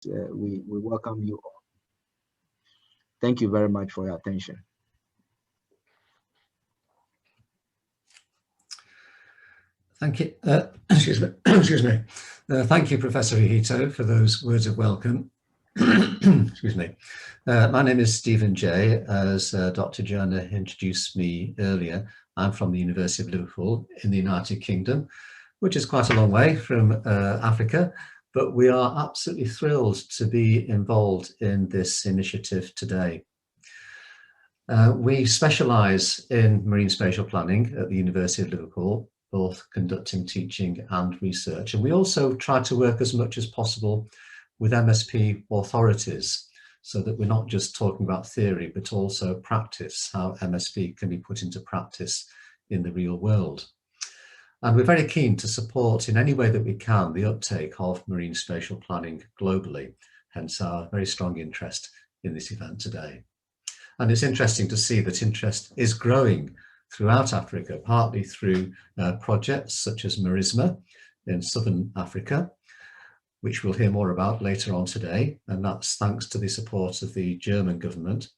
we welcome you all. Thank you very much for your attention. Thank you. Excuse me. Excuse me. Thank you, Professor Ihito, for those words of welcome. Excuse me. My name is Stephen Jay. As Dr. Joanna introduced me earlier, I'm from the University of Liverpool in the United Kingdom, which is quite a long way from Africa, but we are absolutely thrilled to be involved in this initiative today. We specialise in marine spatial planning at the University of Liverpool, both conducting teaching and research. And we also try to work as much as possible with MSP authorities so that we're not just talking about theory, but also practice, how MSP can be put into practice in the real world. And we're very keen to support in any way that we can the uptake of marine spatial planning globally, hence our very strong interest in this event today. And it's interesting to see that interest is growing throughout Africa, partly through projects such as Marisma in Southern Africa, which we'll hear more about later on today. And that's thanks to the support of the German government.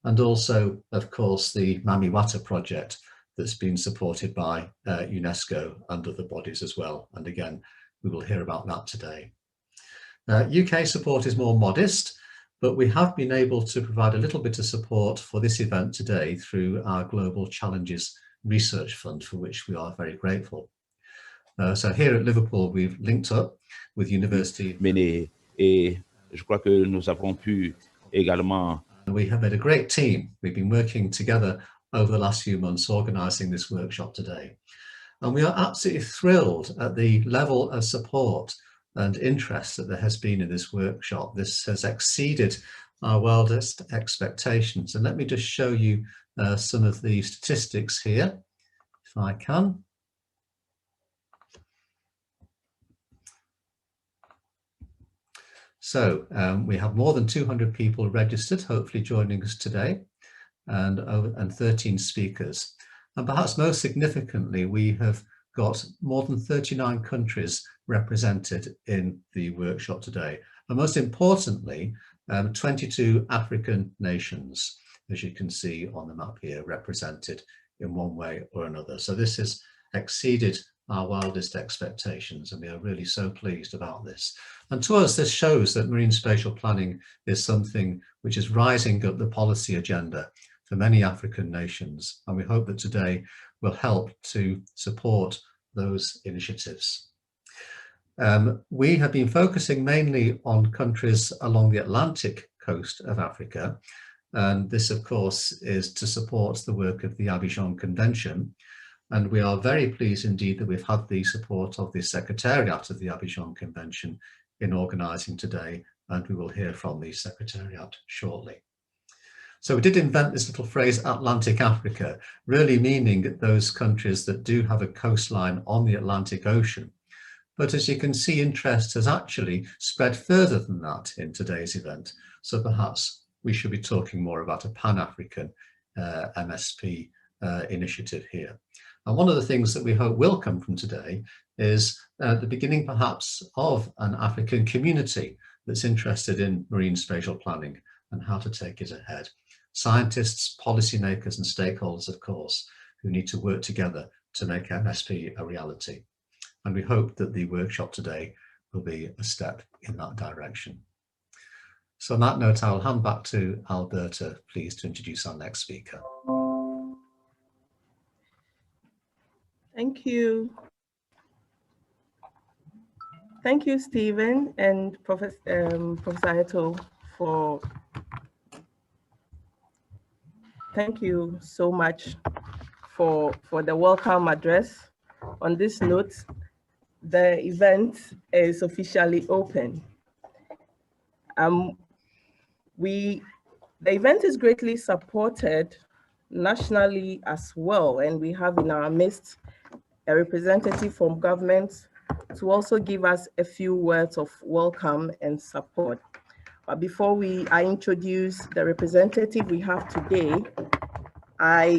And also, of course, the Mamiwata project that's been supported by UNESCO and other bodies as well. And again, we will hear about that today. UK support is more modest, but we have been able to provide a little bit of support for this event today through our Global Challenges Research Fund, for which we are very grateful. So here at Liverpool, we've linked up with University. Et je crois que nous avons pu également. We have made a great team. We've been working together over the last few months, organising this workshop today. And we are absolutely thrilled at the level of support and interest that there has been in this workshop. This has exceeded our wildest expectations. And let me just show you some of the statistics here, if I can. So we have more than 200 people registered, hopefully joining us today, and 13 speakers. And perhaps most significantly, we have got more than 39 countries represented in the workshop today. And most importantly, 22 African nations, as you can see on the map here, represented in one way or another. So this has exceeded our wildest expectations, and we are really so pleased about this. And to us, this shows that marine spatial planning is something which is rising up the policy agenda for many African nations. And we hope that today will help to support those initiatives. We have been focusing mainly on countries along the Atlantic coast of Africa. And this, of course, is to support the work of the Abidjan Convention. And we are very pleased indeed that we've had the support of the Secretariat of the Abidjan Convention in organising today, and we will hear from the Secretariat shortly. So we did invent this little phrase, Atlantic Africa, really meaning those countries that do have a coastline on the Atlantic Ocean. But as you can see, interest has actually spread further than that in today's event. So perhaps we should be talking more about a Pan-African MSP initiative here. And one of the things that we hope will come from today is the beginning perhaps of an African community that's interested in marine spatial planning and how to take it ahead. Scientists, policymakers and stakeholders, of course, who need to work together to make MSP a reality. And we hope that the workshop today will be a step in that direction. So on that note, I'll hand back to Alberta, please, to introduce our next speaker. Thank you. Thank you, Stephen and Professor Ihito, thank you so much for the welcome address. On this note, the event is officially open. The event is greatly supported nationally as well, and we have in our midst a representative from government to also give us a few words of welcome and support. But before I introduce the representative we have today, I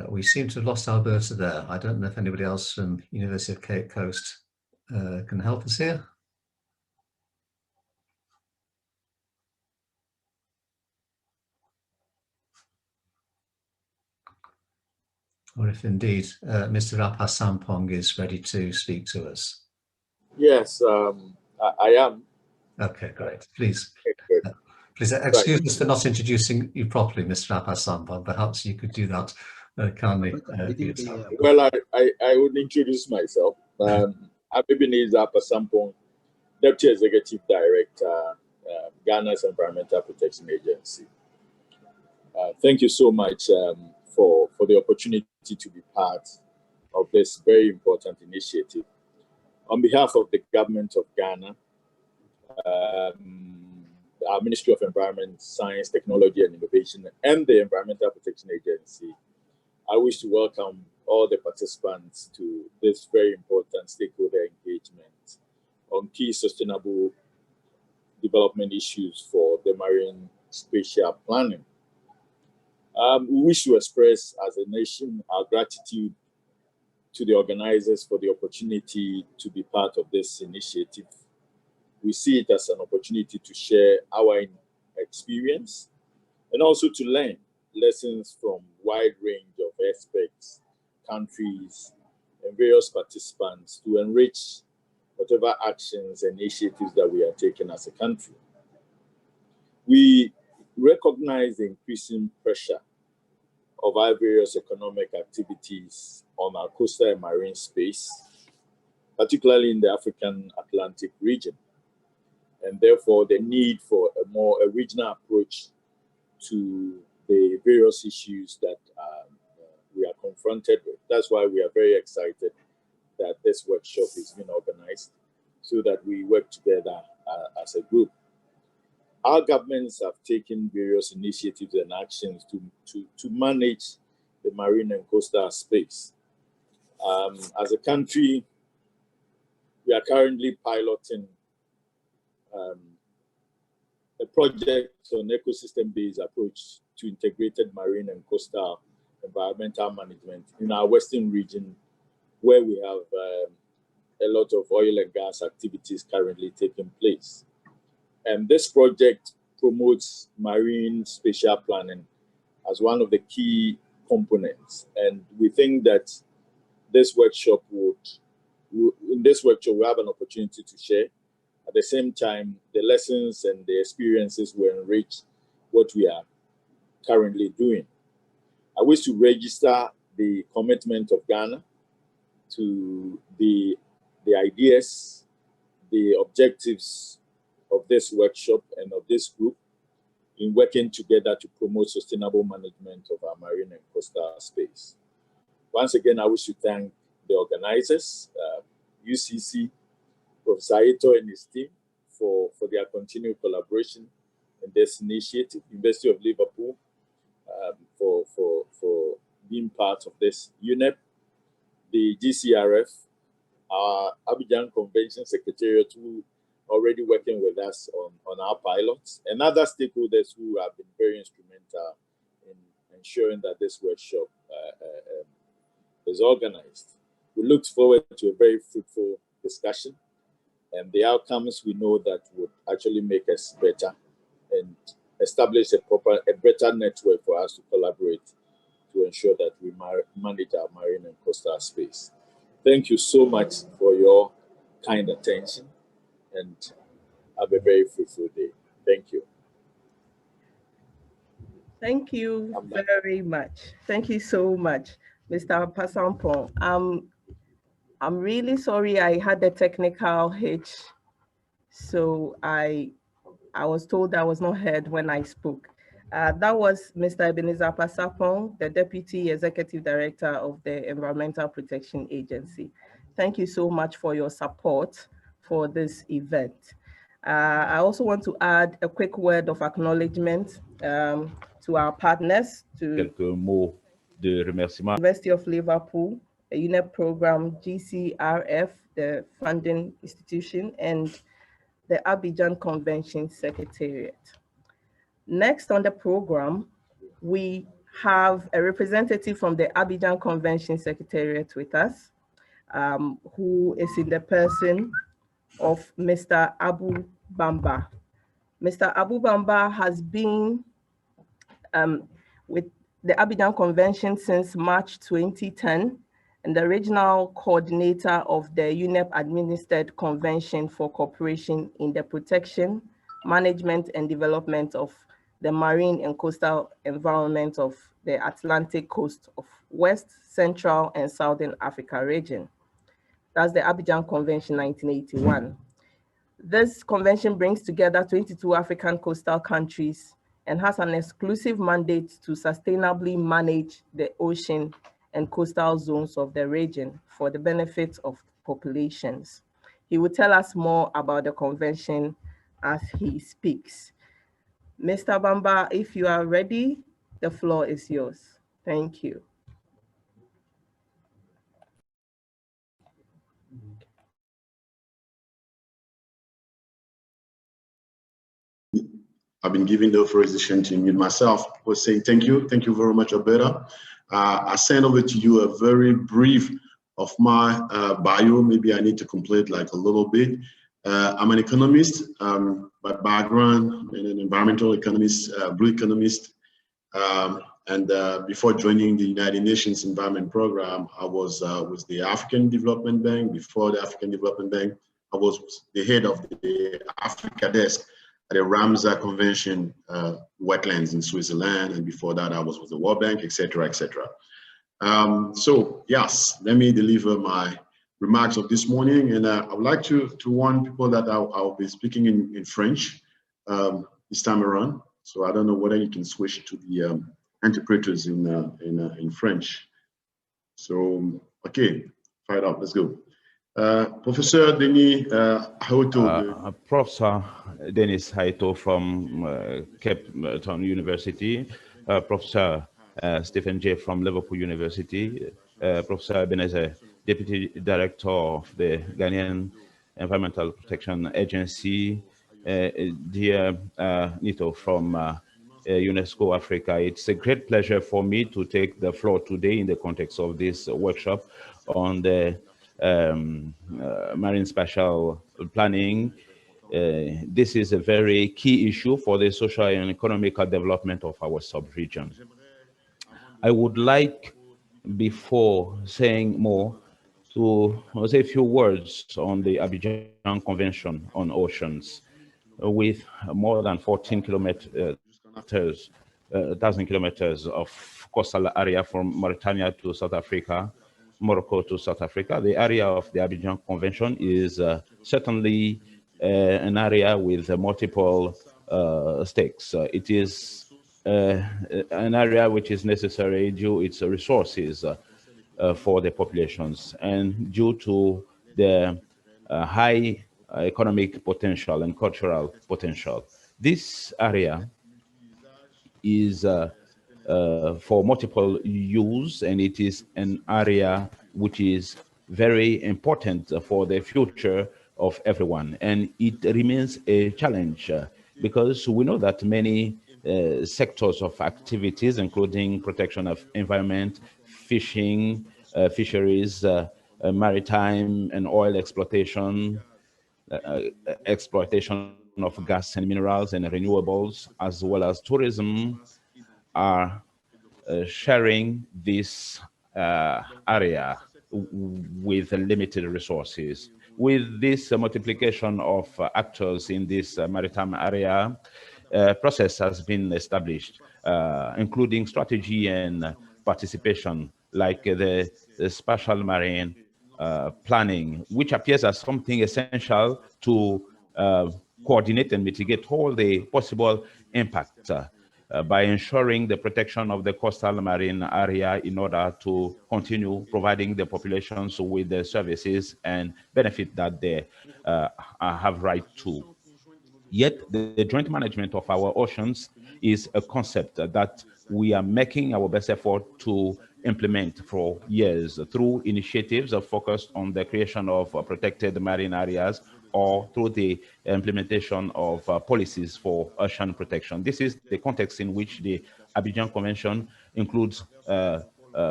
We seem to have lost Alberta there. I don't know if anybody else from University of Cape Coast can help us here. Or if indeed Mr. Rapasampong is ready to speak to us. Yes, I am. Okay, great. Please, please excuse us for not introducing you properly, Mr. Rapasampong. Perhaps you could do that kindly. Well, I would introduce myself. I'm Ebenezer Rapasampong, Deputy Executive Director, Ghana's Environmental Protection Agency. Thank you so much for the opportunity to be part of this very important initiative. On behalf of the government of Ghana, our Ministry of Environment, Science, Technology and Innovation, and the Environmental Protection Agency, I wish to welcome all the participants to this very important stakeholder engagement on key sustainable development issues for the marine spatial planning. We wish to express as a nation our gratitude to the organizers for the opportunity to be part of this initiative. We see it as an opportunity to share our experience and also to learn lessons from a wide range of experts, countries, and various participants to enrich whatever actions and initiatives that we are taking as a country. We recognize the increasing pressure of our various economic activities on our coastal and marine space, particularly in the African Atlantic region, and therefore the need for a more regional approach to the various issues that we are confronted with. That's why we are very excited that this workshop is being organized so that we work together as a group. Our governments have taken various initiatives and actions to manage the marine and coastal space. As a country, we are currently piloting a project on ecosystem-based approach to integrated marine and coastal environmental management in our western region, where we have a lot of oil and gas activities currently taking place. And this project promotes marine spatial planning as one of the key components. And we think that this workshop in this workshop, we have an opportunity to share. At the same time, the lessons and the experiences will enrich what we are currently doing. I wish to register the commitment of Ghana to the ideas, the objectives of this workshop and of this group in working together to promote sustainable management of our marine and coastal space. Once again, I wish to thank the organizers, UCC, Professor Ito and his team for their continued collaboration in this initiative, University of Liverpool for being part of this UNEP, the GCRF, our Abidjan Convention Secretariat, who already working with us on our pilots, and other stakeholders who have been very instrumental in ensuring that this workshop is organized. We look forward to a very fruitful discussion, and the outcomes we know that would actually make us better and establish a better network for us to collaborate to ensure that we manage our marine and coastal space. Thank you so much for your kind attention, and have a very fruitful day. Thank you. Thank you very much. Thank you so much, Mr. Rapasampong. I'm really sorry I had a technical hitch, so I was told I was not heard when I spoke. That was Mr. Ebenezer Rapasampong, the Deputy Executive Director of the Environmental Protection Agency. Thank you so much for your support for this event. I also want to add a quick word of acknowledgement to our partners, to quelques mots de remerciement. University of Liverpool, a UNEP program, GCRF, the funding institution, and the Abidjan Convention Secretariat. Next on the program, we have a representative from the Abidjan Convention Secretariat with us, who is in the person of Mr. Abu Bamba. Mr. Abu Bamba has been with the Abidjan Convention since March 2010 and the regional coordinator of the UNEP-administered Convention for Cooperation in the Protection, Management and Development of the Marine and Coastal Environment of the Atlantic Coast of West, Central and Southern Africa region. That's the Abidjan Convention 1981. This convention brings together 22 African coastal countries and has an exclusive mandate to sustainably manage the ocean and coastal zones of the region for the benefit of populations. He will tell us more about the convention as he speaks. Mr. Bamba, if you are ready, the floor is yours. Thank you. I've been given the authorization to mute myself. I was saying thank you very much, Alberta. I sent over to you a very brief of my bio. Maybe I need to complete like a little bit. I'm an economist by background, and an environmental economist, blue economist. Before joining the United Nations Environment Program, I was with the African Development Bank. Before the African Development Bank, I was the head of the Africa desk at the Ramsar Convention wetlands in Switzerland, and before that I was with the World Bank, etc., etc. So yes, let me deliver my remarks of this morning, and I would like to warn people that I'll be speaking in French this time around. So I don't know whether you can switch to the interpreters in French. So okay, fire it up, let's go. Professor Denis Haoto. Professor Denis Haoto from Cape Town University, Professor Stephen J. from Liverpool University, Professor Ebenezer, Deputy Director of the Ghanaian Environmental Protection Agency, dear Nito from UNESCO Africa. It's a great pleasure for me to take the floor today in the context of this workshop on the marine spatial planning. This is a very key issue for the social and economical development of our sub-region. I would like, before saying more, to say a few words on the Abidjan Convention on Oceans, with more than 14 kilometers, 1,000 kilometers of coastal area from Mauritania to South Africa, Morocco to South Africa. The area of the Abidjan Convention is certainly an area with multiple stakes. It is an area which is necessary due its resources for the populations and due to the high economic potential and cultural potential. This area is for multiple use, and it is an area which is very important for the future of everyone. And it remains a challenge because we know that many sectors of activities, including protection of environment, fishing, fisheries, maritime and oil exploitation, exploitation of gas and minerals and renewables, as well as tourism, are sharing this area with limited resources. With this multiplication of actors in this maritime area, process has been established, including strategy and participation, like the spatial marine planning, which appears as something essential to coordinate and mitigate all the possible impacts by ensuring the protection of the coastal marine area in order to continue providing the populations with the services and benefit that they have right to. Yet the joint management of our oceans is a concept that we are making our best effort to implement for years through initiatives focused on the creation of protected marine areas or through the implementation of policies for ocean protection. This is the context in which the Abidjan Convention includes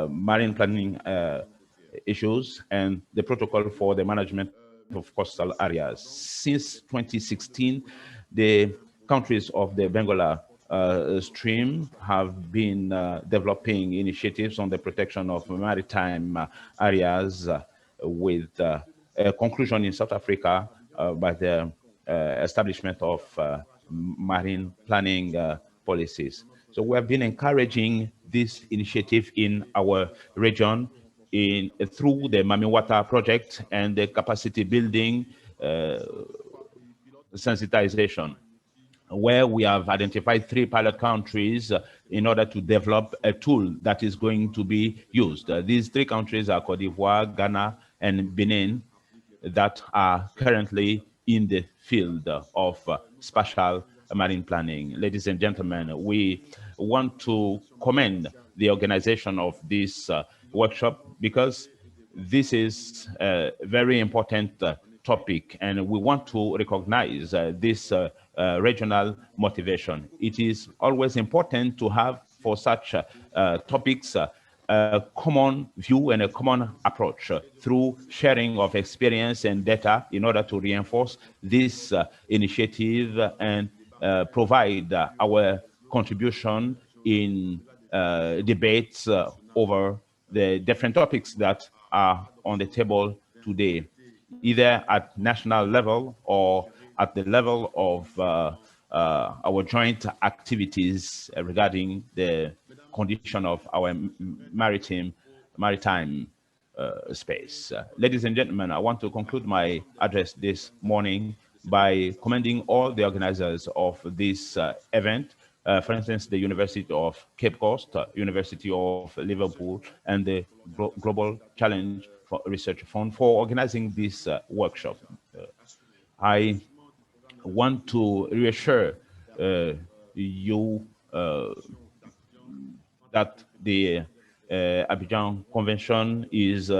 marine planning issues and the protocol for the management of coastal areas. Since 2016, the countries of the Bengal stream have been developing initiatives on the protection of maritime areas with a conclusion in South Africa by the establishment of marine planning policies. So we have been encouraging this initiative in our region through the Mamiwata project and the capacity building sensitization, where we have identified 3 pilot countries in order to develop a tool that is going to be used. These 3 countries are Cote d'Ivoire, Ghana, and Benin, that are currently in the field of spatial marine planning. Ladies and gentlemen, we want to commend the organization of this workshop, because this is a very important topic, and we want to recognize this regional motivation. It is always important to have for such topics a common view and a common approach through sharing of experience and data in order to reinforce this initiative and provide our contribution in debates over the different topics that are on the table today, either at national level or at the level of our joint activities regarding the condition of our maritime space. Ladies and gentlemen, I want to conclude my address this morning by commending all the organizers of this event. For instance, the University of Cape Coast, University of Liverpool, and the Global Challenge Research Fund for organizing this workshop. I want to reassure you that the Abidjan Convention is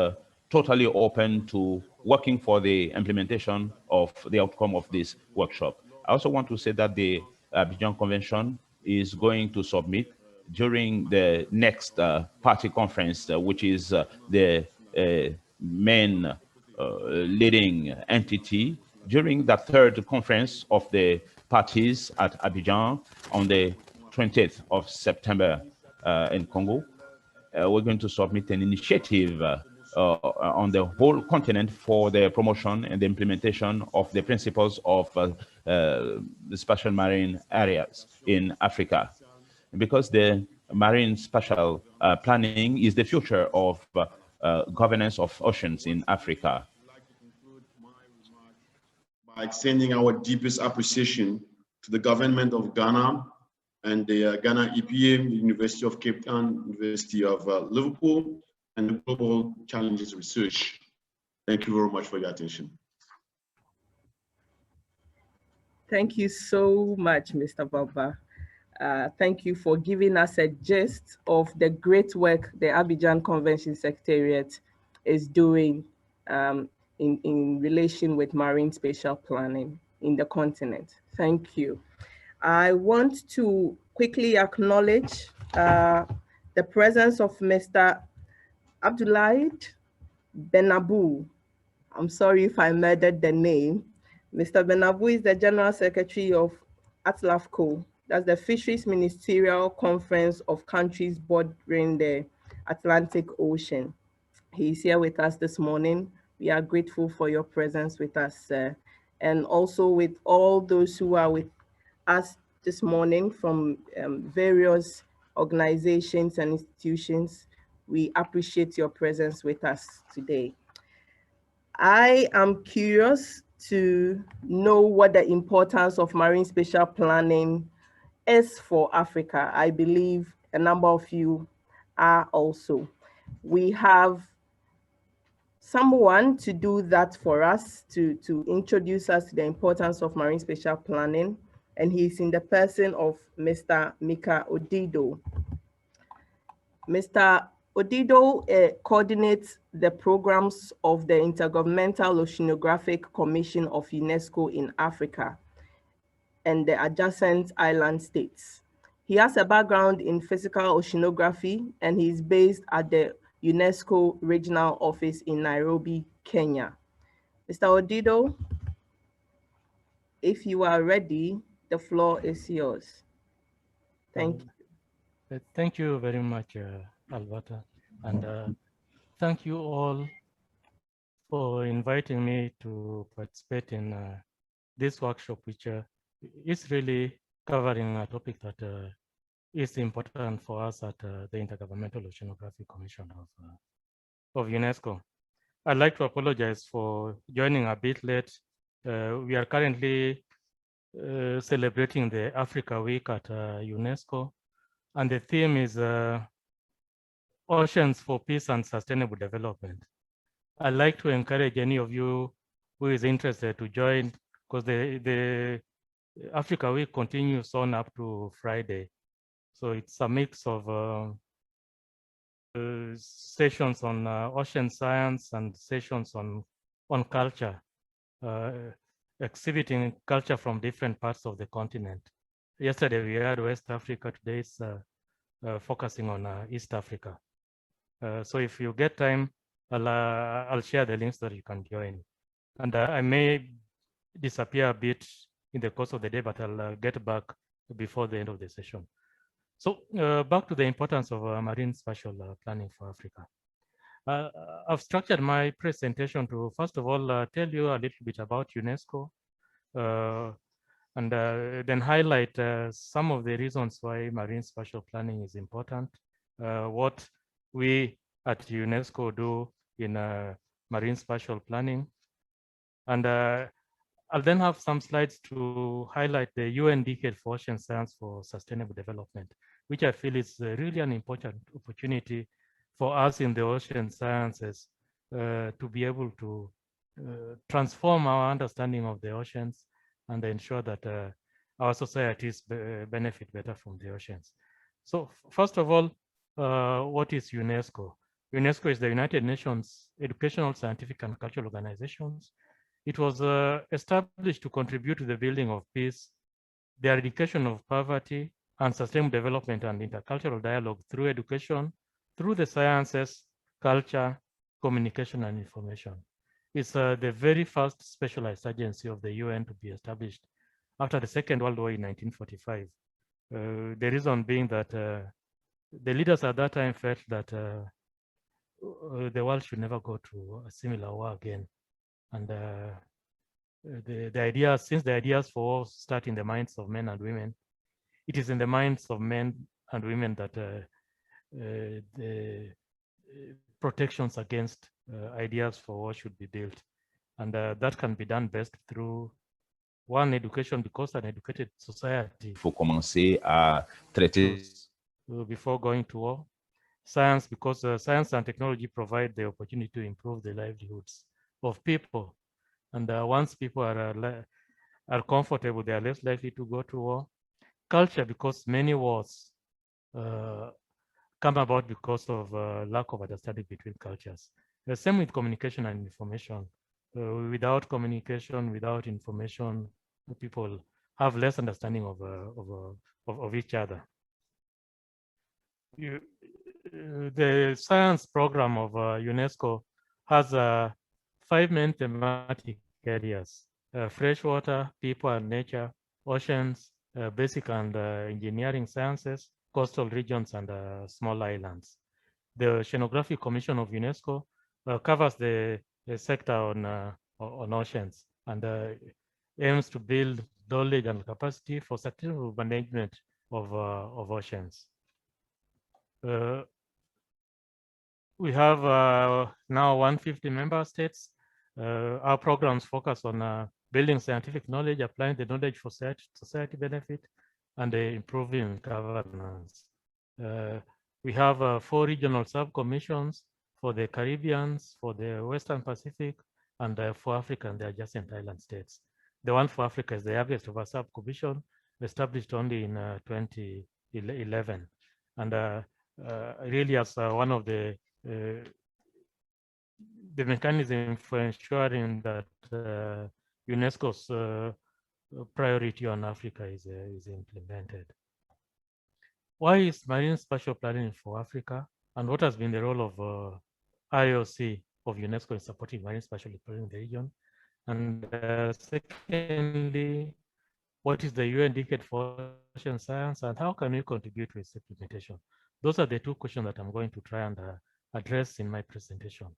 totally open to working for the implementation of the outcome of this workshop. I also want to say that the Abidjan Convention is going to submit during the next party conference, which is the main leading entity, during the 3rd conference of the parties at Abidjan on the 20th of September in Congo. We're going to submit an initiative on the whole continent for the promotion and the implementation of the principles of the spatial marine areas in Africa. Because the marine spatial planning is the future of governance of oceans in Africa. By extending our deepest appreciation to the government of Ghana and the Ghana EPA, the University of Cape Town, University of Liverpool, and the Global Challenges Research. Thank you very much for your attention. Thank you so much, Mr. Baba. Thank you for giving us a gist of the great work the Abidjan Convention Secretariat is doing in relation with marine spatial planning in the continent. Thank you. I want to quickly acknowledge the presence of Mr. Abdoulaye Benabou. I'm sorry if I murdered the name. Mr. Benabou is the General Secretary of ATLAFCO. That's the Fisheries Ministerial Conference of countries bordering the Atlantic Ocean. He's here with us this morning. We are grateful for your presence with us, sir. And also with all those who are with us this morning from various organizations and institutions. We appreciate your presence with us today. I am curious to know what the importance of marine spatial planning is for Africa. I believe a number of you are also. We have someone to do that for us, to introduce us to the importance of marine spatial planning, and he's in the person of Mr. Mika Odido. Mr. Odido coordinates the programs of the Intergovernmental Oceanographic Commission of UNESCO in Africa and the adjacent island states. He has a background in physical oceanography, and he's based at the UNESCO Regional Office in Nairobi, Kenya. Mr. Odido, if you are ready, the floor is yours. Thank you. Thank you very much, Alberta, and thank you all for inviting me to participate in this workshop, which is really covering a topic that is important for us at the Intergovernmental Oceanography Commission of UNESCO. I'd like to apologize for joining a bit late. We are currently celebrating the Africa Week at UNESCO, and the theme is Oceans for Peace and Sustainable Development. I'd like to encourage any of you who is interested to join, because the Africa Week continues on up to Friday. So it's a mix of sessions on ocean science and sessions on culture, exhibiting culture from different parts of the continent. Yesterday we had West Africa, today is focusing on East Africa. So if you get time, I'll share the links so that you can join. And I may disappear a bit in the course of the day, but I'll get back before the end of the session. So back to the importance of marine spatial planning for Africa. I've structured my presentation to, first of all, tell you a little bit about UNESCO, and then highlight some of the reasons why marine spatial planning is important, what we at UNESCO do in marine spatial planning. And I'll then have some slides to highlight the UN Decade for Ocean Science for Sustainable Development, which I feel is really an important opportunity for us in the ocean sciences to be able to transform our understanding of the oceans and ensure that our societies benefit better from the oceans. So first of all, what is UNESCO? UNESCO is the United Nations Educational, Scientific, and Cultural Organizations. It was established to contribute to the building of peace, the eradication of poverty, and sustainable development and intercultural dialogue through education, through the sciences, culture, communication, and information. It's the very first specialized agency of the UN to be established after the Second World War in 1945. The reason being that the leaders at that time felt that the world should never go to a similar war again. And the ideas, since the ideas for war start in the minds of men and women, it is in the minds of men and women that the protections against ideas for war should be built. And that can be done best through one, education, because an educated society. Il faut commencer à traiter. Before going to war. Science, because science and technology provide the opportunity to improve the livelihoods of people. And once people are comfortable, they are less likely to go to war. Culture, because many wars come about because of lack of understanding between cultures. The same with communication and information. Without communication, without information, people have less understanding of each other. The science program of UNESCO has 5 main thematic areas: freshwater, people and nature, oceans, basic and engineering sciences, coastal regions, and small islands. The Oceanography Commission of UNESCO covers the sector on oceans and aims to build knowledge and capacity for sustainable management of oceans. We have now 150 member states. Our programs focus on building scientific knowledge, applying the knowledge for society benefit, and improving governance. We have 4 regional sub-commissions for the Caribbean, for the Western Pacific, and for Africa and the adjacent island states. The one for Africa is the youngest of a sub-commission, established only in 2011. And really as one of the mechanism for ensuring that UNESCO's priority on Africa is implemented. why is marine spatial planning for Africa, and what has been the role of IOC of UNESCO in supporting marine spatial planning in the region? And secondly, what is the UN decade for ocean science, and how can we contribute to its implementation? Those are the two questions that I'm going to try and address in my presentation.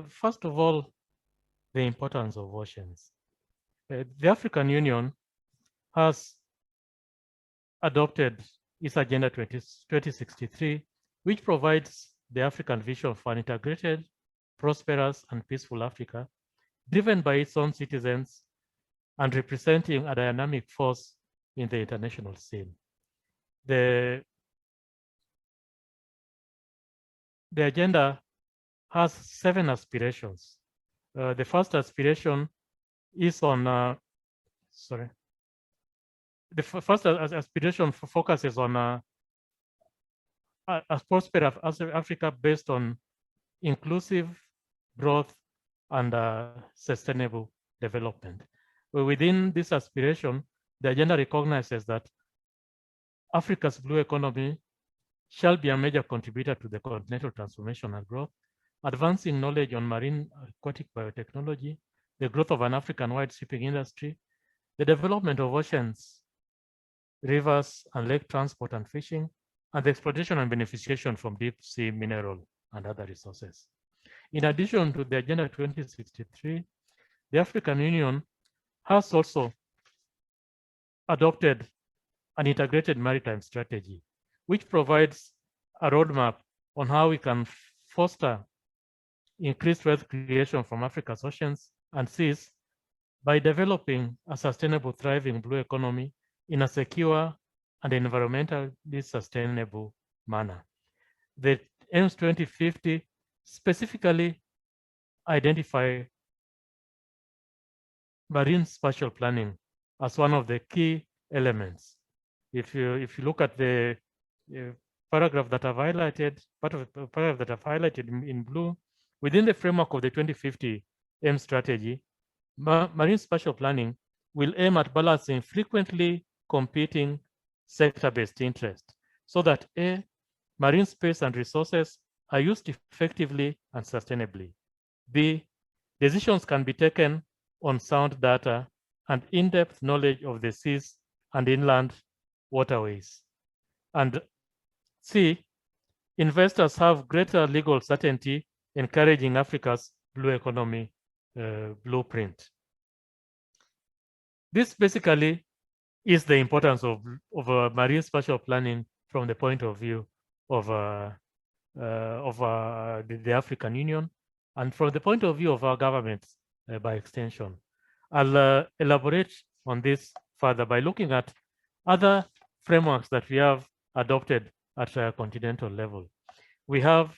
First of all, the importance of oceans. The African Union has adopted its Agenda 2063, which provides the African vision for an integrated, prosperous, and peaceful Africa, driven by its own citizens and representing a dynamic force in the international scene. The agenda has 7 aspirations. The first aspiration is on, the first aspiration focuses on a prosperous Africa based on inclusive growth and sustainable development. Within this aspiration, the agenda recognizes that Africa's blue economy shall be a major contributor to the continental transformation and growth, advancing knowledge on marine aquatic biotechnology, the growth of an African-wide shipping industry, the development of oceans, rivers, and lake transport and fishing, and the exploitation and beneficiation from deep sea mineral and other resources. In addition to the Agenda 2063, the African Union has also adopted an integrated maritime strategy, which provides a roadmap on how we can foster increased wealth creation from Africa's oceans and seas by developing a sustainable, thriving blue economy in a secure and environmentally sustainable manner. The aims 2050 specifically identify marine spatial planning as one of the key elements. If you look at the paragraph that I've highlighted, part of the paragraph that I've highlighted in blue, within the framework of the 2050 aim strategy, marine spatial planning will aim at balancing frequently competing sector-based interests so that A, marine space and resources are used effectively and sustainably. B, decisions can be taken on sound data and in-depth knowledge of the seas and inland waterways. And C, investors have greater legal certainty, encouraging Africa's blue economy blueprint. This basically is the importance of marine spatial planning from the point of view of the African Union and from the point of view of our governments by extension. I'll elaborate on this further by looking at other frameworks that we have adopted at a continental level. We have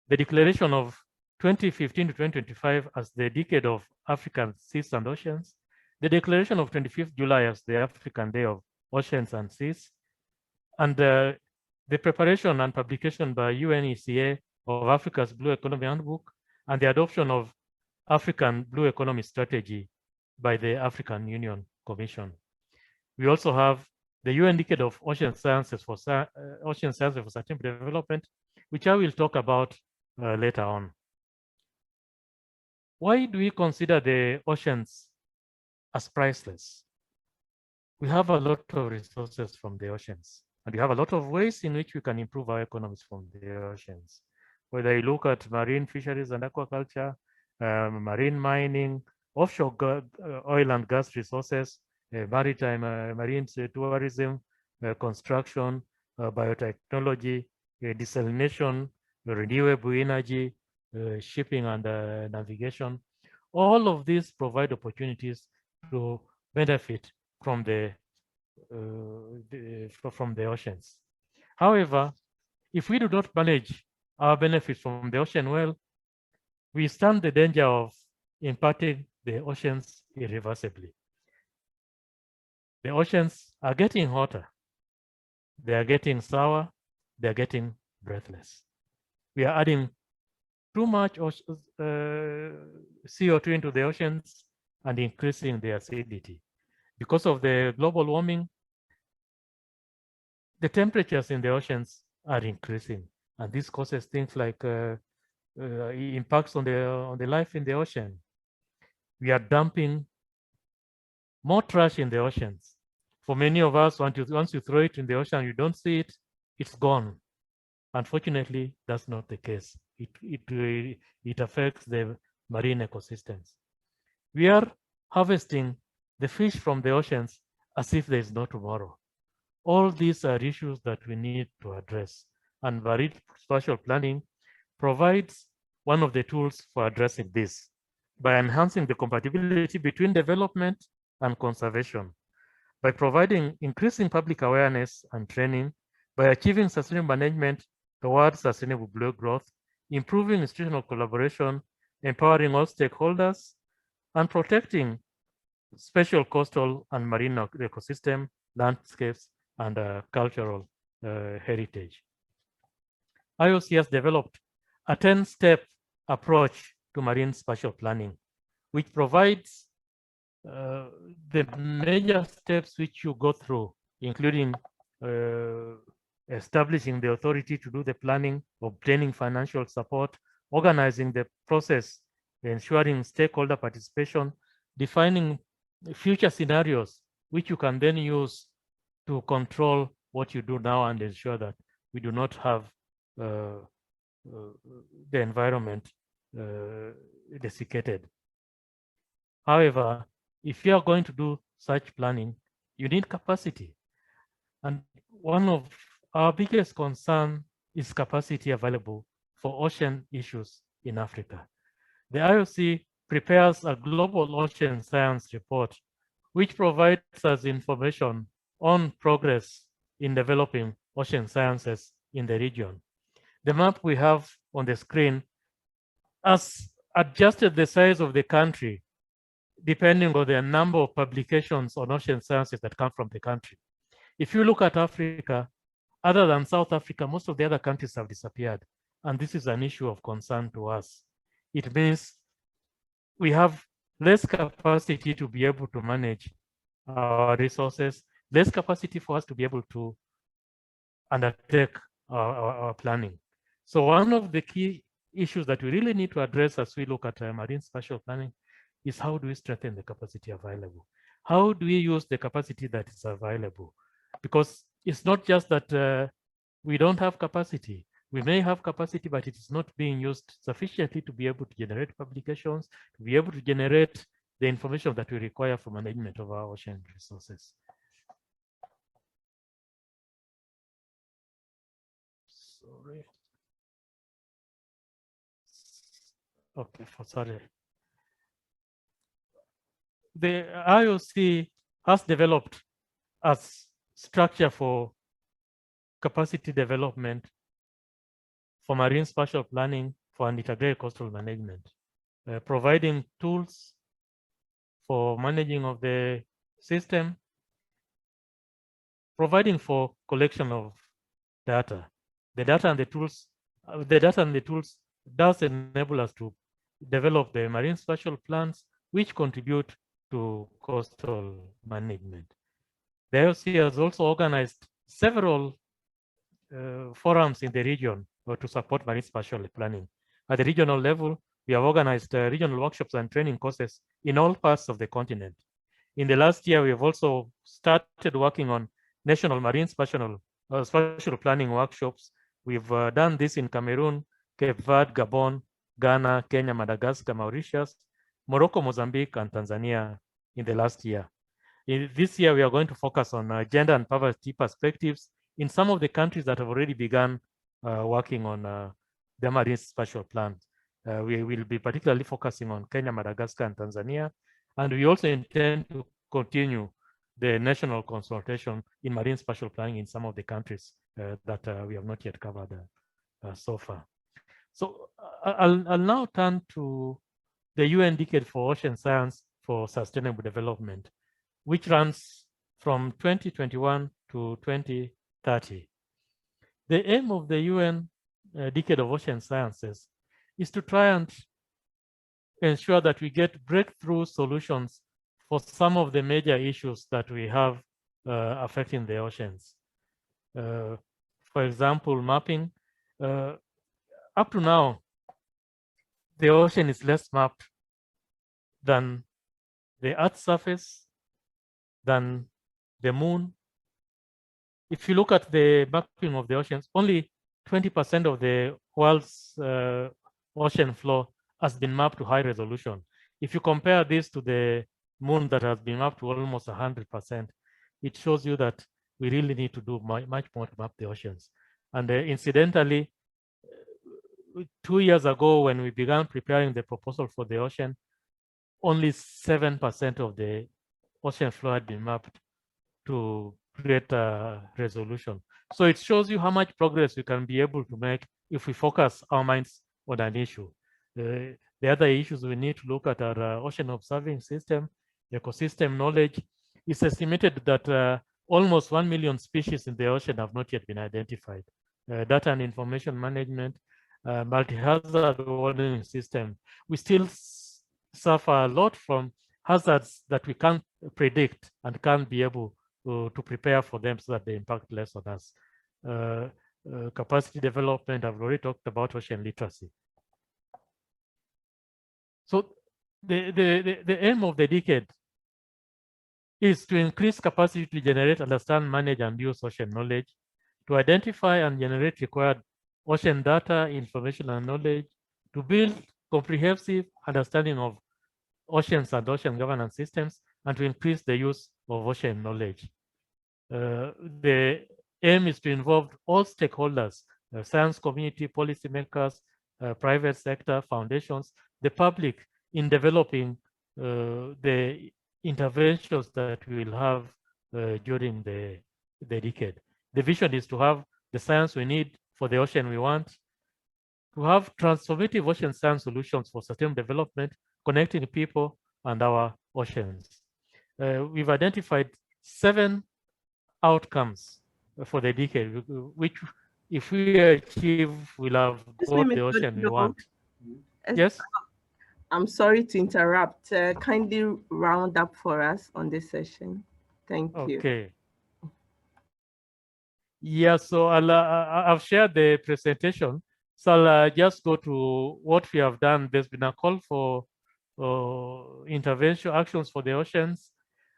the declaration of 2015 to 2025 as the decade of African seas and oceans, the declaration of 25th July as the African Day of Oceans and Seas, and the preparation and publication by UNECA of Africa's Blue Economy Handbook, and the adoption of African Blue Economy Strategy by the African Union Commission. We also have the UN Decade of Ocean Sciences for Sustainable Development, which I will talk about later on. Why do we consider the oceans as priceless? We have a lot of resources from the oceans, and we have a lot of ways in which we can improve our economies from the oceans. Whether you look at marine fisheries and aquaculture, marine mining, offshore oil and gas resources, maritime marine tourism, construction, biotechnology, desalination, renewable energy, shipping and navigation. All of these provide opportunities to benefit from the oceans. However, if we do not manage our benefits from the ocean well, we stand the danger of impacting the oceans irreversibly. The oceans are getting hotter. They are getting sour. They are getting breathless. We are adding too much CO2 into the oceans and increasing their acidity. Because of the global warming, the temperatures in the oceans are increasing, and this causes things like impacts on the life in the ocean. We are dumping more trash in the oceans. For many of us, once you throw it in the ocean, you don't see it, it's gone. Unfortunately, that's not the case. It affects the marine ecosystems. We are harvesting the fish from the oceans as if there is no tomorrow. All these are issues that we need to address, and marine spatial planning provides one of the tools for addressing this by enhancing the compatibility between development and conservation, by providing increasing public awareness and training, by achieving sustainable management towards sustainable growth, improving institutional collaboration, empowering all stakeholders, and protecting spatial coastal and marine ecosystem, landscapes, and cultural heritage. IOC has developed a 10-step approach to marine spatial planning, which provides the major steps which you go through, including establishing the authority to do the planning, obtaining financial support, organizing the process, ensuring stakeholder participation, defining future scenarios, which you can then use to control what you do now and ensure that we do not have the environment desiccated. However, if you are going to do such planning, you need capacity. And one of our biggest concern is capacity available for ocean issues in Africa. The IOC prepares a global ocean science report, which provides us information on progress in developing ocean sciences in the region. The map we have on the screen has adjusted the size of the country depending on the number of publications on ocean sciences that come from the country. If you look at Africa, other than South Africa, most of the other countries have disappeared. And this is an issue of concern to us. It means we have less capacity to be able to manage our resources, less capacity for us to be able to undertake our planning. So one of the key issues that we really need to address as we look at marine spatial planning is how do we strengthen the capacity available? How do we use the capacity that is available? Because it's not just that we don't have capacity. We may have capacity, but it is not being used sufficiently to be able to generate publications, to be able to generate the information that we require for management of our ocean resources. Sorry. Okay, sorry. The IOC has developed a structure for capacity development for marine spatial planning for an integrated coastal management, providing tools for managing of the system, providing for collection of data. The data and the tools does enable us to develop the marine spatial plans which contribute to coastal management. The IOC has also organized several forums in the region to support marine spatial planning. At the regional level, we have organized regional workshops and training courses in all parts of the continent. In the last year, we have also started working on national marine spatial planning workshops. We've done this in Cameroon, Cape Verde, Gabon, Ghana, Kenya, Madagascar, Mauritius, Morocco, Mozambique, and Tanzania in the last year. This year, we are going to focus on gender and poverty perspectives in some of the countries that have already begun working on the marine spatial plans. We will be particularly focusing on Kenya, Madagascar, and Tanzania. And we also intend to continue the national consultation in marine spatial planning in some of the countries that we have not yet covered so far. So I'll now turn to the UN Decade for Ocean Science for Sustainable Development, which runs from 2021 to 2030. The aim of the UN Decade of Ocean Sciences is to try and ensure that we get breakthrough solutions for some of the major issues that we have affecting the oceans. For example, mapping. Up to now, the ocean is less mapped than the Earth's surface, than the moon. If you look at the mapping of the oceans, only 20% of the world's ocean floor has been mapped to high resolution. If you compare this to the moon that has been mapped to almost 100%, it shows you that we really need to do much more to map the oceans. And incidentally, 2 years ago, when we began preparing the proposal for the ocean, only 7% of the ocean floor had been mapped to greater resolution. So it shows you how much progress we can be able to make if we focus our minds on an issue. The other issues we need to look at are ocean observing system, ecosystem knowledge. It's estimated that almost 1 million species in the ocean have not yet been identified. Data and information management, multi-hazard warning system. We still suffer a lot from hazards that we can't predict and can't be able to prepare for them so that they impact less on us. Capacity development, I've already talked about ocean literacy. So the aim of the decade is to increase capacity to generate, understand, manage, and use ocean knowledge, to identify and generate required ocean data, information, and knowledge, to build comprehensive understanding of oceans and ocean governance systems, and to increase the use of ocean knowledge. The aim is to involve all stakeholders, science community, policymakers, private sector, foundations, the public, in developing the interventions that we will have during the decade. The vision is to have the science we need for the ocean we want, to have transformative ocean science solutions for sustainable development, connecting people and our oceans. We've identified 7 outcomes for the decade, which if we achieve, we'll have got the ocean we want. Yes? I'm sorry to interrupt. Kindly round up for us on this session. Thank you. Okay. Yeah, so I've shared the presentation. So I'll just go to what we have done. There's been a call for intervention actions for the oceans.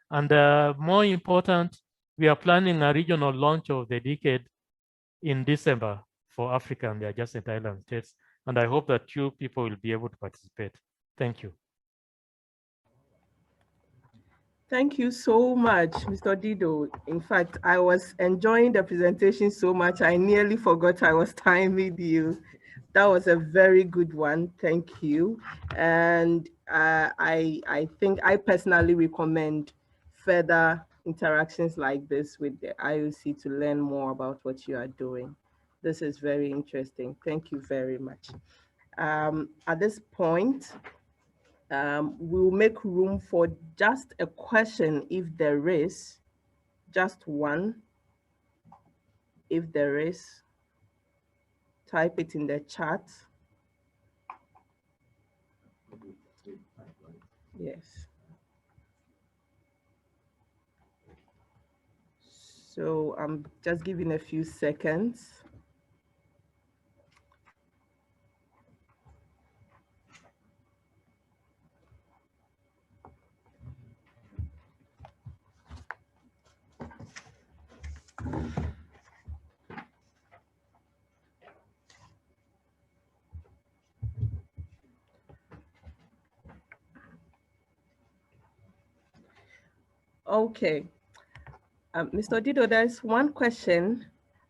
And more important, we are planning a regional launch of the decade in December for Africa and the adjacent island states. And I hope that you people will be able to participate. Thank you. Thank you so much, Mr. Dido. In fact, I was enjoying the presentation so much, I nearly forgot I was timing you. That was a very good one. Thank you. And I think I personally recommend further interactions like this with the IOC to learn more about what you are doing. This is very interesting. Thank you very much. At this point, we'll make room for just a question if there is, just one. If there is, type it in the chat. Yes. So I'm just giving a few seconds. Okay. Mr. Dido, there's one question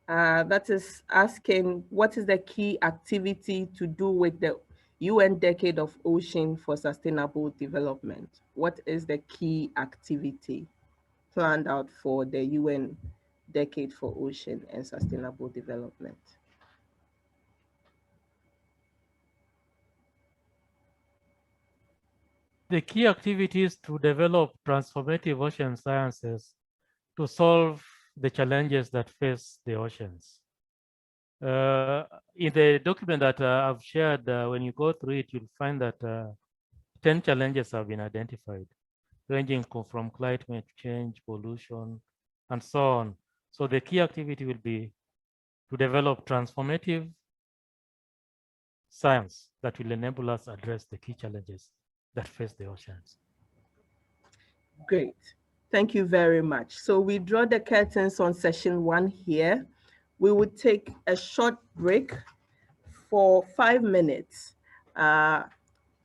that is asking, what is the key activity to do with the UN Decade of Ocean for Sustainable Development? What is the key activity planned out for the UN Decade for Ocean and Sustainable Development? The key activity is to develop transformative ocean sciences to solve the challenges that face the oceans. In the document that I've shared, when you go through it, you'll find that 10 challenges have been identified, ranging from climate change, pollution, and so on. So the key activity will be to develop transformative science that will enable us address the key challenges that face the oceans. Great. Thank you very much. So we draw the curtains on session 1 here. We would take a short break for 5 minutes.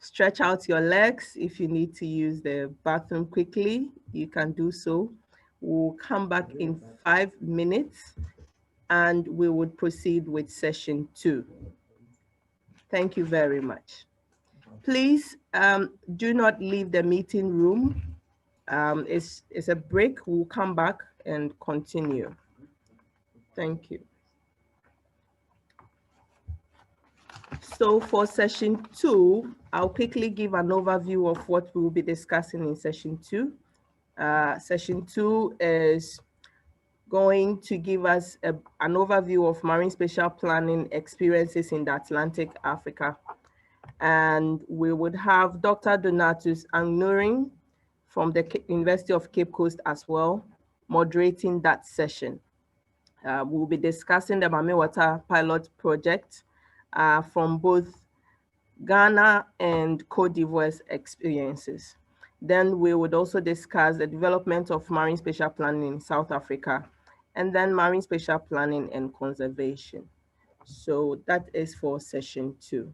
Stretch out your legs. If you need to use the bathroom quickly, you can do so. We'll come back in 5 minutes and we would proceed with session 2. Thank you very much. Please do not leave the meeting room. It's a break. We'll come back and continue. Thank you. So for session 2, I'll quickly give an overview of what we will be discussing in session 2. Session 2 is going to give us an overview of marine spatial planning experiences in the Atlantic, Africa. And we would have Dr. Donatus Angnuring from the University of Cape Coast as well, moderating that session. We'll be discussing the Mami Water pilot project from both Ghana and Cote d'Ivoire's experiences. Then we would also discuss the development of marine spatial planning in South Africa, and then marine spatial planning and conservation. So that is for session 2.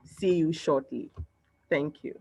See you shortly. Thank you.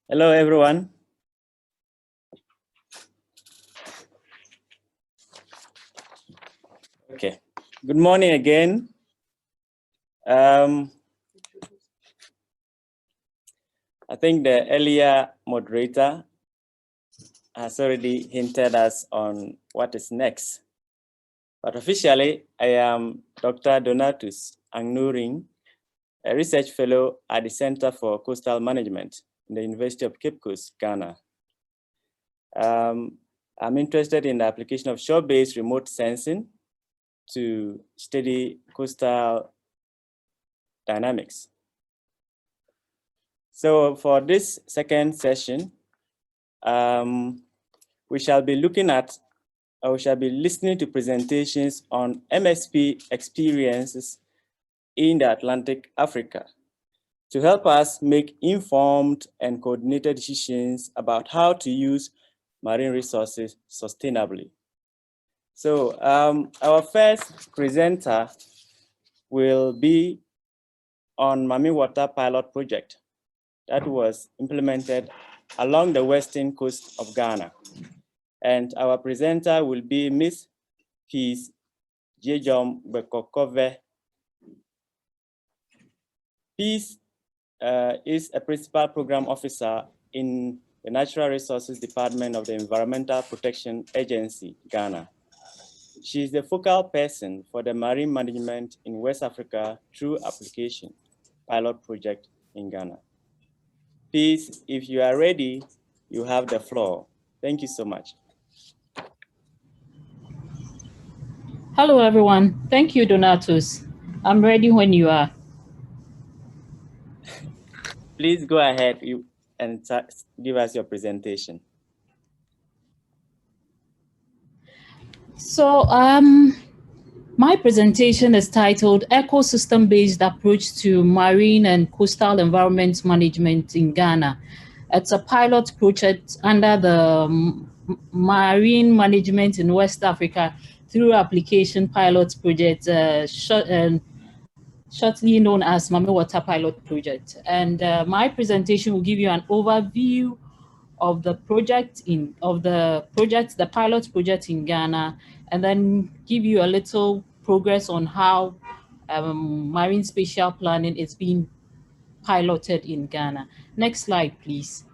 Hello, everyone. Okay, good morning again. I think the earlier moderator has already hinted us on what is next. But officially, I am Dr. Donatus Angnuring, a research fellow at the Center for Coastal Management in the University of Cape Coast, Ghana. I'm interested in the application of shore-based remote sensing to study coastal dynamics. So for this second session, we shall be listening to presentations on MSP experiences in the Atlantic Africa to help us make informed and coordinated decisions about how to use marine resources sustainably. So our first presenter will be on Mami Water pilot project that was implemented along the western coast of Ghana. And our presenter will be Ms. Peace Jejom Bekokove. Peace is a principal program officer in the Natural Resources Department of the Environmental Protection Agency, Ghana. She is the focal person for the marine management in West Africa through application pilot project in Ghana. Please, if you are ready, you have the floor. Thank you so much. Hello, everyone. Thank you, Donatus. I'm ready when you are. Please go ahead and give us your presentation. So my presentation is titled Ecosystem-Based Approach to Marine and Coastal Environment Management in Ghana. It's a pilot project under the Marine Management in West Africa through application pilot project, shortly known as Mami Water Pilot Project. And my presentation will give you an overview of the the pilot project in Ghana, and then give you a little progress on how marine spatial planning is being piloted in Ghana. Next slide, please.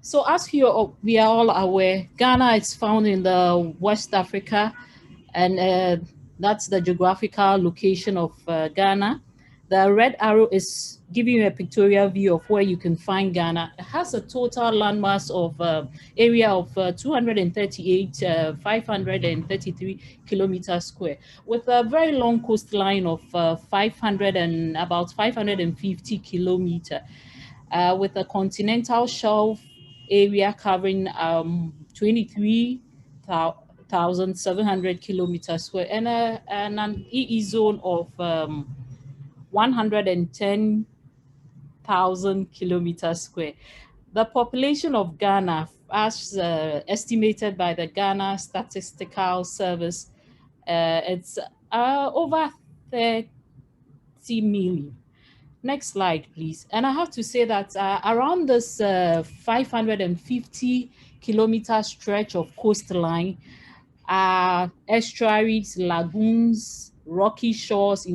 So as we are all aware, Ghana is found in the West Africa, and that's the geographical location of Ghana. The red arrow is giving you a pictorial view of where you can find Ghana. It has a total landmass of area of 238,533 kilometers square, with a very long coastline of about 550 kilometers, with a continental shelf area covering 23,700 kilometers square, and an EE zone of 110,000 kilometers square. The population of Ghana, as estimated by the Ghana Statistical Service, it's over 30 million. Next slide, please. And I have to say that around this 550 kilometer stretch of coastline are estuaries, lagoons, rocky shores,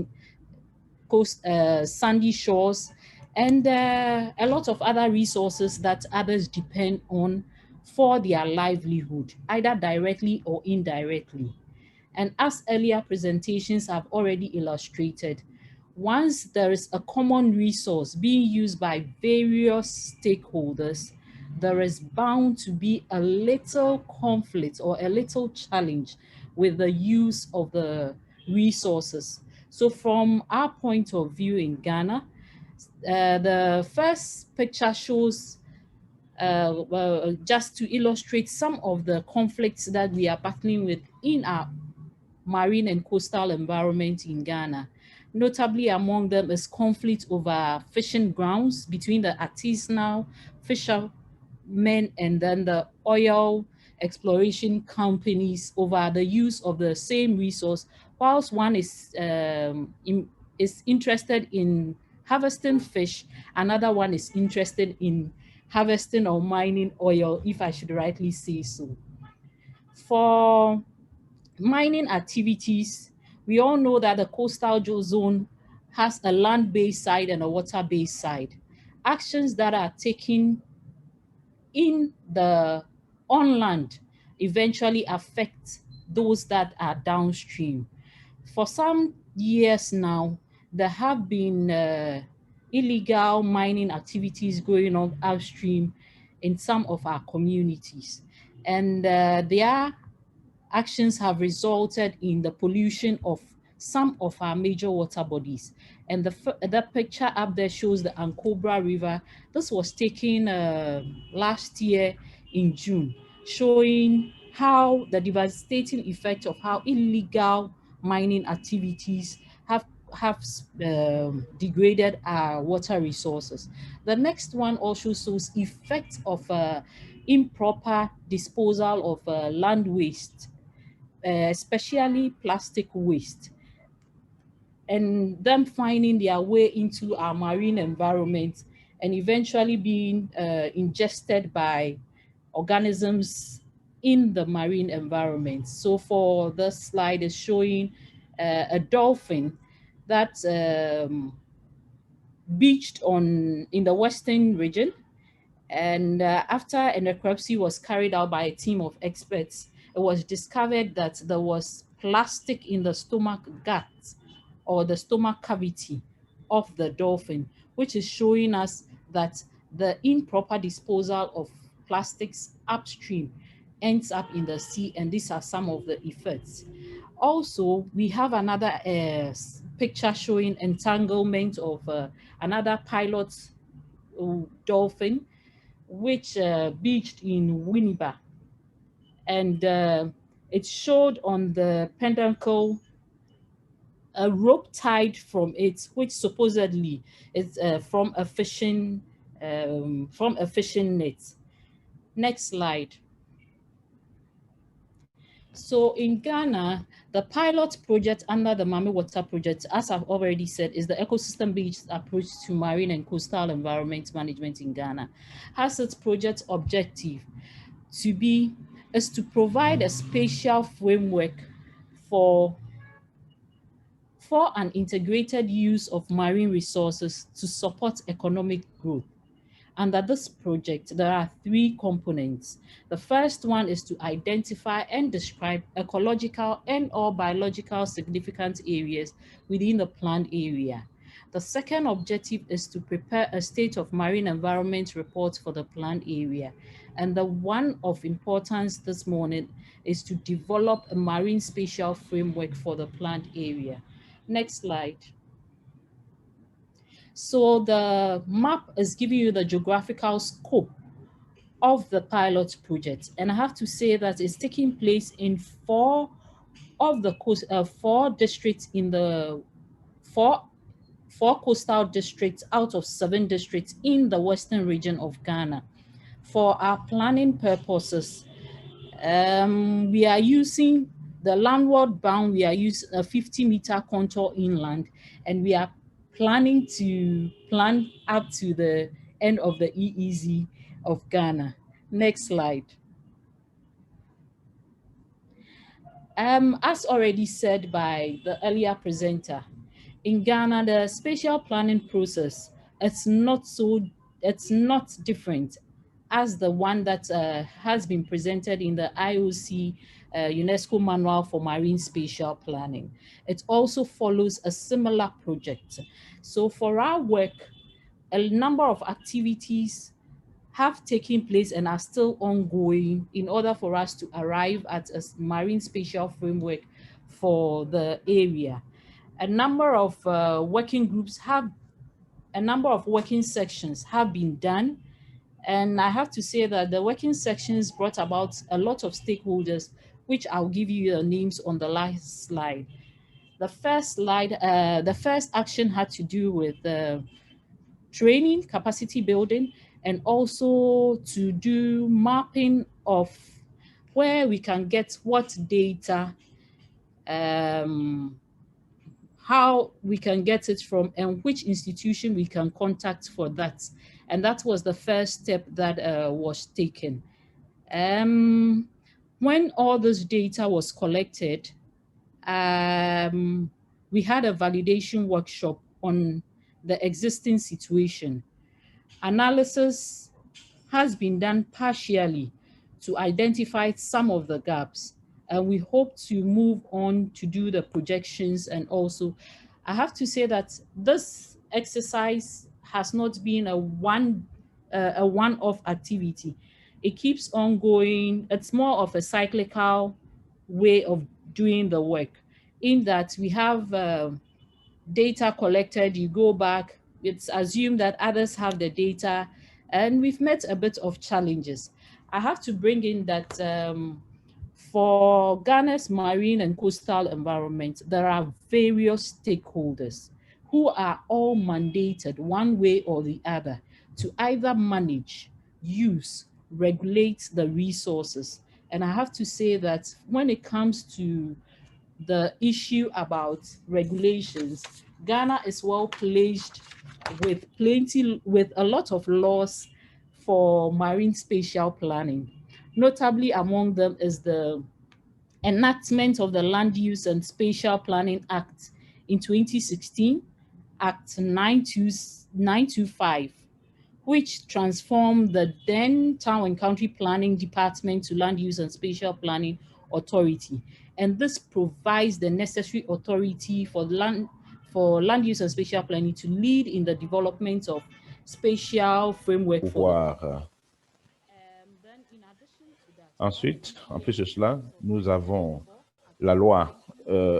sandy shores, and a lot of other resources that others depend on for their livelihood, either directly or indirectly. And as earlier presentations have already illustrated, once there is a common resource being used by various stakeholders, there is bound to be a little conflict or a little challenge with the use of the resources. So from our point of view in Ghana, the first picture shows just to illustrate some of the conflicts that we are battling with in our marine and coastal environment in Ghana. Notably among them is conflict over fishing grounds between the artisanal fishermen and then the oil exploration companies over the use of the same resource, whilst one is interested in harvesting fish, another one is interested in harvesting or mining oil, if I should rightly say so. For mining activities, we all know that the coastal zone has a land-based side and a water-based side. Actions that are taken in the on land eventually affect those that are downstream. For some years now, there have been illegal mining activities going on upstream in some of our communities. And their actions have resulted in the pollution of some of our major water bodies. And the picture up there shows the Ankobra River. This was taken last year in June, showing how the devastating effect of how illegal mining activities have degraded our water resources. The next one also shows effects of improper disposal of land waste, especially plastic waste, and them finding their way into our marine environment and eventually being ingested by organisms in the marine environment. So for this slide is showing a dolphin that beached in the western region, and after a necropsy was carried out by a team of experts, it was discovered that there was plastic in the stomach gut or the stomach cavity of the dolphin, which is showing us that the improper disposal of plastics upstream ends up in the sea, and these are some of the effects. Also, we have another picture showing entanglement of another pilot dolphin, which beached in Winneba, and it showed on the pentacle a rope tied from it, which supposedly is from a fishing net. Next slide. So in Ghana, the pilot project under the Mami Water Project, as I've already said, is the ecosystem-based approach to marine and coastal environment management in Ghana. Has its project objective is to provide a spatial framework for an integrated use of marine resources to support economic growth. Under this project, there are 3 components. The first one is to identify and describe ecological and/or biological significant areas within the planned area. The second objective is to prepare a state of marine environment report for the planned area. And the one of importance this morning is to develop a marine spatial framework for the planned area. Next slide. So the map is giving you the geographical scope of the pilot project. And I have to say that it's taking place in 4 districts in the 4 coastal districts out of 7 districts in the western region of Ghana. For our planning purposes, we are using the landward bound, we are using a 50-meter contour inland, and we are planning to plan up to the end of the EEZ of Ghana. Next slide. As already said by the earlier presenter, in Ghana, the spatial planning process, it's not different as the one that has been presented in the IOC UNESCO Manual for Marine Spatial Planning. It also follows a similar project. So for our work, a number of activities have taken place and are still ongoing in order for us to arrive at a marine spatial framework for the area. A number of working groups a number of working sections have been done. And I have to say that the working sections brought about a lot of stakeholders, which I'll give you the names on the last slide. The first action had to do with training, capacity building, and also to do mapping of where we can get what data, how we can get it from, and which institution we can contact for that. And that was the first step that was taken. When all this data was collected, we had a validation workshop on the existing situation. Analysis has been done partially to identify some of the gaps, and we hope to move on to do the projections. And also, I have to say that this exercise has not been a one-off activity. It keeps on going. It's more of a cyclical way of doing the work, in that we have data collected, you go back, it's assumed that others have the data, and we've met a bit of challenges. I have to bring in that for Ghana's marine and coastal environment, there are various stakeholders who are all mandated one way or the other to either manage, use, regulate the resources. And I have to say that when it comes to the issue about regulations, Ghana is well placed with a lot of laws for marine spatial planning. Notably among them is the enactment of the Land Use and Spatial Planning Act in 2016, Act 925, which transformed the then Town and Country Planning Department to Land Use and Spatial Planning Authority. And this provides the necessary authority for land use and spatial planning to lead in the development of spatial framework for the. Ensuite, en plus de cela, nous avons la loi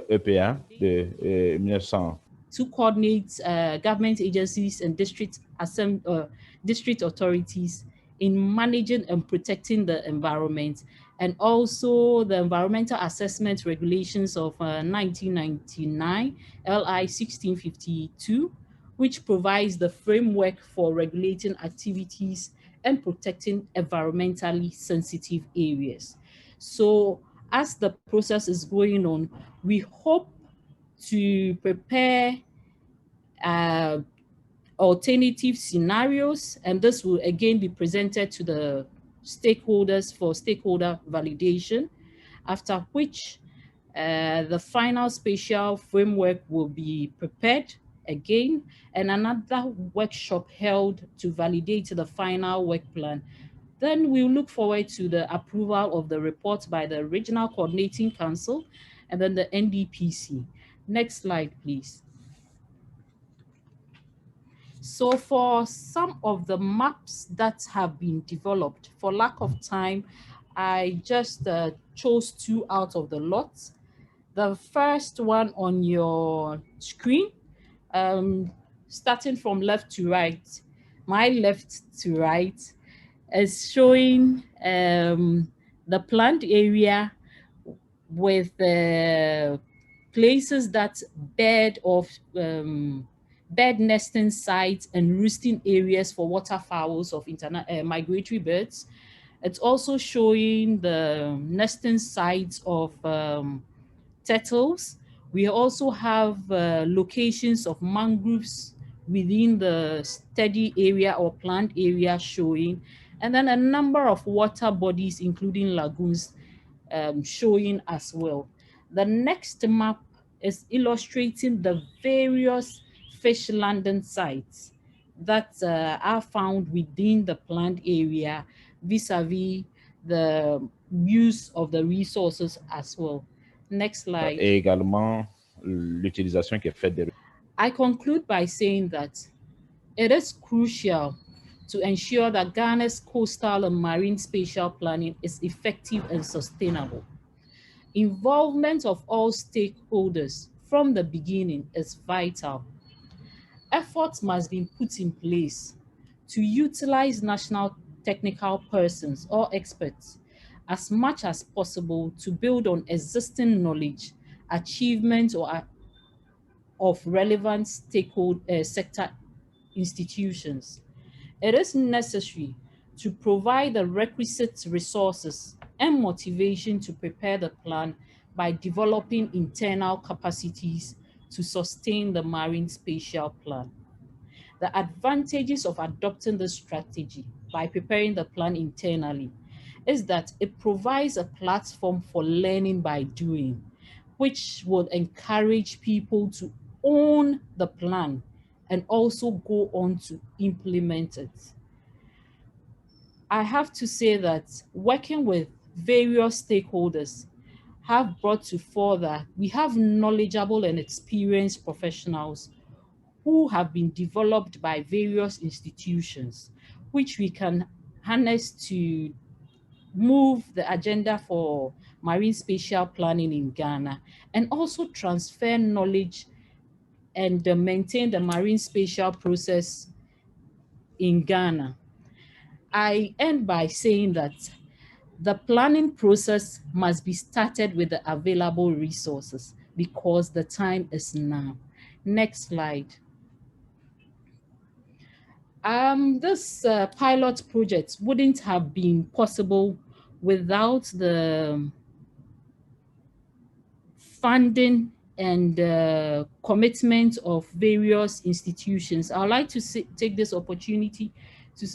EPA de 1900. To coordinate government agencies and district authorities in managing and protecting the environment, and also the Environmental Assessment Regulations of 1999, LI 1652, which provides the framework for regulating activities and protecting environmentally sensitive areas. So as the process is going on, we hope to prepare alternative scenarios, and this will again be presented to the stakeholders for stakeholder validation, after which the final spatial framework will be prepared again, and another workshop held to validate the final work plan. Then we'll look forward to the approval of the report by the Regional Coordinating Council and then the NDPC. Next slide, please. So for some of the maps that have been developed, for lack of time, I just chose two out of the lot. The first one on your screen, starting from left to right, my left to right, is showing the plant area with places that bird nesting sites and roosting areas for waterfowls of migratory birds. It's also showing the nesting sites of turtles. We also have locations of mangroves within the steady area or plant area showing, and then a number of water bodies, including lagoons, showing as well. The next map is illustrating the various fish landing sites that are found within the plant area vis-a-vis the use of the resources as well. Next slide. Et également l'utilisation qui est faite des. I conclude by saying that it is crucial to ensure that Ghana's coastal and marine spatial planning is effective and sustainable. Involvement of all stakeholders from the beginning is vital. Efforts must be put in place to utilize national technical persons or experts as much as possible to build on existing knowledge, achievements, or of relevant stakeholder sector institutions. It is necessary to provide the requisite resources and motivation to prepare the plan by developing internal capacities to sustain the marine spatial plan. The advantages of adopting this strategy by preparing the plan internally is that it provides a platform for learning by doing, which would encourage people to own the plan and also go on to implement it. I have to say that working with various stakeholders have brought to fore that we have knowledgeable and experienced professionals who have been developed by various institutions, which we can harness to move the agenda for marine spatial planning in Ghana, and also transfer knowledge and maintain the marine spatial process in Ghana. I end by saying that the planning process must be started with the available resources because the time is now. Next slide. This pilot project wouldn't have been possible without the funding and commitment of various institutions. I would like to take this opportunity to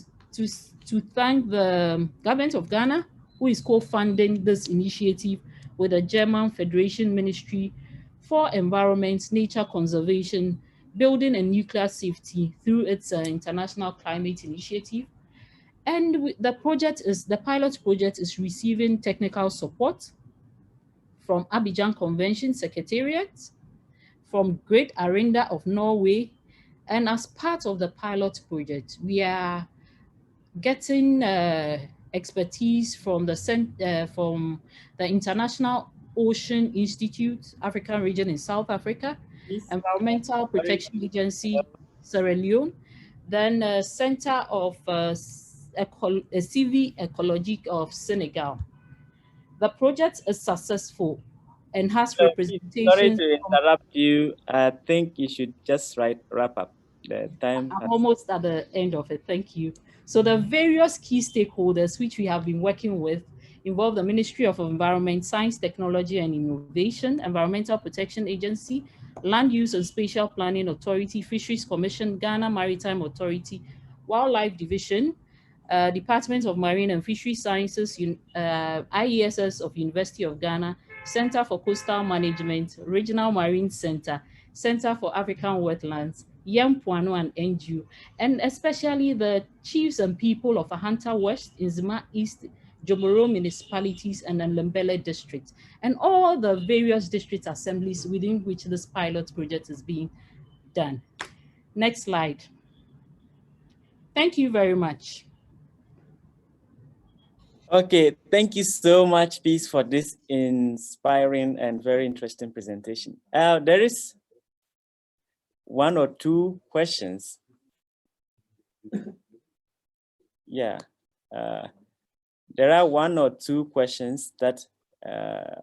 thank the government of Ghana, who is co-funding this initiative with the German Federation Ministry for Environment, Nature Conservation, Building and Nuclear Safety through its International Climate Initiative. And the pilot project is receiving technical support from Abidjan Convention Secretariat, from Great Arenda of Norway, and as part of the pilot project, we are getting expertise from the International Ocean Institute, African region in South Africa, Environmental Protection Agency, Sierra Leone, then Center of Civi Ecologique of Senegal. The project is successful and has representation. Sorry to interrupt you. I think you should just wrap up. The time. I'm almost at the end of it. Thank you. So the various key stakeholders which we have been working with involve the Ministry of Environment, Science, Technology and Innovation, Environmental Protection Agency, Land Use and Spatial Planning Authority, Fisheries Commission, Ghana Maritime Authority, Wildlife Division, Department of Marine and Fishery Sciences, IESS of University of Ghana, Center for Coastal Management, Regional Marine Center, Center for African Wetlands, Yempuano and NGU, and especially the chiefs and people of Ahanta West, Nzima East, Jomoro municipalities, and Lembele district, and all the various district assemblies within which this pilot project is being done. Next slide. Thank you very much. Okay, thank you so much, Peace, for this inspiring and very interesting presentation. There is one or two questions. Yeah, there are one or two questions that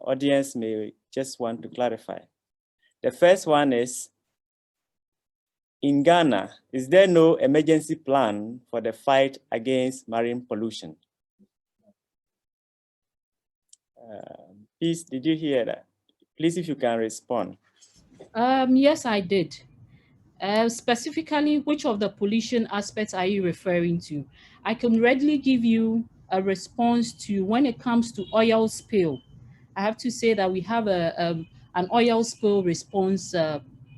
audience may just want to clarify. The first one is, in Ghana, is there no emergency plan for the fight against marine pollution? Peace, did you hear that? Please, if you can respond. Yes, I did. Specifically, which of the pollution aspects are you referring to? I can readily give you a response to when it comes to oil spill. I have to say that we have an oil spill response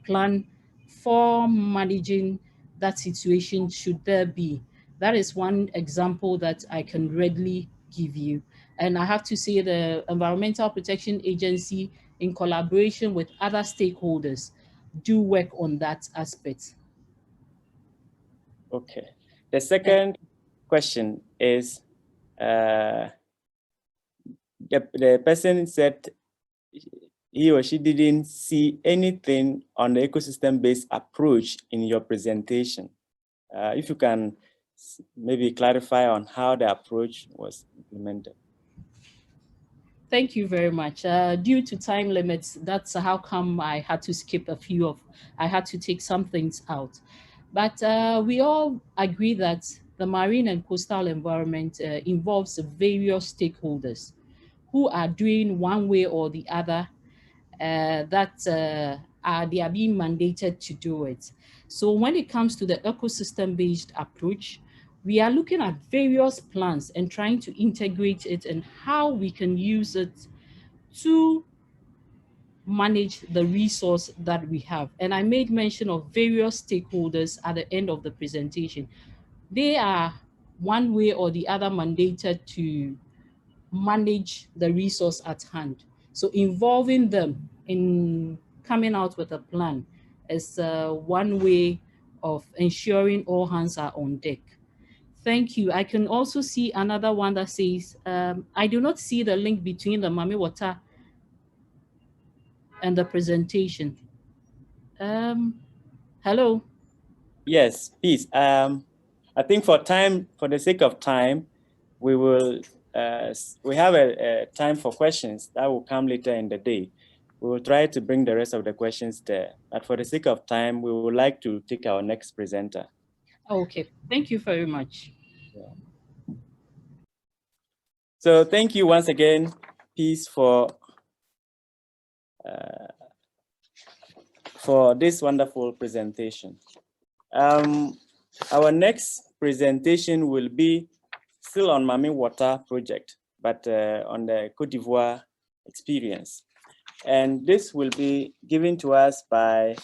plan for managing that situation should there be. That is one example that I can readily give you. And I have to say the Environmental Protection Agency, in collaboration with other stakeholders, do work on that aspect. Okay. The second question is, the person said he or she didn't see anything on the ecosystem-based approach in your presentation. If you can maybe clarify on how the approach was implemented. Thank you very much. Due to time limits, that's how come I had to skip I had to take some things out. But we all agree that the marine and coastal environment involves various stakeholders. who are doing one way or the other, that they are being mandated to do it. So when it comes to the ecosystem-based approach, we are looking at various plans and trying to integrate it and how we can use it to manage the resource that we have. And I made mention of various stakeholders at the end of the presentation. They are one way or the other mandated to manage the resource at hand. So involving them in coming out with a plan is one way of ensuring all hands are on deck. Thank you. I can also see another one that says, I do not see the link between the Mami Water and the presentation. Hello. Yes, please. I think for the sake of time, we will, we have a time for questions that will come later in the day. We will try to bring the rest of the questions there. But for the sake of time, we would like to take our next presenter. Okay, thank you very much. Yeah. So thank you once again, Peace, for this wonderful presentation. Our next presentation will be still on Mami Water project, but on the Côte d'Ivoire experience. And this will be given to us by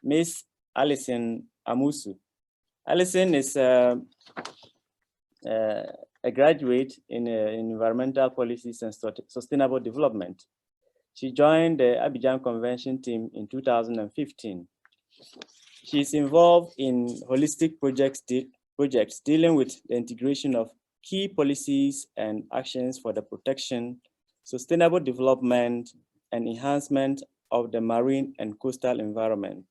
Miss Alison Amusu. Alison is a graduate in environmental policies and sustainable development. She joined the Abidjan Convention team in 2015. She is involved in holistic projects dealing with the integration of key policies and actions for the protection, sustainable development, and enhancement of the marine and coastal environment,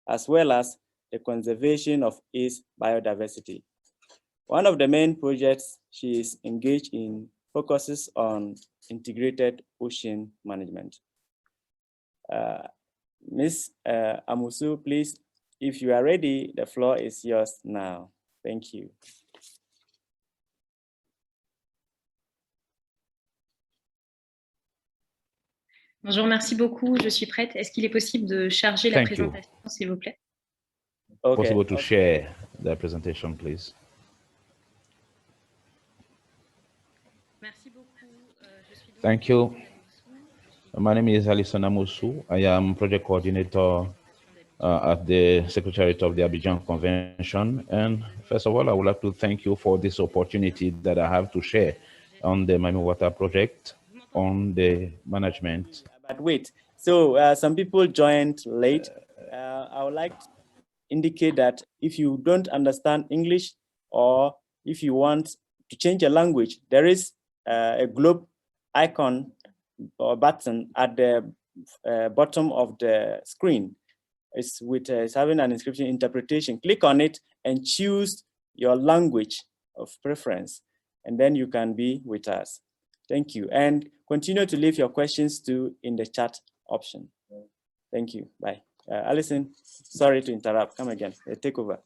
as well as the conservation of its biodiversity. One of the main projects she is engaged in focuses on integrated ocean management. Ms. Amusu, please, if you are ready, the floor is yours now. Thank you. Bonjour, merci beaucoup. Je suis prête. Est-ce qu'il est possible de charger la présentation, s'il vous plaît? Okay. Possible to share the presentation, please. Merci beaucoup. Thank you. My name is Alison Amusu. I am project coordinator at the Secretariat of the Abidjan Convention. And first of all, I would like to thank you for this opportunity that I have to share on the Mami Water project, on the management. But wait, so some people joined late. I would like to indicate that if you don't understand English or if you want to change a language, there is a globe icon or button at the bottom of the screen. It's having an inscription interpretation. Click on it and choose your language of preference, and then you can be with us. Thank you. And continue to leave your questions too in the chat option. Thank you. Bye. Alison, sorry to interrupt. Come again. Take over.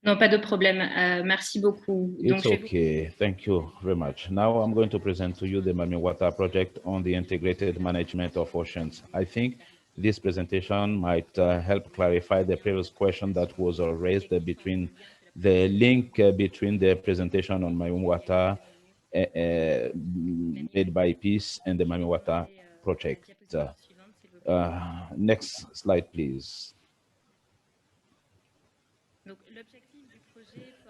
Non, pas de problème. Merci beaucoup. It's okay. Thank you very much. Now I'm going to present to you the Mami Water project on the integrated management of oceans. I think this presentation might help clarify the previous question that was raised between the link between the presentation on Mami Water made by Peace and the Mami Water project. Next slide, please.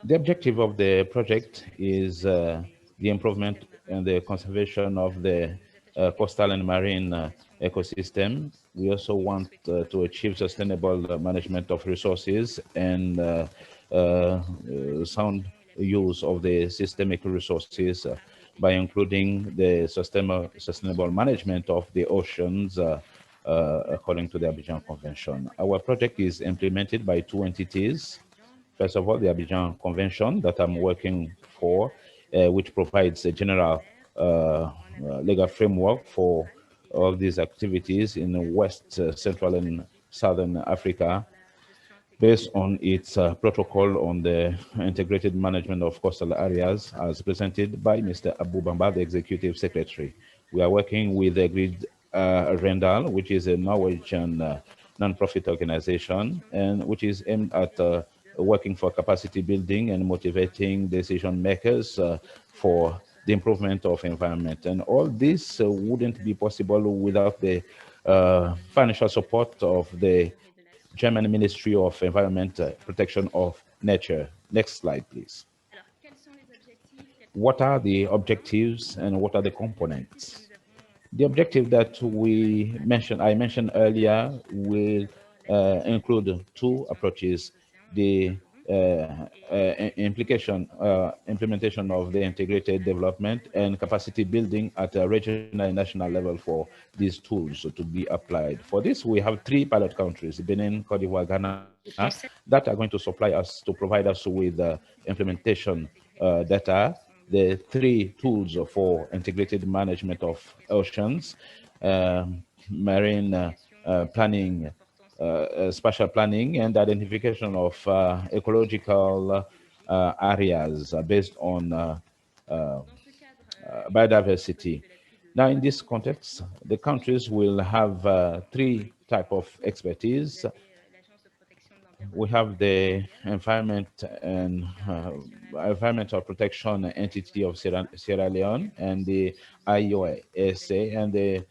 The objective of the project is the improvement and the conservation of the coastal and marine ecosystem. We also want to achieve sustainable management of resources and sound use of the systemic resources by including the sustainable management of the oceans according to the Abidjan Convention. Our project is implemented by two entities. First of all, the Abidjan Convention that I'm working for, which provides a general legal framework for all these activities in West, Central, and Southern Africa. based on its protocol on the integrated management of coastal areas as presented by Mr. Abu Bamba, the Executive Secretary. We are working with the Grid Rendal, which is a Norwegian non-profit organization, and which is aimed at working for capacity building and motivating decision makers for the improvement of environment. And all this wouldn't be possible without the financial support of the German Ministry of Environment Protection of Nature. Next slide, please. What are the objectives and what are the components? The objective that I mentioned earlier will include two approaches: the implementation of the integrated development and capacity building at a regional and national level for these tools to be applied. For this, we have 3 pilot countries, Benin, Cote d'Ivoire, Ghana, that are going to provide us with implementation data, the 3 tools for integrated management of oceans, marine planning, spatial planning, and identification of ecological areas based on biodiversity. Now, in this context, the countries will have 3 types of expertise. We have the environmental protection entity of Sierra Leone and the IOSA and the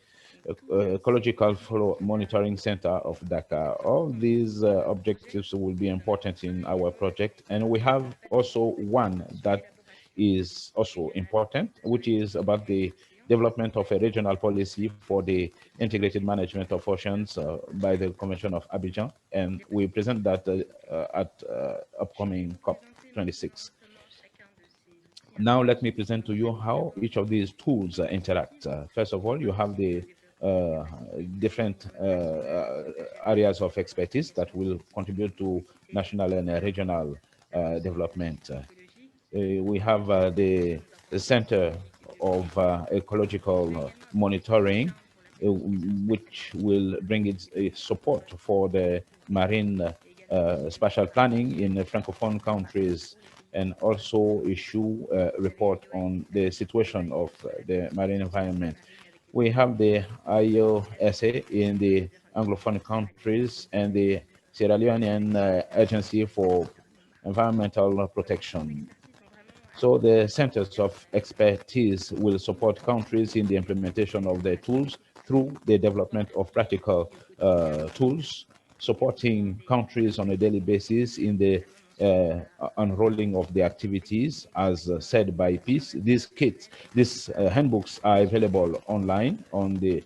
Ecological Flow Monitoring Center of Dakar. All these objectives will be important in our project, and we have also one that is also important, which is about the development of a regional policy for the integrated management of oceans by the Convention of Abidjan, and we present that at upcoming COP26. Now let me present to you how each of these tools interact. First of all, you have the different areas of expertise that will contribute to national and regional development. We have the Center of Ecological Monitoring, which will bring its support for the marine spatial planning in the Francophone countries, and also issue a report on the situation of the marine environment. We have the IOSA in the Anglophone countries and the Sierra Leonean Agency for Environmental Protection. So the centers of expertise will support countries in the implementation of their tools through the development of practical tools, supporting countries on a daily basis in the unrolling of the activities, as said by Peace. These kits, these handbooks are available online on the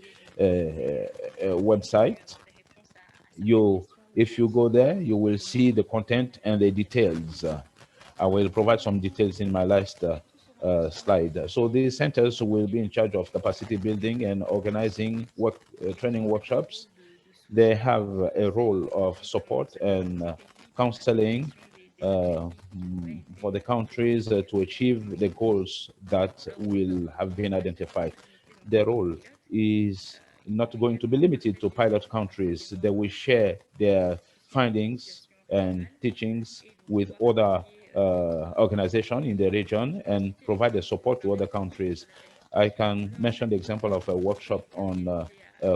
website. If you go there, you will see the content and the details. I will provide some details in my last slide. So these centers will be in charge of capacity building and organizing training workshops. They have a role of support and counseling for the countries to achieve the goals that will have been identified. Their role is not going to be limited to pilot countries. They will share their findings and teachings with other organizations in the region and provide the support to other countries. I can mention the example of a workshop on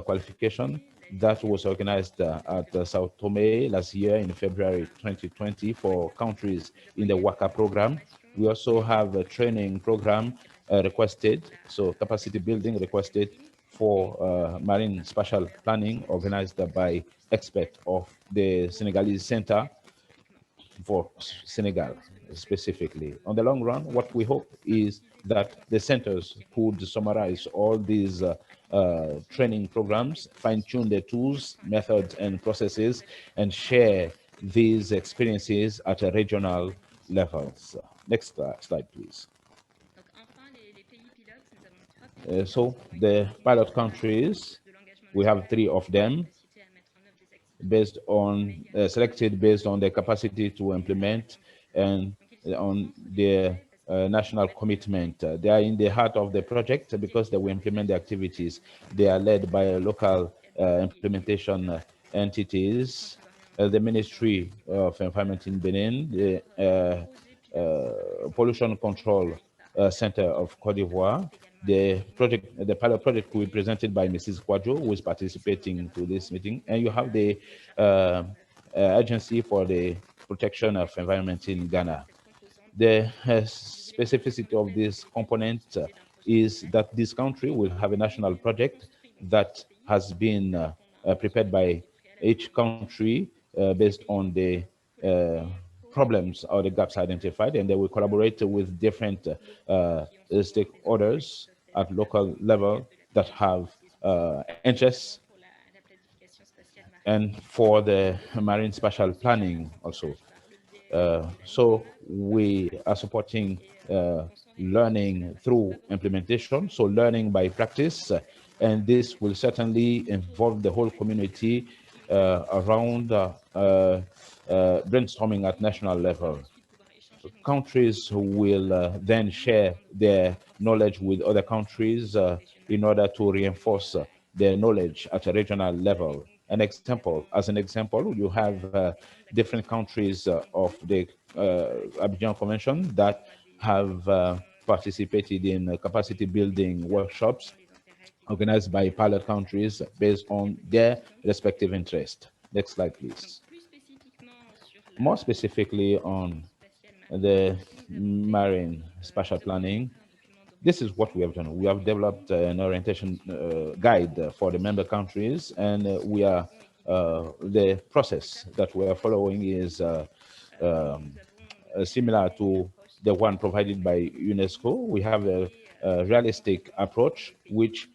qualification that was organized at Sao Tome last year in February 2020 for countries in the WACA program. We also have a training program requested, so capacity building requested for marine spatial planning organized by experts of the Senegalese Center for Senegal specifically. On the long run, what we hope is that the centers could summarize all these training programs, fine-tune the tools, methods, and processes, and share these experiences at a regional levels. Next slide, please. So the pilot countries, we have 3 of them, based on selected based on their capacity to implement and on their national commitment. They are in the heart of the project because they will implement the activities. They are led by local implementation entities the Ministry of Environment in Benin, the Pollution Control Center of Cote d'Ivoire. The pilot project will be presented by Mrs. Kwadjo, who is participating to this meeting, and you have the Agency for the Protection of Environment in Ghana. The specificity of this component is that this country will have a national project that has been prepared by each country based on the problems or the gaps identified, and they will collaborate with different stakeholders at local level that have interests, and for the marine spatial planning also. So we are supporting learning through implementation, so learning by practice, and this will certainly involve the whole community around brainstorming at national level. Countries will then share their knowledge with other countries in order to reinforce their knowledge at a regional level. As an example, you have different countries of the Abidjan Convention that have participated in capacity building workshops organized by pilot countries based on their respective interest. Next slide, please. More specifically on the marine spatial planning, this is what we have done. We have developed an orientation guide for the member countries, and we are the process that we are following is similar to the one provided by UNESCO. We have a realistic approach which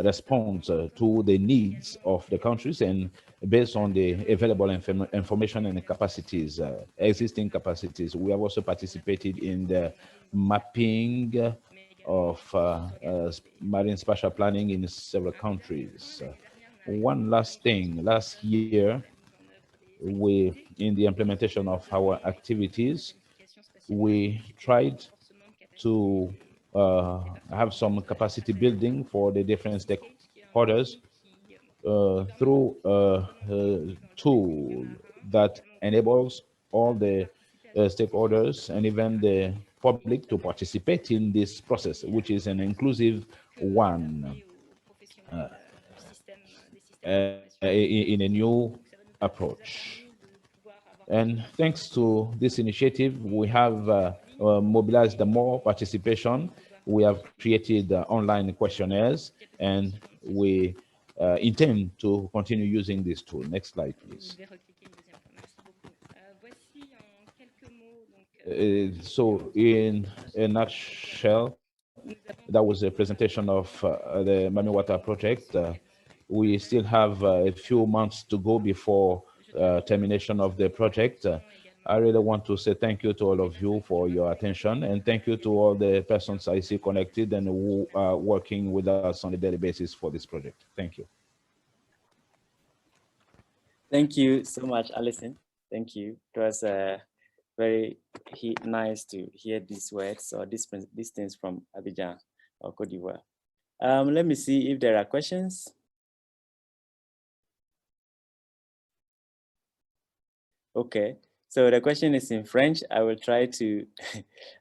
responds to the needs of the countries and based on the available information and capacities, existing capacities. We have also participated in the mapping of marine spatial planning in several countries. One last thing, last year, in the implementation of our activities, we tried to have some capacity building for the different stakeholders through a tool that enables all the stakeholders and even the public to participate in this process, which is an inclusive one in a new approach. And thanks to this initiative, we have mobilized more participation. We have created online questionnaires, and we intend to continue using this tool. Next slide, please. So in a nutshell, that was a presentation of the Mami Water project. We still have a few months to go before termination of the project. I really want to say thank you to all of you for your attention, and thank you to all the persons I see connected and who are working with us on a daily basis for this project. Thank you. Thank you so much, Alison. Thank you. It was very nice to hear these words or these things from Abidjan or Cote d'Ivoire. Let me see if there are questions. Okay, so the question is in French. I will try to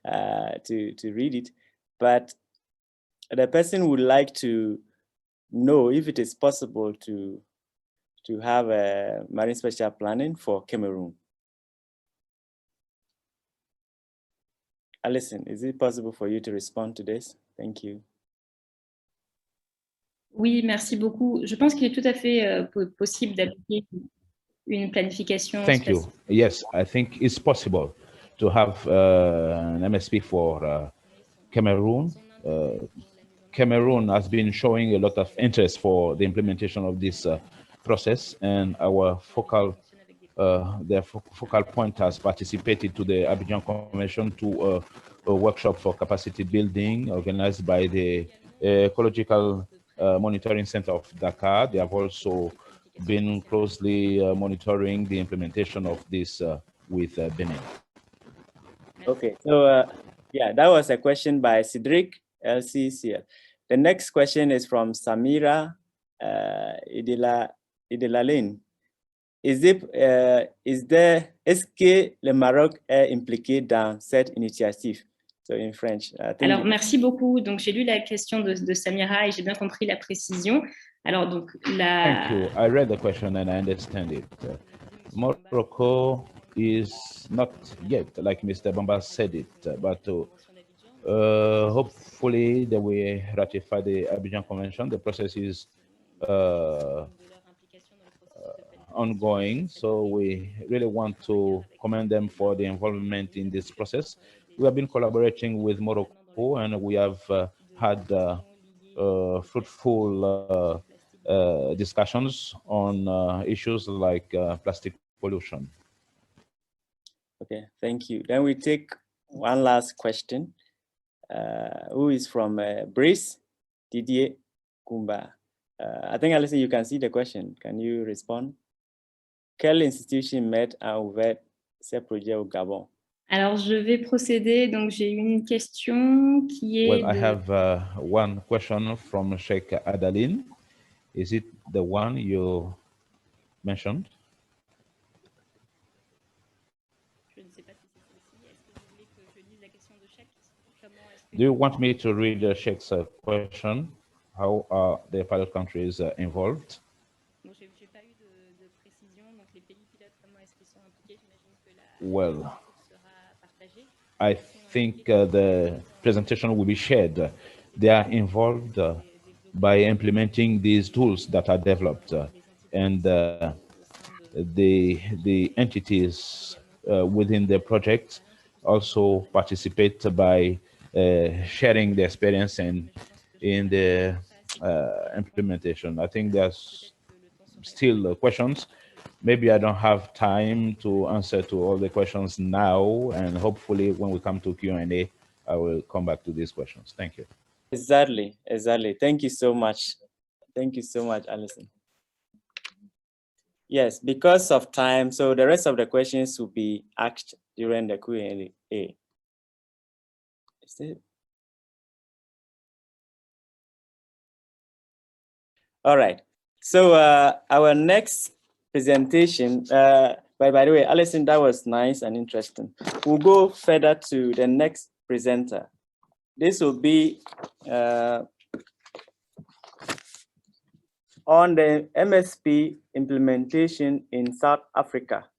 to read it, but the person would like to know if it is possible to have a marine spatial planning for Cameroon. Alison, is it possible for you to respond to this? Thank you. Oui, merci beaucoup. Je pense qu'il est tout à fait possible d'appliquer une planification. Thank you. Yes, I think it's possible to have an MSP for Cameroon. Cameroon has been showing a lot of interest for the implementation of this process, and our focal point has participated to the Abidjan Convention to a workshop for capacity building organized by the Ecological Monitoring Center of Dakar. They have also been closely monitoring the implementation of this with Benin. Okay, so yeah, that was a question by Cedric LCCL. The next question is from Samira Idelalain. est-ce que le Maroc est impliqué dans cette initiative? So in French. Alors, merci beaucoup. Donc, j'ai lu la question de Samira et j'ai bien compris la précision. Alors, donc, Thank you. I read the question and I understand it. Morocco is not yet, like Mr. Bamba said it, but hopefully they will ratify the Abidjan Convention. The process is ongoing, so we really want to commend them for the involvement in this process. We have been collaborating with Morocco and we have had fruitful discussions on issues like plastic pollution. Okay, thank you. Then we take one last question, who is from Brice Didier Kumba. I think, Alison, you can see the question. Can you respond? Quelle institution met a ouvert ces projets au Gabon? Alors, je vais procéder. Donc, j'ai une question qui est... Well, I have one question from Sheikh Adaline. Is it the one you mentioned? Je ne sais pas si c'est celle-ci. Est-ce que vous voulez que je lise la question de Sheikh? Do you want me to read Sheikh's question? How are the pilot countries involved? Bon, j'ai pas eu de précision. Donc, les pays pilotes, comment est-ce qu'ils sont impliqués? J'imagine que la Well, sera partagée. I think the presentation will be shared. They are involved by implementing these tools that are developed, and the entities within the project also participate by sharing the experience and in the implementation. I think there's still questions. Maybe I don't have time to answer to all the questions now, and hopefully when we come to Q&A, I will come back to these questions. Thank you. Exactly. Thank you so much. Thank you so much, Alison. Yes, because of time, so the rest of the questions will be asked during the Q&A. Is it? All right. So our next presentation, by the way, Alison, that was nice and interesting. We'll go further to the next presenter. This will be on the MSP implementation in South Africa.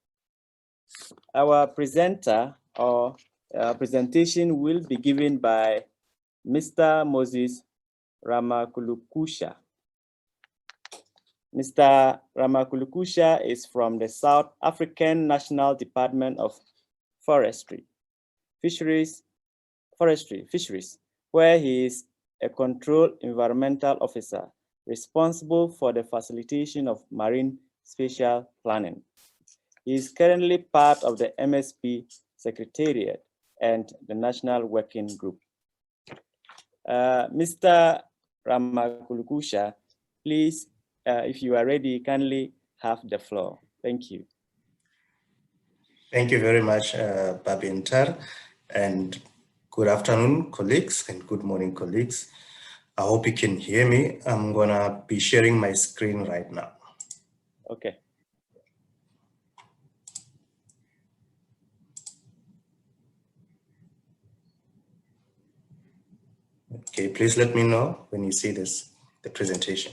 Our presenter or presentation will be given by Mr. Moses Ramakulukusha. Mr. Ramakulukusha is from the South African National Department of Fisheries, where he is a control environmental officer responsible for the facilitation of marine spatial planning. He is currently part of the MSP Secretariat and the National Working Group. Mr. Ramakulukusha, please, if you are ready, kindly have the floor. Thank you. Thank you very much, Babintar, and good afternoon, colleagues, and good morning, colleagues. I hope you can hear me. I'm gonna be sharing my screen right now. Okay. Okay, please let me know when you see this, the presentation.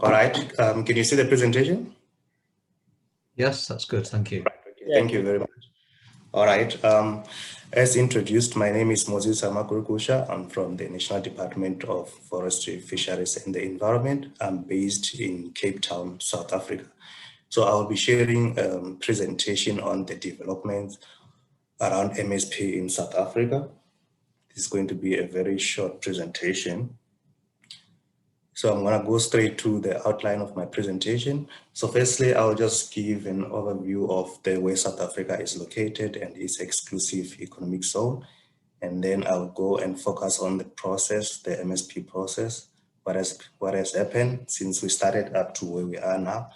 All right, can you see the presentation? Yes, that's good, thank you. Okay, thank you very much. All right, as introduced, my name is Moses Ramakulukusha. I'm from the National Department of Forestry, Fisheries and the Environment. I'm based in Cape Town, South Africa. So I'll be sharing a presentation on the developments around MSP in South Africa. It's going to be a very short presentation. So I'm gonna go straight to the outline of my presentation. So firstly, I'll just give an overview of the way South Africa is located and its exclusive economic zone. And then I'll go and focus on the process, the MSP process, what has happened since we started up to where we are now.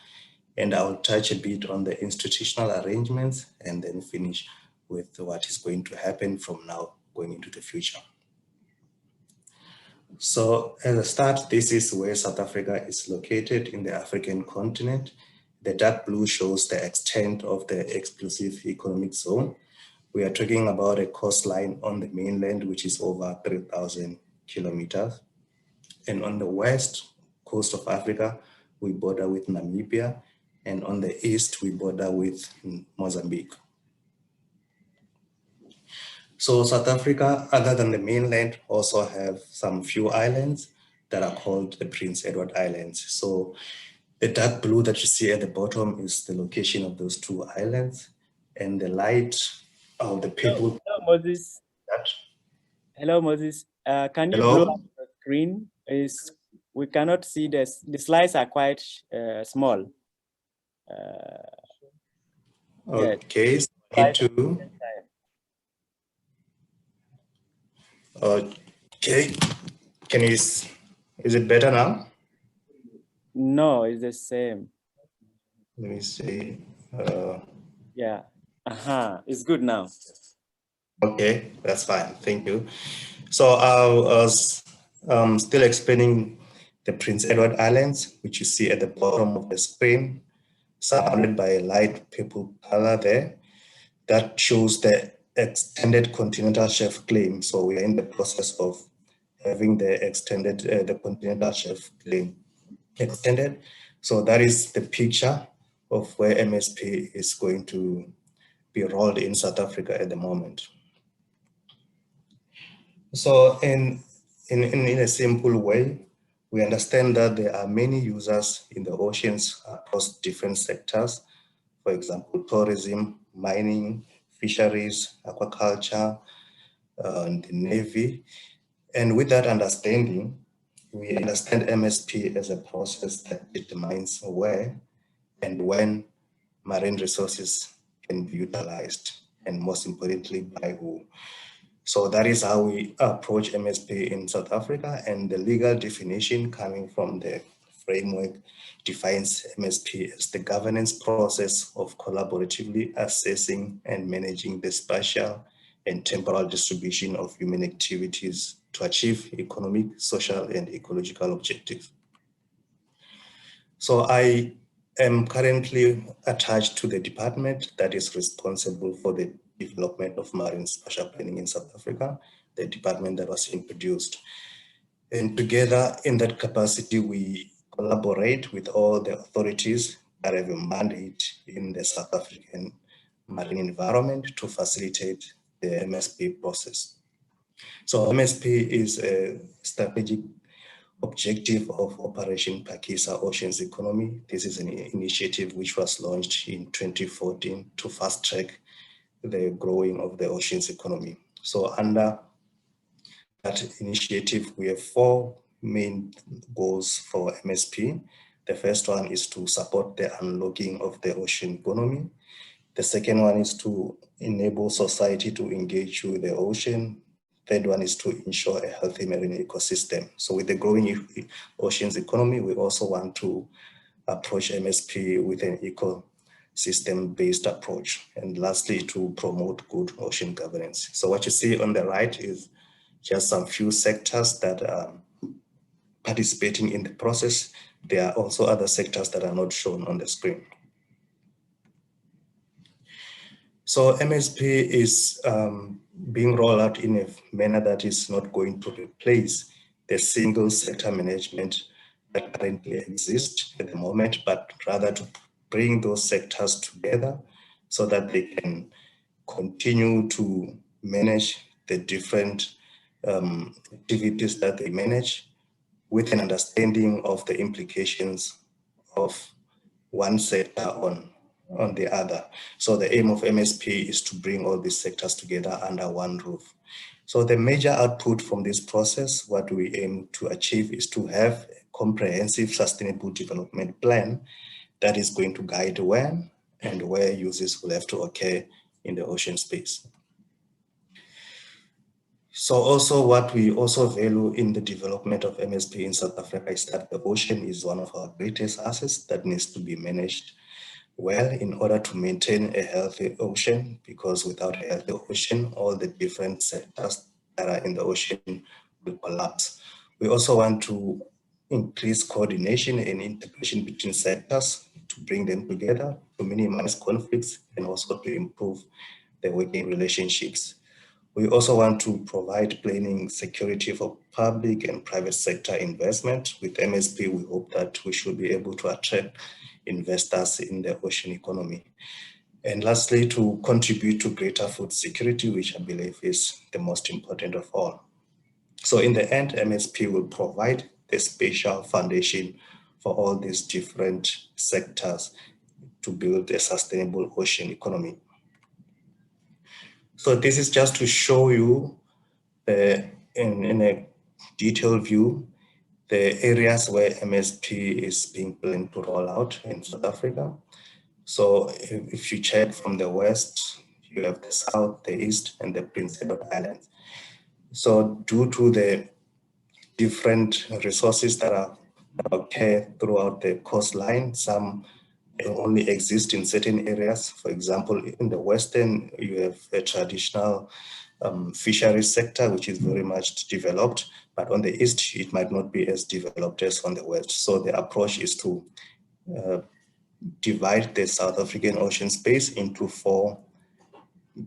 And I'll touch a bit on the institutional arrangements and then finish with what is going to happen from now going into the future. So as a start, this is where South Africa is located in the African continent. The dark blue shows the extent of the exclusive economic zone. We are talking about a coastline on the mainland, which is over 3,000 kilometers. And on the west coast of Africa, we border with Namibia. And on the east, we border with Mozambique. So South Africa, other than the mainland, also have some few islands that are called the Prince Edward Islands. So the dark blue that you see at the bottom is the location of those two islands, and the light of the people. Hello, Moses. Hello, Moses. Can you blow up the screen? We cannot see this. The slides are quite small. Okay, yes. So need to. Okay, can you? Is it better now? No, it's the same. Let me see. Yeah. It's good now. Okay, that's fine. Thank you. So I was still explaining the Prince Edward Islands, which you see at the bottom of the screen, surrounded by a light purple color there. That shows the extended continental shelf claim. So we are in the process of having the extended, the continental shelf claim extended. So that is the picture of where MSP is going to be rolled in South Africa at the moment. So in a simple way, we understand that there are many users in the oceans across different sectors. For example, tourism, mining, fisheries, aquaculture, and the Navy. And with that understanding, we understand MSP as a process that determines where and when marine resources can be utilized, and most importantly, by who. So that is how we approach MSP in South Africa, and the legal definition coming from the framework defines MSP as the governance process of collaboratively assessing and managing the spatial and temporal distribution of human activities to achieve economic, social, and ecological objectives. So I am currently attached to the department that is responsible for the development of marine spatial planning in South Africa, the department that was introduced. And together in that capacity, we collaborate with all the authorities that have a mandate in the South African marine environment to facilitate the MSP process. So MSP is a strategic objective of Operation Pakisa Oceans Economy. This is an initiative which was launched in 2014 to fast track the growing of the oceans economy. So under that initiative, we have four main goals for MSP. The first one is to support the unlocking of the ocean economy. The second one is to enable society to engage with the ocean. Third one is to ensure a healthy marine ecosystem. So with the growing oceans economy, we also want to approach MSP with an ecosystem-based approach. And lastly, to promote good ocean governance. So what you see on the right is just some few sectors that are participating in the process. There are also other sectors that are not shown on the screen. So MSP is being rolled out in a manner that is not going to replace the single sector management that currently exists at the moment, but rather to bring those sectors together so that they can continue to manage the different activities that they manage with an understanding of the implications of one sector on the other. So the aim of MSP is to bring all these sectors together under one roof. So the major output from this process, what we aim to achieve is to have a comprehensive sustainable development plan that is going to guide when and where uses will have to occur in the ocean space. So also what we also value in the development of MSP in South Africa is that the ocean is one of our greatest assets that needs to be managed well in order to maintain a healthy ocean, because without a healthy ocean, all the different sectors that are in the ocean will collapse. We also want to increase coordination and integration between sectors to bring them together, to minimize conflicts, and also to improve the working relationships. We also want to provide planning security for public and private sector investment. With MSP, we hope that we should be able to attract investors in the ocean economy. And lastly, to contribute to greater food security, which I believe is the most important of all. So in the end, MSP will provide the spatial foundation for all these different sectors to build a sustainable ocean economy. So this is just to show you in a detailed view the areas where MSP is being planned to roll out in South Africa. So if you check from the west, you have the south, the east, and the Prince Edward Islands. So due to the different resources that occur throughout the coastline, some only exist in certain areas. For example, in the western, you have a traditional fisheries sector, which is very much developed, but on the east, it might not be as developed as on the west. So the approach is to divide the South African ocean space into 4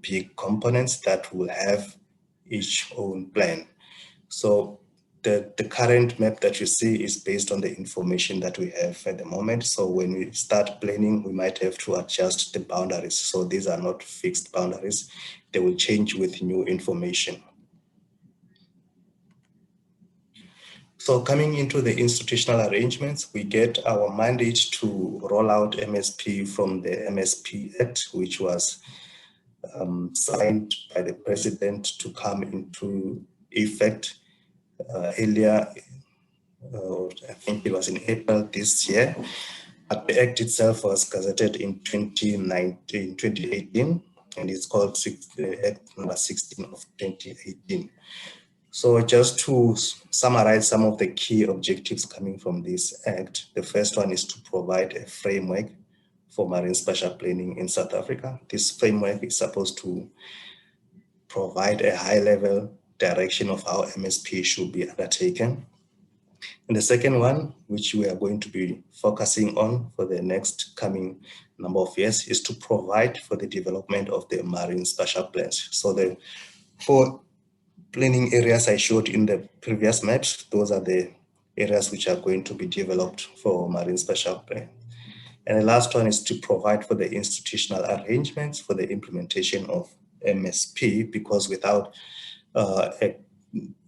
big components that will have each own plan. So the current map that you see is based on the information that we have at the moment. So when we start planning, we might have to adjust the boundaries. So these are not fixed boundaries. They will change with new information. So coming into the institutional arrangements, we get our mandate to roll out MSP from the MSP Act, which was signed by the president to come into effect earlier, I think it was in April this year. But the Act itself was gazetted in 2018, and it's called Act number 16 of 2018. So just to summarize some of the key objectives coming from this Act, the first one is to provide a framework for marine spatial planning in South Africa. This framework is supposed to provide a high-level direction of how MSP should be undertaken. And the second one, which we are going to be focusing on for the next coming number of years, is to provide for the development of the marine spatial plans. So the 4 planning areas I showed in the previous maps, those are the areas which are going to be developed for marine spatial plan. And the last one is to provide for the institutional arrangements for the implementation of MSP, because without a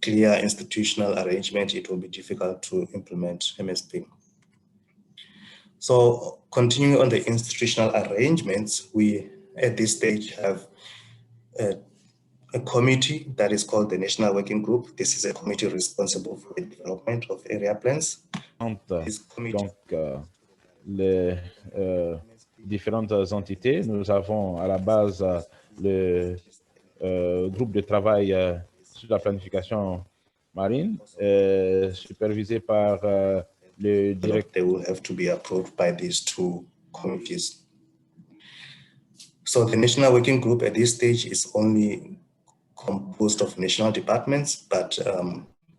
clear institutional arrangement, it will be difficult to implement MSP. So continuing on the institutional arrangements, we at this stage have a committee that is called the National Working Group. This is a committee responsible for the development of area plans. Donc, les différentes entités, nous avons à la base le groupe de travail sur la planification marine, supervisé par le directeur. They will have to be approved by these 2 committees. So the National Working Group at this stage is only composed of national departments, but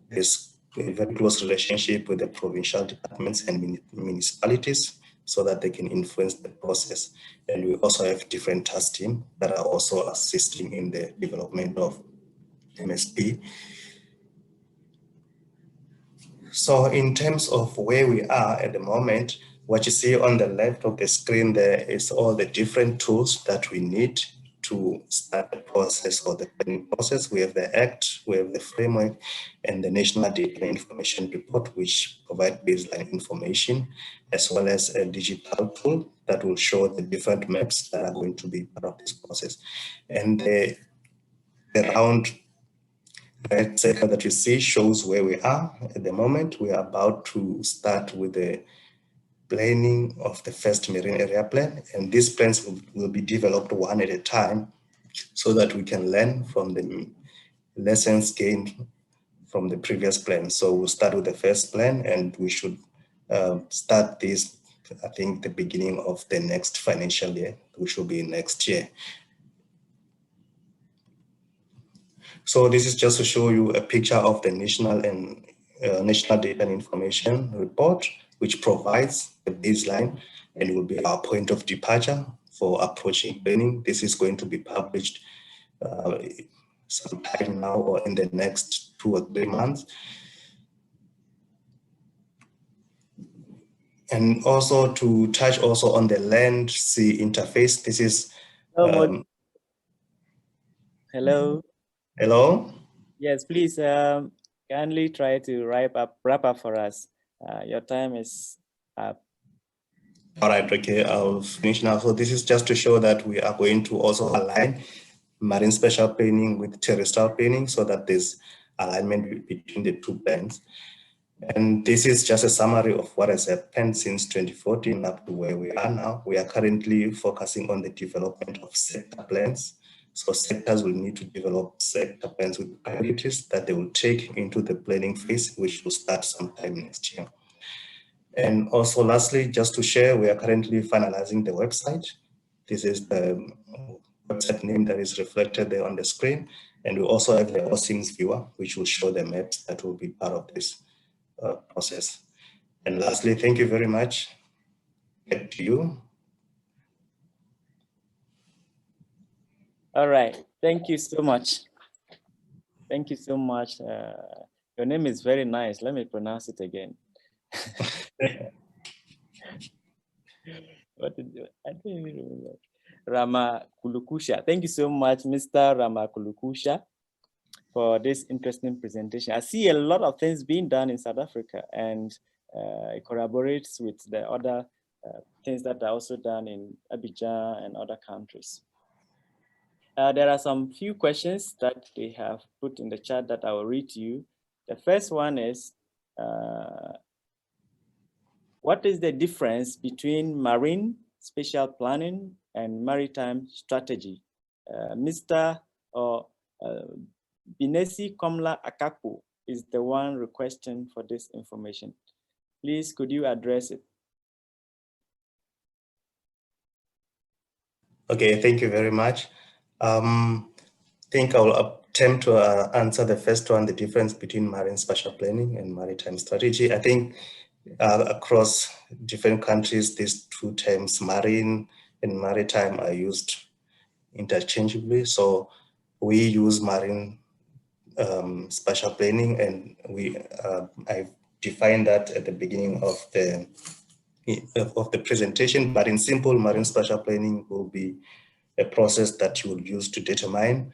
there's a very close relationship with the provincial departments and municipalities so that they can influence the process. And we also have different task teams that are also assisting in the development of MSP. So in terms of where we are at the moment, what you see on the left of the screen there is all the different tools that we need to start the process or the planning process. We have the Act, we have the framework, and the National Data Information Report, which provide baseline information, as well as a digital tool that will show the different maps that are going to be part of this process. And the round red circle that you see shows where we are at the moment. We are about to start with the planning of the first marine area plan, and these plans will be developed one at a time so that we can learn from the lessons gained from the previous plan. So we'll start with the first plan, and we should start this, I think, the beginning of the next financial year, which will be next year. So this is just to show you a picture of the national and National Data and Information Report, which provides a baseline and will be our point of departure for approaching planning. This is going to be published sometime now or in the next 2 or 3 months. And also to touch also on the land-sea interface, this is... Hello. Hello? Yes, please kindly try to wrap up for us. Your time is up. All right, okay, I'll finish now. So this is just to show that we are going to also align marine spatial planning with terrestrial planning so that there's alignment between the two plans. And this is just a summary of what has happened since 2014 up to where we are now. We are currently focusing on the development of sector plans. So sectors will need to develop sector plans with priorities that they will take into the planning phase, which will start sometime next year. And also lastly, just to share, we are currently finalizing the website. This is the website name that is reflected there on the screen. And we also have the OSIMS viewer, which will show the maps that will be part of this process. And lastly, thank you very much. Back to you. All right, thank you so much. Thank you so much. Your name is very nice. Let me pronounce it again. What did you, I don't even remember. Rama Kulukusha. Thank you so much, Mr. Rama Kulukusha, for this interesting presentation. I see a lot of things being done in South Africa, and it corroborates with the other things that are also done in Abidjan and other countries. There are some few questions that they have put in the chat that I will read to you. The first one is, what is the difference between marine spatial planning and maritime strategy? Mr. Binesi Komla Akaku is the one requesting for this information. Please, could you address it? Okay, thank you very much. I think I will attempt to answer the first one, the difference between marine spatial planning and maritime strategy. I think across different countries, these two terms, marine and maritime, are used interchangeably. So we use marine spatial planning, and I've defined that at the beginning of the presentation. But in simple, marine spatial planning will be a process that you will use to determine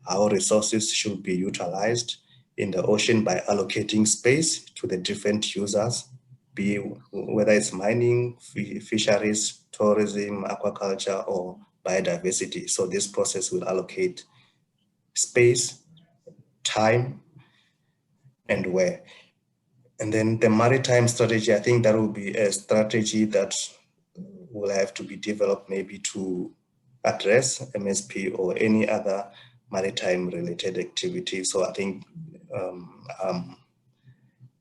how resources should be utilized in the ocean by allocating space to the different users, whether it's mining, fisheries, tourism, aquaculture, or biodiversity. So this process will allocate space, time, and where. And then the maritime strategy, I think that will be a strategy that will have to be developed maybe to address MSP or any other maritime related activity. So I think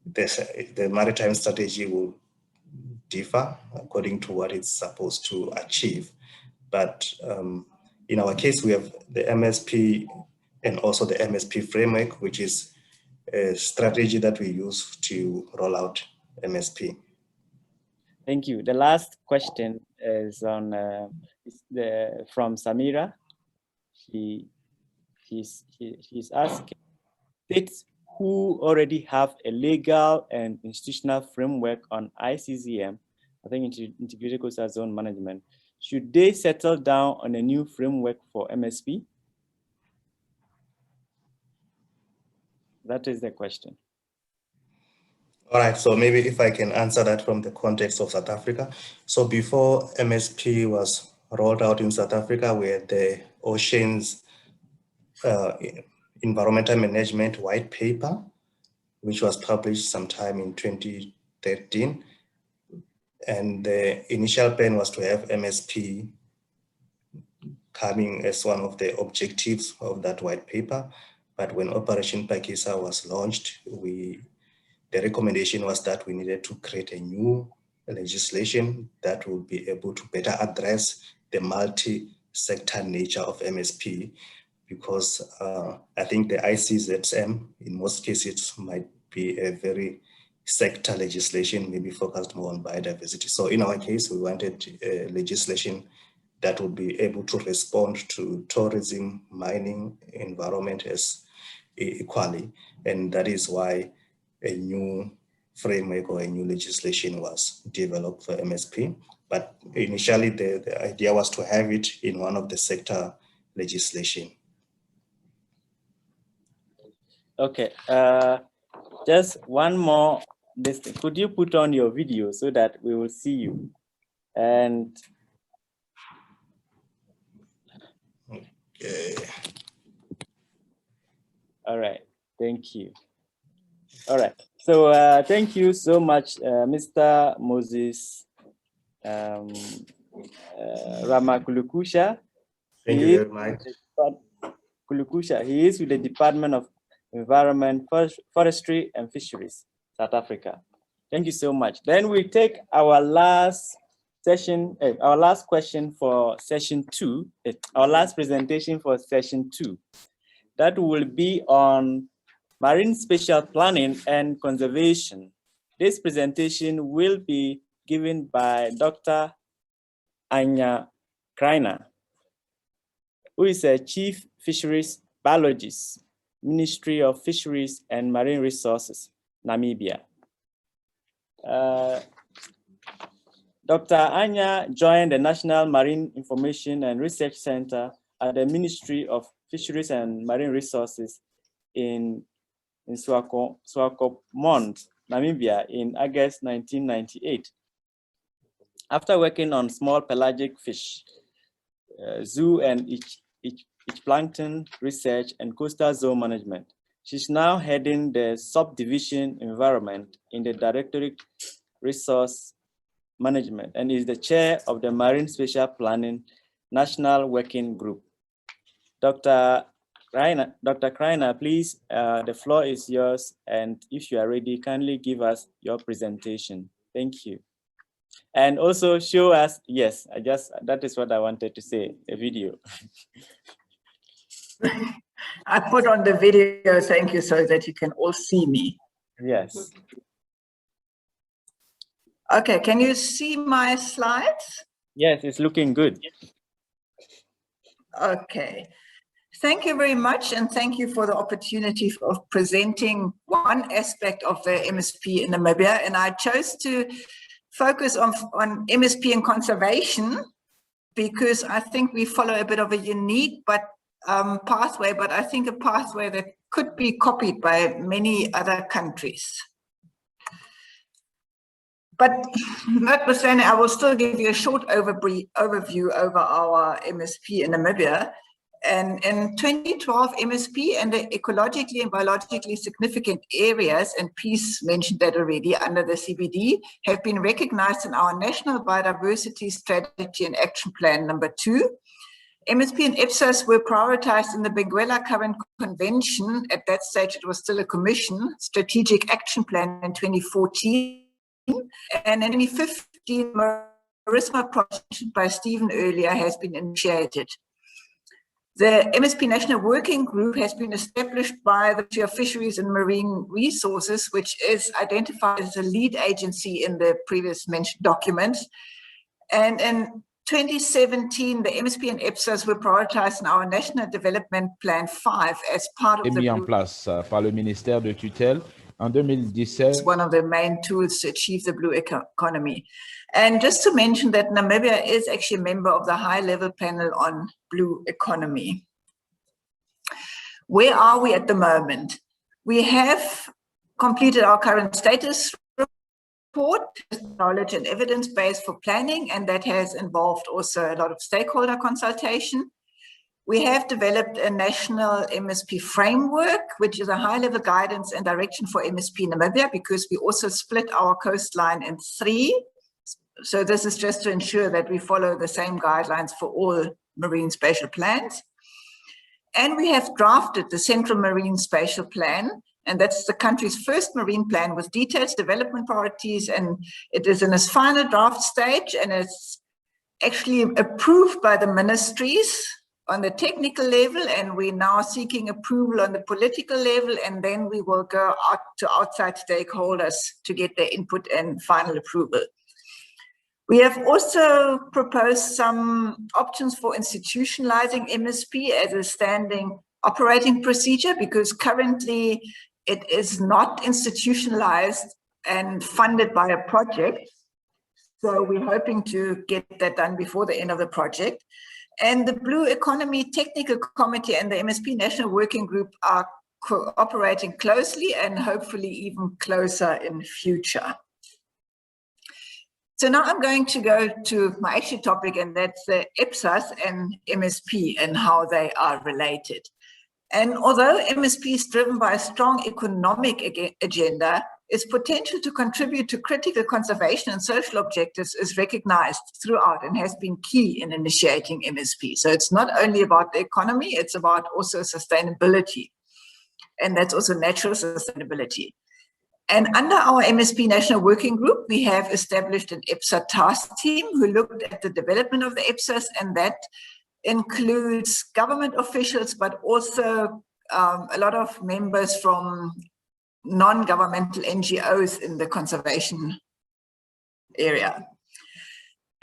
the maritime strategy will differ according to what it's supposed to achieve. But in our case, we have the MSP and also the MSP framework, which is a strategy that we use to roll out MSP. Thank you. The last question is on from Samira. She's asking states who already have a legal and institutional framework on ICZM, I think Integrated Coastal Zone Management, should they settle down on a new framework for MSP? That is the question. All right, so maybe if I can answer that from the context of South Africa. So before MSP was rolled out in South Africa, we had the Oceans Environmental Management White Paper, which was published sometime in 2013. And the initial plan was to have MSP coming as one of the objectives of that white paper. But when Operation Pakisa was launched, the recommendation was that we needed to create a new legislation that would be able to better address the multi-sector nature of MSP, because I think the ICZM in most cases might be a very sector legislation, maybe focused more on biodiversity. So in our case, we wanted legislation that would be able to respond to tourism, mining, environment as equally. And that is why a new framework or a new legislation was developed for MSP. But initially, the idea was to have it in one of the sector legislation. Okay, just one more. Could you put on your video so that we will see you? And okay. All right, thank you. All right, so thank you so much, Mr. Moses Ramakulukusha. Thank you very much. Kulukusha. He is with the Department of Environment, Forestry and Fisheries, South Africa. Thank you so much. Then we take our last session, our last question for session 2, our last presentation for session 2. That will be on marine spatial planning and conservation. This presentation will be given by Dr. Anya Kreiner, who is a Chief Fisheries Biologist, Ministry of Fisheries and Marine Resources, Namibia. Dr. Anya joined the National Marine Information and Research Center at the Ministry of Fisheries and Marine Resources in Swakopmund, Namibia in August 1998. After working on small pelagic fish, zoo and plankton research and coastal zone management, she's now heading the subdivision environment in the Directorate Resource Management and is the chair of the Marine Spatial Planning National Working Group. Dr. Kreiner, please, the floor is yours. And if you are ready, kindly give us your presentation. Thank you. And also show us, yes, that is what I wanted to say, a video. I put on the video, thank you, so that you can all see me. Yes. Okay, can you see my slides? Yes, it's looking good. Okay. Thank you very much, and thank you for the opportunity of presenting one aspect of the MSP in Namibia. And I chose to focus on MSP and conservation because I think we follow a bit of a unique pathway, but I think a pathway that could be copied by many other countries. But notwithstanding, I will still give you a short overview over our MSP in Namibia. And in 2012, MSP and the ecologically and biologically significant areas, and Peace mentioned that already, under the CBD, have been recognized in our National Biodiversity Strategy and Action Plan #2. MSP and IPSAS were prioritized in the Benguela Current Convention. At that stage, it was still a commission, Strategic Action Plan in 2014. And in 2015, Marisma project by Stephen earlier has been initiated. The MSP National Working Group has been established by the Ministry of Fisheries and Marine Resources, which is identified as a lead agency in the previous mentioned documents. And in 2017, the MSP and IPSAS were prioritized in our National Development Plan 5 as part of the mis en place par le ministère de tutelle en 2017. One of the main tools to achieve the blue economy. And just to mention that Namibia is actually a member of the high-level panel on blue economy. Where are we at the moment? We have completed our current status report, knowledge and evidence base for planning, and that has involved also a lot of stakeholder consultation. We have developed a national MSP framework, which is a high-level guidance and direction for MSP in Namibia, because we also split our coastline in 3. So this is just to ensure that we follow the same guidelines for all marine spatial plans. And we have drafted the Central Marine Spatial Plan, and that's the country's first marine plan with detailed development priorities, and it is in its final draft stage, and it's actually approved by the ministries on the technical level, and we're now seeking approval on the political level, and then we will go out to outside stakeholders to get their input and final approval. We have also proposed some options for institutionalizing MSP as a standing operating procedure, because currently it is not institutionalized and funded by a project. So we're hoping to get that done before the end of the project. And the Blue Economy Technical Committee and the MSP National Working Group are cooperating closely and hopefully even closer in future. So now I'm going to go to my actual topic, and that's the EPSAs and MSP and how they are related. And although MSP is driven by a strong economic agenda, its potential to contribute to critical conservation and social objectives is recognized throughout and has been key in initiating MSP. So it's not only about the economy, it's about also sustainability. And that's also natural sustainability. And under our MSP National Working Group, we have established an EPSA task team who looked at the development of the EPSAs, and that includes government officials, but also a lot of members from non-governmental NGOs in the conservation area.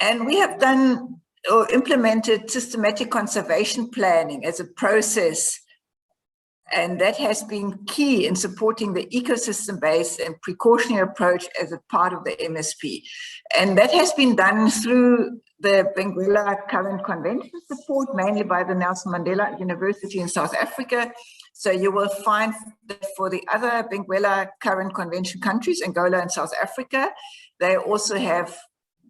And we have done or implemented systematic conservation planning as a process, and that has been key in supporting the ecosystem-based and precautionary approach as a part of the MSP. And that has been done through the Benguela Current Convention support, mainly by the Nelson Mandela University in South Africa. So you will find that for the other Benguela Current Convention countries, Angola and South Africa, they also have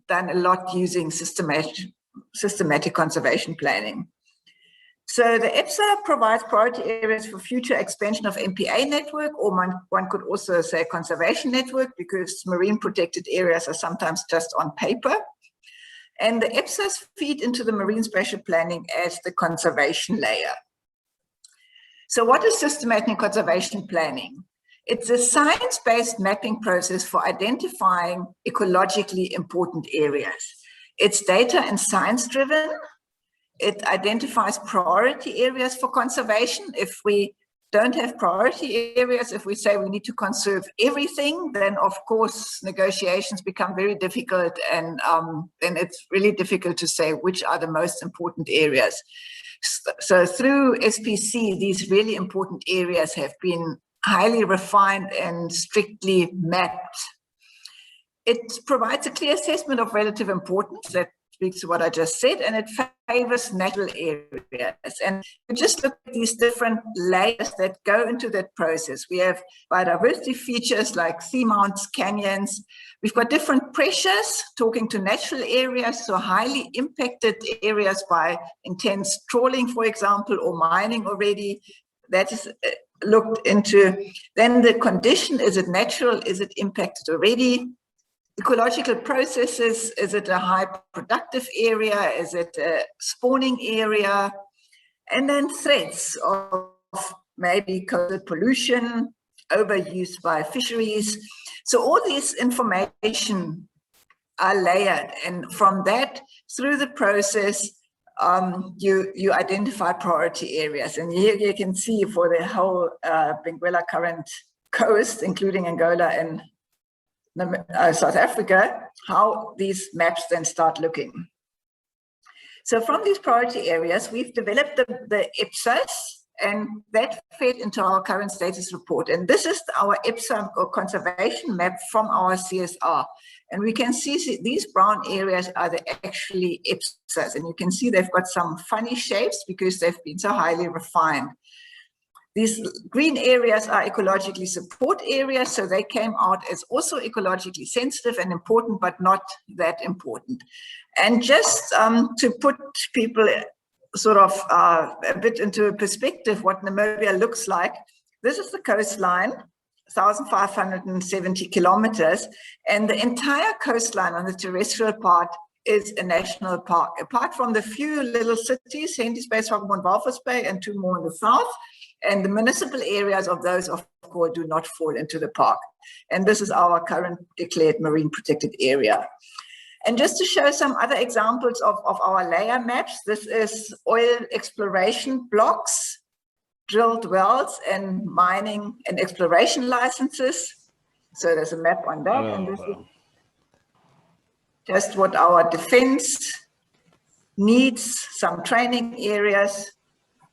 done a lot using systematic conservation planning. So the EPSA provides priority areas for future expansion of MPA network, or one could also say conservation network, because marine protected areas are sometimes just on paper. And the EPSAs feed into the marine spatial planning as the conservation layer. So what is systematic conservation planning? It's a science-based mapping process for identifying ecologically important areas. It's data and science-driven. It identifies priority areas for conservation. If we don't have priority areas, if we say we need to conserve everything, then of course negotiations become very difficult, and then it's really difficult to say which are the most important areas. So through SPC, these really important areas have been highly refined and strictly mapped. It provides a clear assessment of relative importance that speaks to what I just said, and it favors natural areas. And we just look at these different layers that go into that process. We have biodiversity features like seamounts, canyons. We've got different pressures, talking to natural areas, so highly impacted areas by intense trawling, for example, or mining already. That is looked into. Then the condition, is it natural? Is it impacted already? Ecological processes, is it a high productive area? Is it a spawning area? And then threats of maybe coastal pollution, overuse by fisheries. So all this information are layered, and from that, through the process, you identify priority areas. And here you can see for the whole Benguela Current coast, including Angola and South Africa, how these maps then start looking. So from these priority areas, we've developed the EPSAs, and that fed into our current status report. And this is our EPSA or conservation map from our CSR. And we can see these brown areas are actually EPSAs. And you can see they've got some funny shapes because they've been so highly refined. These green areas are ecologically support areas, so they came out as also ecologically sensitive and important, but not that important. And just to put people sort of a bit into perspective what Namibia looks like, this is the coastline, 1,570 kilometers, and the entire coastline on the terrestrial part is a national park. Apart from the few little cities, Henties Bay, Swakopmund, Walvis Bay, and two more in the south, and the municipal areas of those, of course, do not fall into the park. And this is our current declared marine protected area. And just to show some other examples of our layer maps, this is oil exploration blocks, drilled wells, and mining and exploration licenses. So there's a map on that, and this is just what our defense needs, some training areas.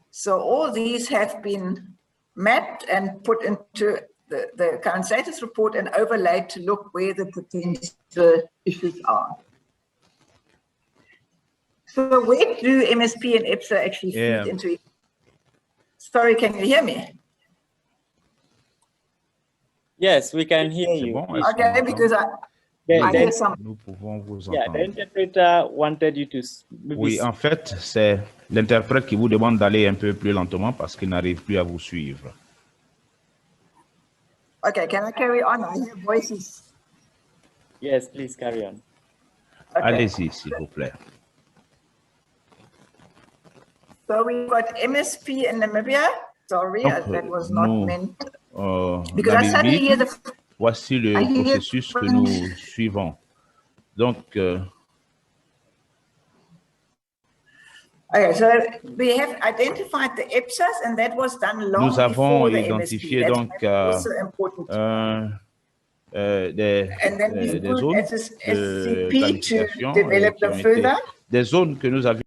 So all these have been mapped and put into the current status report and overlaid to look where the potential issues are. So where do MSP and EPSA actually feed into it? Sorry, can you hear me? Yes, we can hear you. Okay, because I hear some. The interpreter wanted you to. Oui, en fait, c'est l'interprète qui vous demande d'aller un peu plus lentement parce qu'il n'arrive plus à vous suivre. Okay, can I carry on? I hear voices. Yes, please carry on. Okay. Allez-y, s'il vous plaît. So we've got MSP in Namibia. Sorry, that was not meant. Because I suddenly hear the. Voici le processus que nous suivons. Donc, okay, so we have identified the EPSAs, and that was done long nous avons before the identifié MSP. donc des zones de planification des zones que nous avions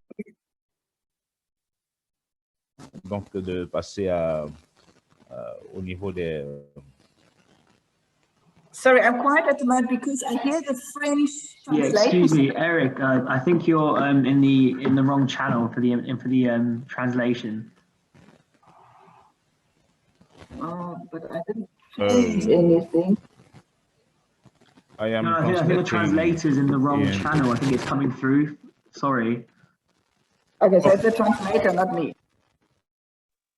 donc de passer au niveau des. Sorry, I'm quiet at the moment because I hear the French translation. Yeah, excuse me, Eric. I think you're in the wrong channel for the translation. Oh, but I didn't change anything. I am. No, I think the translator's in the wrong channel. I think it's coming through. Sorry. Okay, so it's the translator, not me.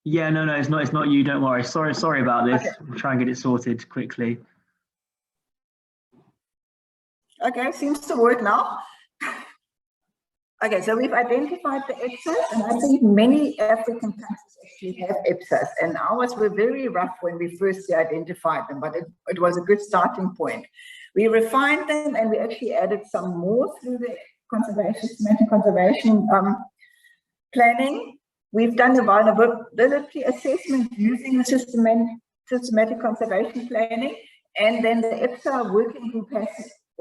Yeah, no, it's not you. Don't worry. Sorry about this. Okay. We'll try and get it sorted quickly. Okay, seems to work now. Okay, so we've identified the EPSAs, and I think many African countries actually have EPSAs, and ours were very rough when we first identified them, but it was a good starting point. We refined them, and we actually added some more through the semantic conservation planning. We've done a vulnerability assessment using the systematic conservation planning, and then the EPSA working group has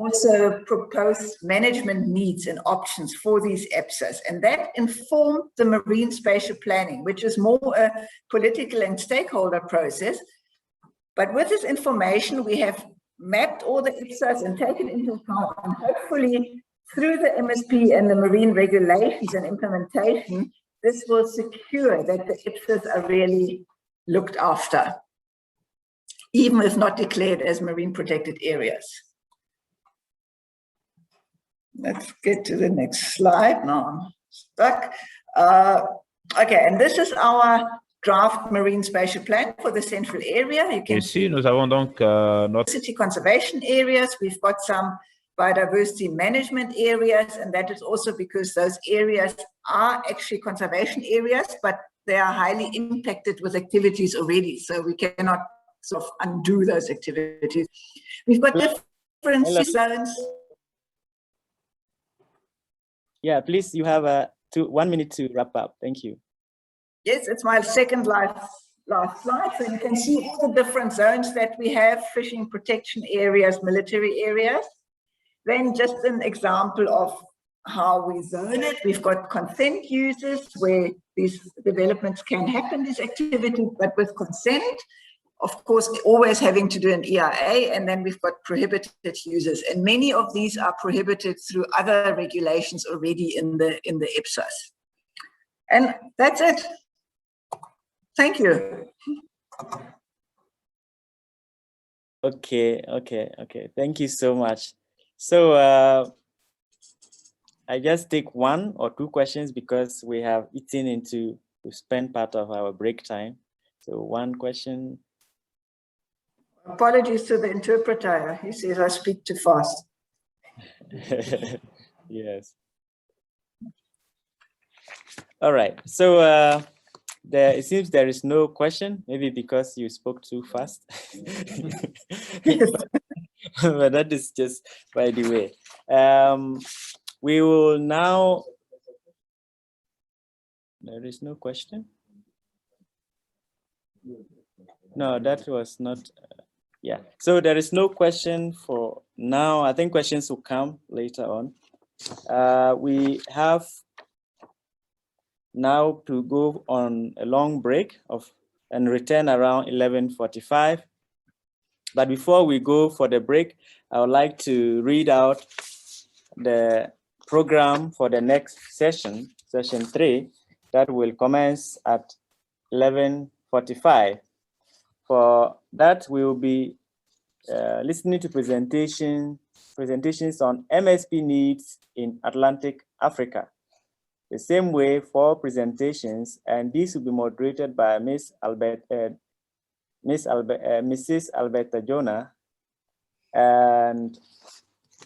also proposed management needs and options for these EPSAs, and that informed the marine spatial planning, which is more a political and stakeholder process. But with this information, we have mapped all the EPSAs and taken into account, and hopefully through the MSP and the marine regulations and implementation, this will secure that the EPSAs are really looked after, even if not declared as marine protected areas. Let's get to the next slide. Now I'm stuck. Okay, and this is our draft marine spatial plan for the central area. You can see nous avons donc notre city conservation areas. We've got some biodiversity management areas, and that is also because those areas are actually conservation areas, but they are highly impacted with activities already, so we cannot sort of undo those activities. We've got different zones. Yeah, please, you have 1 minute to wrap up. Thank you. Yes, it's my second last slide. So you can see all the different zones that we have: fishing protection areas, military areas. Then just an example of how we zone it. We've got consent uses where these developments can happen, these activities, but with consent. Of course, always having to do an EIA, and then we've got prohibited uses, and many of these are prohibited through other regulations already in the EPSAs. And that's it. Thank you. Okay. Thank you so much. So I just take 1 or 2 questions because we have eaten into to spend part of our break time. So 1 question. Apologies to the interpreter. He says I speak too fast. Yes. All right. So it seems there is no question, maybe because you spoke too fast. But that is just by the way. We will now, there is no question. No, that was not, yeah. So there is no question for now. I think questions will come later on. We have now to go on a long break and return around 11:45. But before we go for the break, I would like to read out the program for the next session, session 3, that will commence at 11:45. For that, we will be listening to presentations on MSP needs in Atlantic Africa. The same way, 4 presentations, and these will be moderated by Mrs. Alberta Jonah, and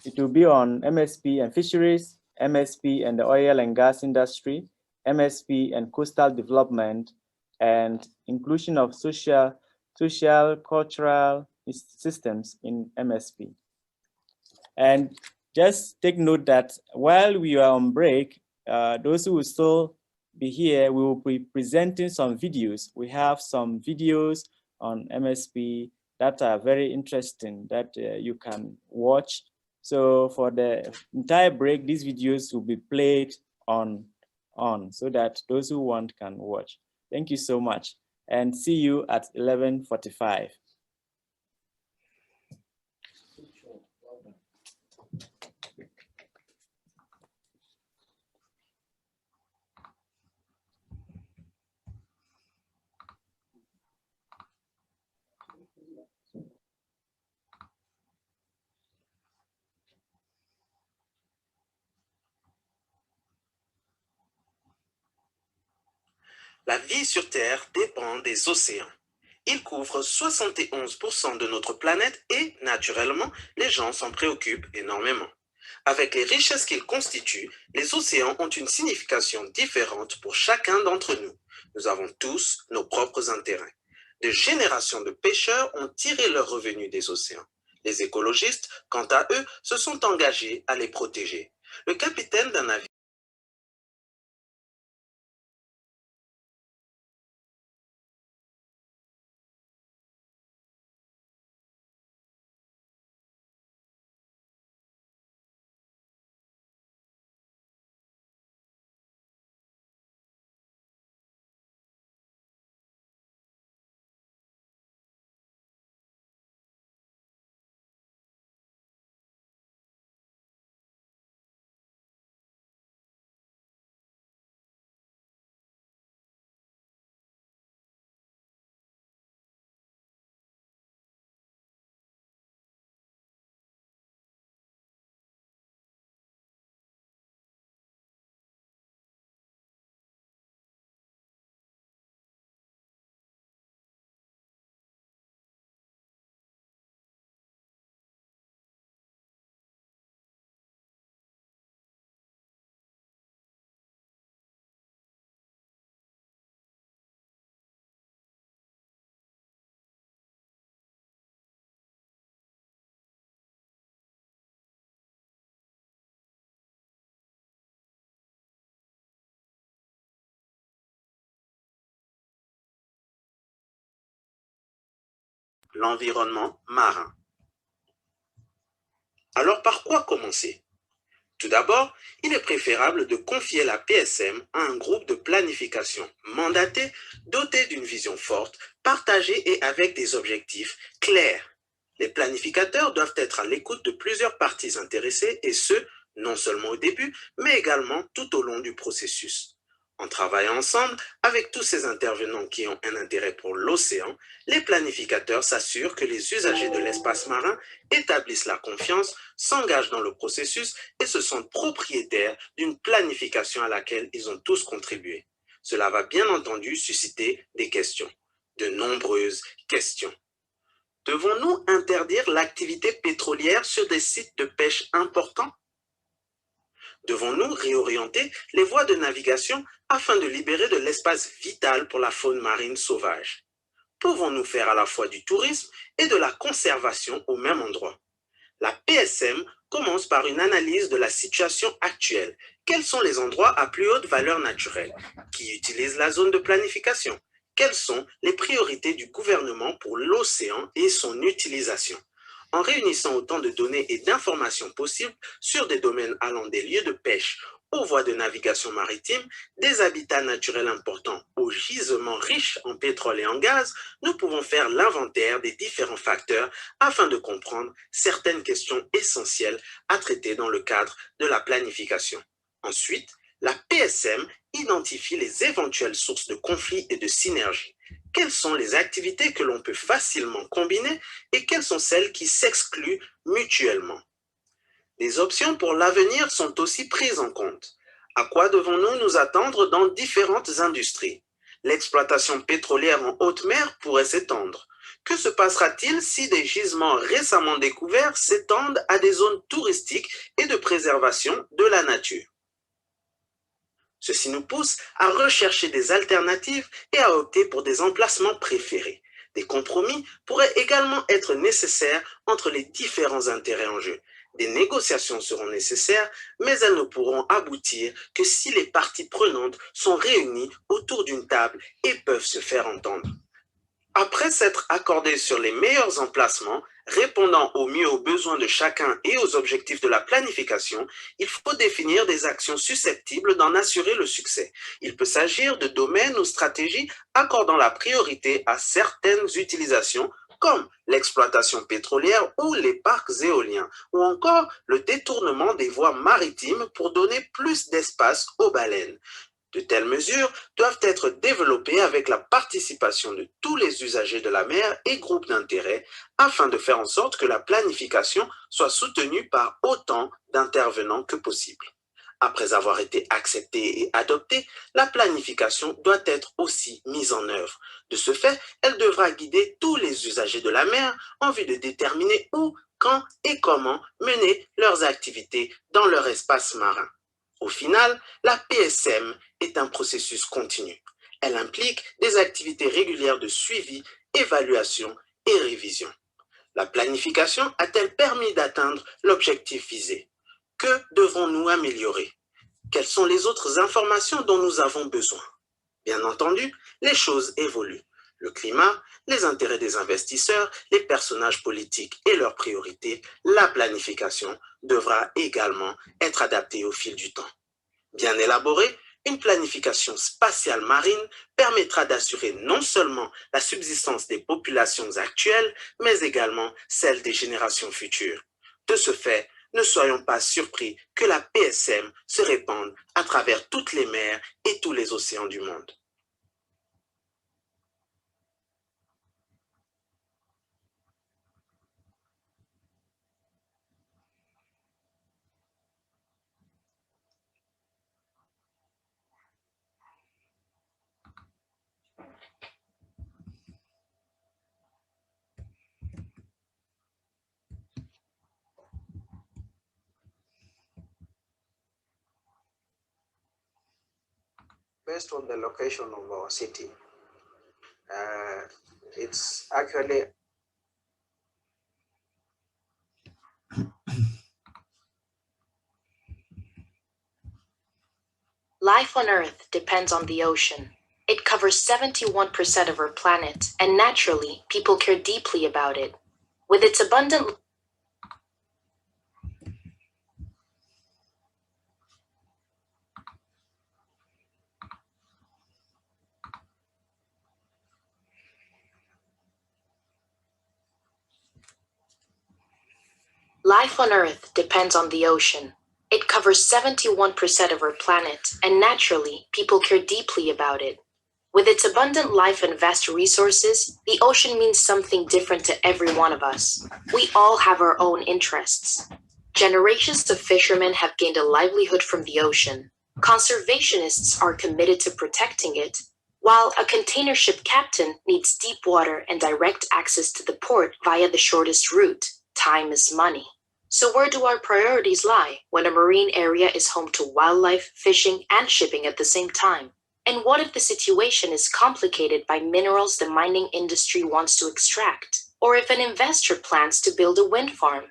it will be on MSP and fisheries, MSP and the oil and gas industry, MSP and coastal development, and inclusion of social, cultural systems in MSP. And just take note that while we are on break, those who will still be here, we will be presenting some videos. We have some videos on MSP that are very interesting that you can watch. So for the entire break, these videos will be played on so that those who want can watch. Thank you so much, and see you at 11:45. La vie sur Terre dépend des océans. Ils couvrent 71% de notre planète et, naturellement, les gens s'en préoccupent énormément. Avec les richesses qu'ils constituent, les océans ont une signification différente pour chacun d'entre nous. Nous avons tous nos propres intérêts. Des générations de pêcheurs ont tiré leurs revenus des océans. Les écologistes, quant à eux, se sont engagés à les protéger. Le capitaine d'un navire l'environnement marin. Alors par quoi commencer? Tout d'abord, il est préférable de confier la PSM à un groupe de planification mandaté, doté d'une vision forte, partagée et avec des objectifs clairs. Les planificateurs doivent être à l'écoute de plusieurs parties intéressées et ce, non seulement au début, mais également tout au long du processus. En travaillant ensemble avec tous ces intervenants qui ont un intérêt pour l'océan, les planificateurs s'assurent que les usagers de l'espace marin établissent la confiance, s'engagent dans le processus et se sentent propriétaires d'une planification à laquelle ils ont tous contribué. Cela va bien entendu susciter des questions, de nombreuses questions. Devons-nous interdire l'activité pétrolière sur des sites de pêche importants? Devons-nous réorienter les voies de navigation afin de libérer de l'espace vital pour la faune marine sauvage? Pouvons-nous faire à la fois du tourisme et de la conservation au même endroit? La PSM commence par une analyse de la situation actuelle. Quels sont les endroits à plus haute valeur naturelle? Qui utilise la zone de planification? Quelles sont les priorités du gouvernement pour l'océan et son utilisation? En réunissant autant de données et d'informations possibles sur des domaines allant des lieux de pêche aux voies de navigation maritime, des habitats naturels importants aux gisements riches en pétrole et en gaz, nous pouvons faire l'inventaire des différents facteurs afin de comprendre certaines questions essentielles à traiter dans le cadre de la planification. Ensuite, la PSM identifie les éventuelles sources de conflits et de synergies. Quelles sont les activités que l'on peut facilement combiner et quelles sont celles qui s'excluent mutuellement? Les options pour l'avenir sont aussi prises en compte. À quoi devons-nous nous attendre dans différentes industries? L'exploitation pétrolière en haute mer pourrait s'étendre. Que se passera-t-il si des gisements récemment découverts s'étendent à des zones touristiques et de préservation de la nature? Ceci nous pousse à rechercher des alternatives et à opter pour des emplacements préférés. Des compromis pourraient également être nécessaires entre les différents intérêts en jeu. Des négociations seront nécessaires, mais elles ne pourront aboutir que si les parties prenantes sont réunies autour d'une table et peuvent se faire entendre. Après s'être accordé sur les meilleurs emplacements, répondant au mieux aux besoins de chacun et aux objectifs de la planification, il faut définir des actions susceptibles d'en assurer le succès. Il peut s'agir de domaines ou stratégies accordant la priorité à certaines utilisations, comme l'exploitation pétrolière ou les parcs éoliens, ou encore le détournement des voies maritimes pour donner plus d'espace aux baleines. De telles mesures doivent être développées avec la participation de tous les usagers de la mer et groupes d'intérêt afin de faire en sorte que la planification soit soutenue par autant d'intervenants que possible. Après avoir été acceptée et adoptée, la planification doit être aussi mise en œuvre. De ce fait, elle devra guider tous les usagers de la mer en vue de déterminer où, quand et comment mener leurs activités dans leur espace marin. Au final, la PSM est un processus continu. Elle implique des activités régulières de suivi, évaluation et révision. La planification a-t-elle permis d'atteindre l'objectif visé? Que devrons-nous améliorer? Quelles sont les autres informations dont nous avons besoin? Bien entendu, les choses évoluent. Le climat, les intérêts des investisseurs, les personnages politiques et leurs priorités, la planification devra également être adaptée au fil du temps. Bien élaborée, une planification spatiale marine permettra d'assurer non seulement la subsistance des populations actuelles, mais également celle des générations futures. De ce fait, ne soyons pas surpris que la PSM se répande à travers toutes les mers et tous les océans du monde. Based on the location of our city, it's actually Life on Earth depends on the ocean. It covers 71% of our planet, and naturally, people care deeply about it. With its abundant Life on Earth depends on the ocean. It covers 71% of our planet, and naturally, people care deeply about it. With its abundant life and vast resources, the ocean means something different to every one of us. We all have our own interests. Generations of fishermen have gained a livelihood from the ocean. Conservationists are committed to protecting it, while a container ship captain needs deep water and direct access to the port via the shortest route. Time is money. So where do our priorities lie when a marine area is home to wildlife, fishing, and shipping at the same time? And what if the situation is complicated by minerals the mining industry wants to extract? Or if an investor plans to build a wind farm?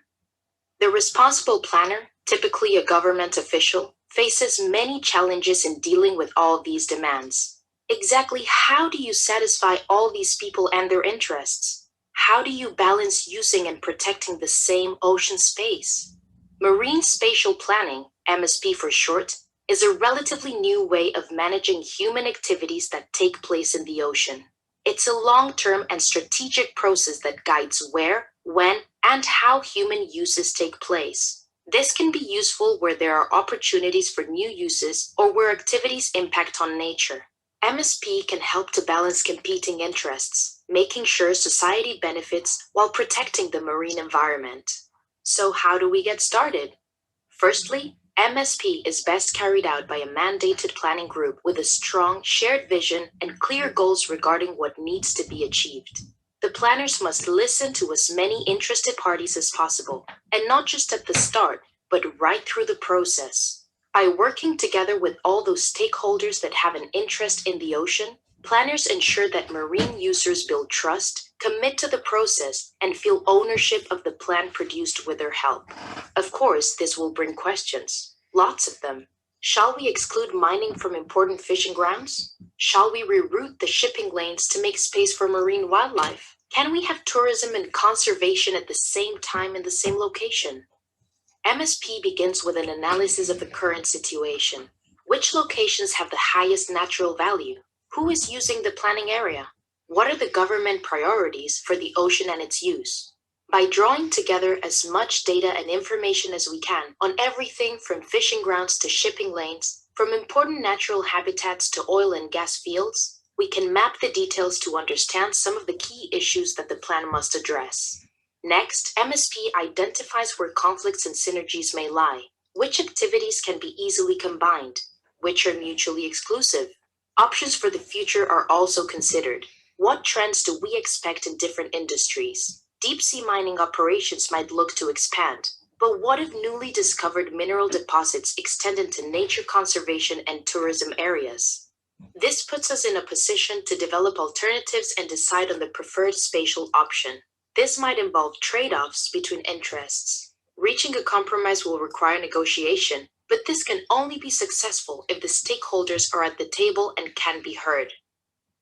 The responsible planner, typically a government official, faces many challenges in dealing with all these demands. Exactly how do you satisfy all these people and their interests? How do you balance using and protecting the same ocean space? Marine spatial planning, MSP for short, is a relatively new way of managing human activities that take place in the ocean. It's a long-term and strategic process that guides where, when, and how human uses take place. This can be useful where there are opportunities for new uses or where activities impact on nature. MSP can help to balance competing interests, making sure society benefits while protecting the marine environment. So how do we get started? Firstly, MSP is best carried out by a mandated planning group with a strong shared vision and clear goals regarding what needs to be achieved. The planners must listen to as many interested parties as possible, and not just at the start, but right through the process. By working together with all those stakeholders that have an interest in the ocean, planners ensure that marine users build trust, commit to the process, and feel ownership of the plan produced with their help. Of course, this will bring questions, lots of them. Shall we exclude mining from important fishing grounds? Shall we reroute the shipping lanes to make space for marine wildlife? Can we have tourism and conservation at the same time in the same location? MSP begins with an analysis of the current situation. Which locations have the highest natural value? Who is using the planning area? What are the government priorities for the ocean and its use? By drawing together as much data and information as we can on everything from fishing grounds to shipping lanes, from important natural habitats to oil and gas fields, we can map the details to understand some of the key issues that the plan must address. Next, MSP identifies where conflicts and synergies may lie, which activities can be easily combined, which are mutually exclusive. Options for the future are also considered. What trends do we expect in different industries? Deep-sea mining operations might look to expand, but what if newly discovered mineral deposits extend into nature conservation and tourism areas? This puts us in a position to develop alternatives and decide on the preferred spatial option. This might involve trade-offs between interests. Reaching a compromise will require negotiation, but this can only be successful if the stakeholders are at the table and can be heard.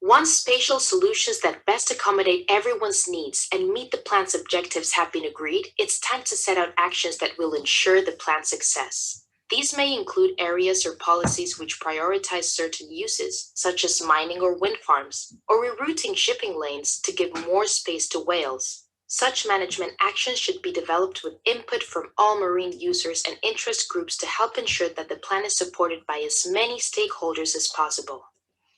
Once spatial solutions that best accommodate everyone's needs and meet the plan's objectives have been agreed, it's time to set out actions that will ensure the plan's success. These may include areas or policies which prioritize certain uses, such as mining or wind farms, or rerouting shipping lanes to give more space to whales. Such management actions should be developed with input from all marine users and interest groups to help ensure that the plan is supported by as many stakeholders as possible.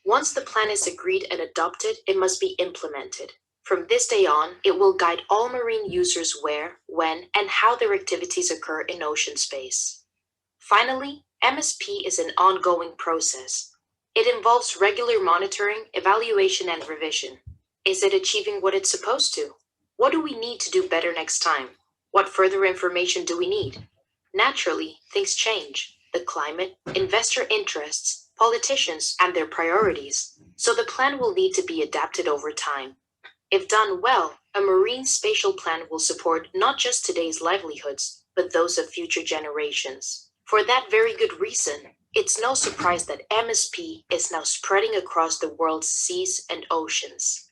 Once the plan is agreed and adopted, it must be implemented. From this day on, it will guide all marine users where, when, and how their activities occur in ocean space. Finally, MSP is an ongoing process. It involves regular monitoring, evaluation, and revision. Is it achieving what it's supposed to? What do we need to do better next time? What further information do we need? Naturally, things change. The climate, investor interests, politicians, and their priorities. So the plan will need to be adapted over time. If done well, a marine spatial plan will support not just today's livelihoods, but those of future generations. For that very good reason, it's no surprise that MSP is now spreading across the world's seas and oceans.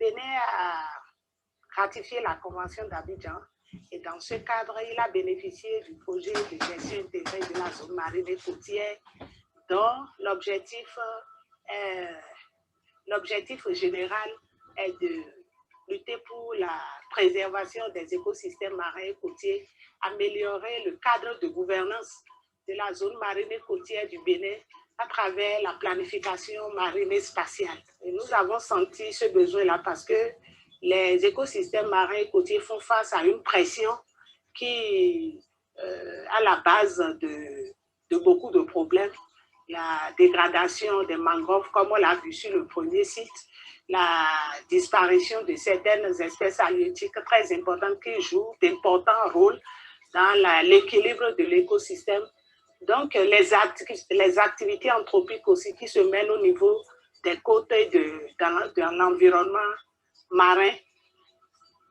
Bénin a ratifié la Convention d'Abidjan et dans ce cadre, il a bénéficié du projet de gestion intégrée de la zone marine et côtière dont l'objectif général est de lutter pour la préservation des écosystèmes marins et côtiers, améliorer le cadre de gouvernance de la zone marine et côtière du Bénin à travers la planification marine et spatiale. Et nous avons senti ce besoin-là parce que les écosystèmes marins et côtiers font face à une pression qui est à la base de beaucoup de problèmes. La dégradation des mangroves, comme on l'a vu sur le premier site, la disparition de certaines espèces halieutiques très importantes qui jouent d'importants rôles dans l'équilibre de l'écosystème. Donc, les activités anthropiques aussi qui se mènent au niveau des côtes et dans l'environnement marin,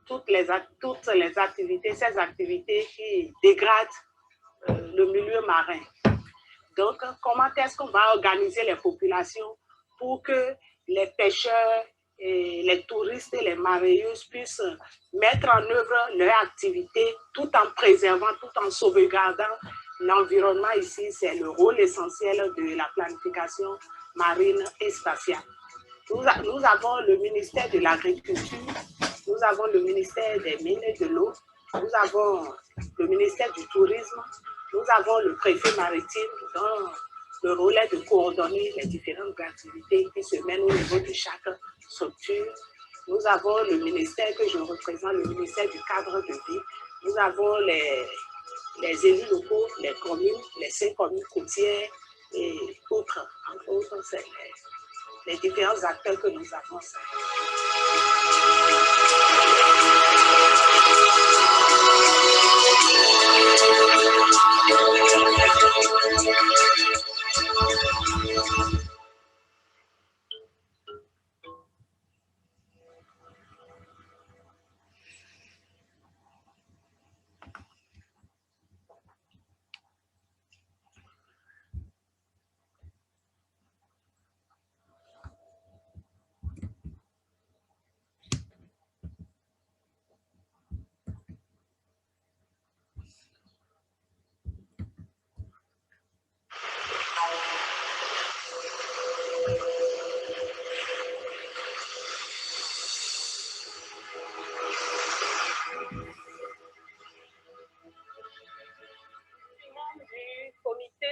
toutes les activités, ces activités qui dégradent le milieu marin. Donc, comment est-ce qu'on va organiser les populations pour que les pêcheurs, et les touristes et les mareyeuses puissent mettre en œuvre leur activité tout en préservant, tout en sauvegardant l'environnement ici? C'est le rôle essentiel de la planification marine et spatiale. Nous avons le ministère de l'Agriculture, nous avons le ministère des Mines et de l'Eau, nous avons le ministère du Tourisme, nous avons le préfet maritime dont le rôle est de coordonner les différentes activités qui se mènent au niveau de chaque structure. Nous avons le ministère que je représente, le ministère du cadre de vie. Nous avons les élus locaux, les communes, les 5 communes côtières et autres. Entre autres, c'est les différents acteurs que nous avons.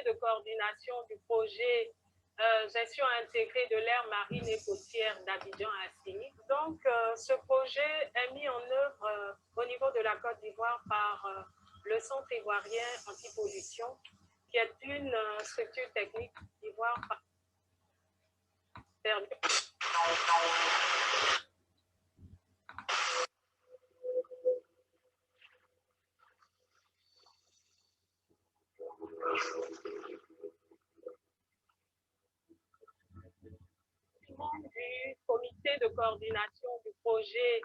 De coordination du projet gestion intégrée de l'aire marine et côtière d'Abidjan à Assini. Donc, ce projet est mis en œuvre au niveau de la Côte d'Ivoire par le Centre ivoirien anti-pollution, qui est une structure technique d'ivoire du comité de coordination du projet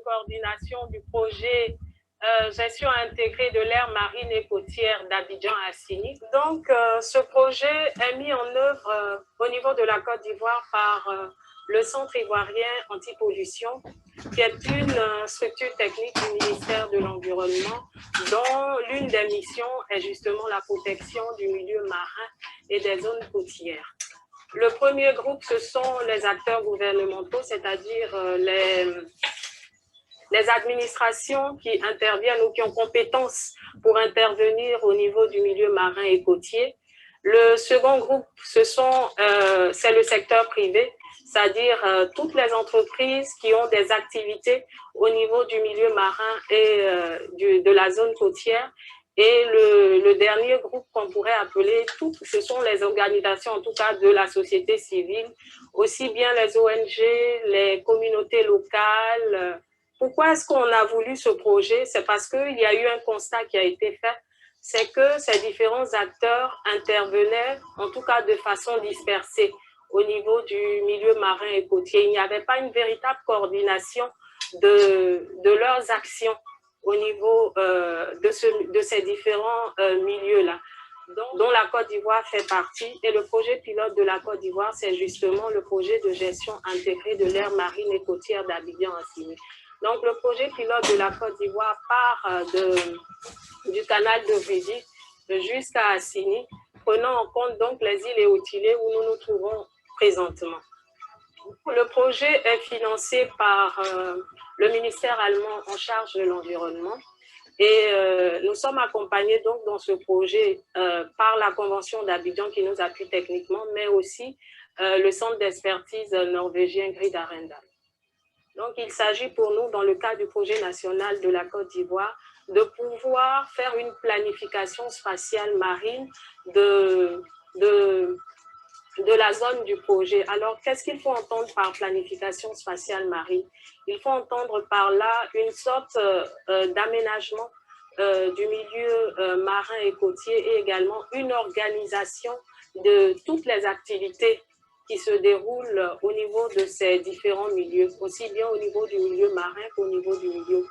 coordination du projet gestion intégrée de l'aire marine et côtière d'Abidjan à Assini. Donc, ce projet est mis en œuvre au niveau de la Côte d'Ivoire par le Centre ivoirien anti-pollution, qui est une structure technique du ministère de l'Environnement, dont l'une des missions est justement la protection du milieu marin et des zones côtières. Le premier groupe, ce sont les acteurs gouvernementaux, c'est-à-dire les administrations qui interviennent ou qui ont compétence pour intervenir au niveau du milieu marin et côtier. Le second groupe, c'est le secteur privé, c'est-à-dire toutes les entreprises qui ont des activités au niveau du milieu marin et de la zone côtière Et le dernier groupe qu'on pourrait appeler, ce sont les organisations, en tout cas de la société civile, aussi bien les ONG, les communautés locales. Pourquoi est-ce qu'on a voulu ce projet? C'est parce qu'il y a eu un constat qui a été fait, c'est que ces différents acteurs intervenaient, en tout cas de façon dispersée, au niveau du milieu marin et côtier. Il n'y avait pas une véritable coordination de leurs actions au niveau de ces différents milieux-là, dont la Côte d'Ivoire fait partie. Et le projet pilote de la Côte d'Ivoire, c'est justement le projet de gestion intégrée de l'aire marine et côtière d'Abidjan-Assini. Donc, le projet pilote de la Côte d'Ivoire part du canal de Vidi jusqu'à Assini, prenant en compte donc les îles Éotilées où nous nous trouvons présentement. Le projet est financé par le ministère allemand en charge de l'environnement et nous sommes accompagnés donc dans ce projet par la Convention d'Abidjan qui nous appuie techniquement, mais aussi le centre d'expertise norvégien Grid Arendal. Donc, il s'agit pour nous, dans le cadre du projet national de la Côte d'Ivoire, de pouvoir faire une planification spatiale marine de la zone du projet. Alors, qu'est-ce qu'il faut entendre par planification spatiale marine? Il faut entendre par là une sorte d'aménagement du milieu marin et côtier et également une organisation de toutes les activités qui se déroulent au niveau de ces différents milieux, aussi bien au niveau du milieu marin qu'au niveau du milieu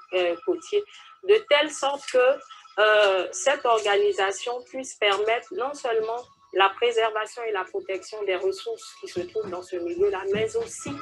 côtier, de telle sorte que cette organisation puisse permettre non seulement la préservation et la protection des ressources qui se trouvent dans ce milieu-là, mais aussi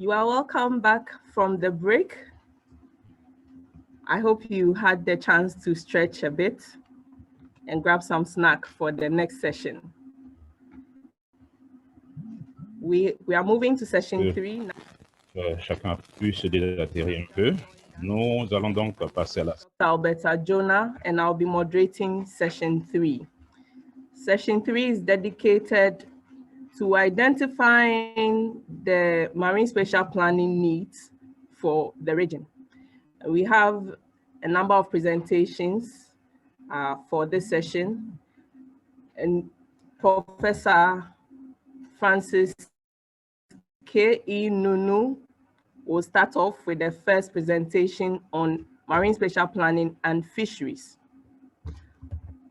You are welcome back from the break. I hope you had the chance to stretch a bit and grab some snack for the next session. We are moving to session 3 now. Chacun a pu se délatérer un peu. Nous allons donc passer à la... Alberta Jonah, and I'll be moderating session 3. Session 3 is dedicated to identifying the marine spatial planning needs for the region. We have a number of presentations for this session, and Professor Francis K.E. Nunu will start off with the first presentation on marine spatial planning and fisheries.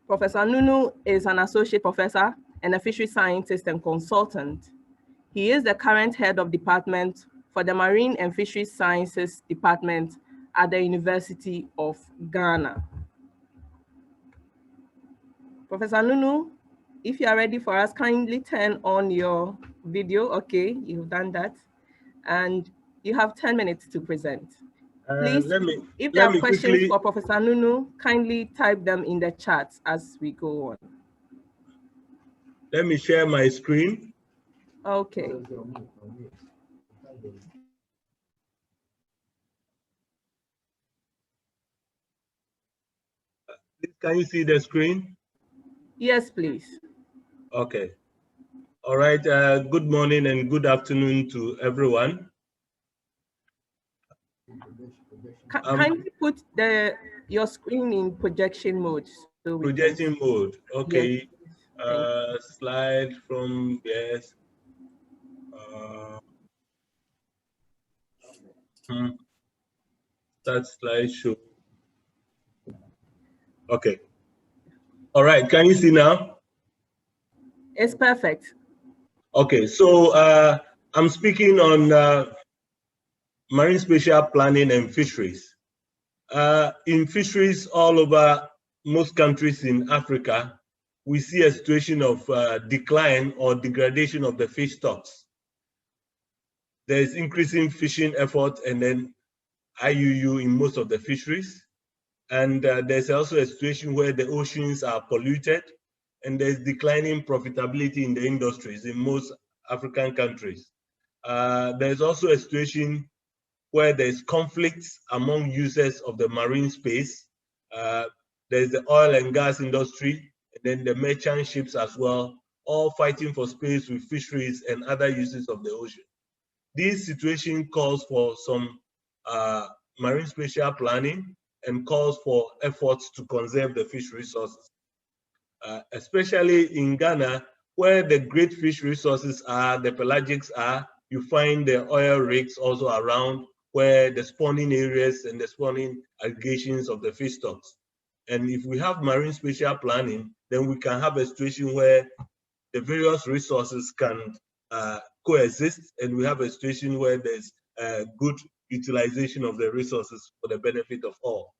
Professor Nunu is an associate professor and a fisheries scientist and consultant. He is the current head of department for the Marine and Fisheries Sciences Department at the University of Ghana. Professor Nunu, if you are ready for us, kindly turn on your video. Okay, you've done that. And you have 10 minutes to present. Please, if there are questions for Professor Nunu, kindly type them in the chat as we go on. Let me share my screen. Okay. Can you see the screen? Yes, please. Okay. All right. Good morning and good afternoon to everyone. Kindly put your screen in projection mode. So projection mode. Okay. Yes. Slide from yes. Start slideshow. Okay. All right. Can you see now? It's perfect. Okay. So I'm speaking on marine spatial planning and fisheries. In fisheries all over most countries in Africa, we see a situation of decline or degradation of the fish stocks. There is increasing fishing effort and then IUU in most of the fisheries. And there's also a situation where the oceans are polluted and there's declining profitability in the industries in most African countries. There's also a situation where there's conflicts among users of the marine space. There's the oil and gas industry, and then the merchant ships as well, all fighting for space with fisheries and other uses of the ocean. This situation calls for some marine spatial planning and calls for efforts to conserve the fish resources. Especially in Ghana, where the great fish resources are, the pelagics are, you find the oil rigs also around where the spawning areas and the spawning aggregations of the fish stocks. And if we have marine spatial planning, then we can have a situation where the various resources can coexist, and we have a situation where there's good utilization of the resources for the benefit of all.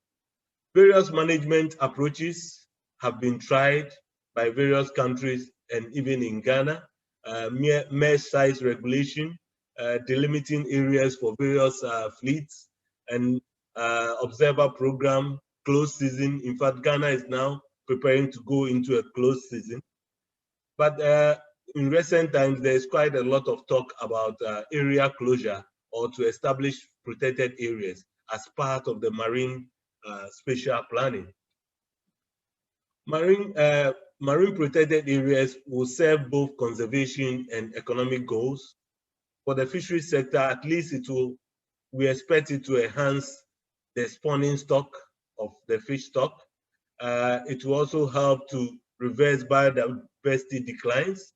Various management approaches have been tried by various countries and even in Ghana. Mesh size regulation, delimiting areas for various fleets, and observer program, closed season. In fact, Ghana is now preparing to go into a closed season. But in recent times, there's quite a lot of talk about area closure or to establish protected areas as part of the marine spatial planning. Marine protected areas will serve both conservation and economic goals. For the fisheries sector, at least we expect it to enhance the spawning stock of the fish stock. It will also help to reverse biodiversity declines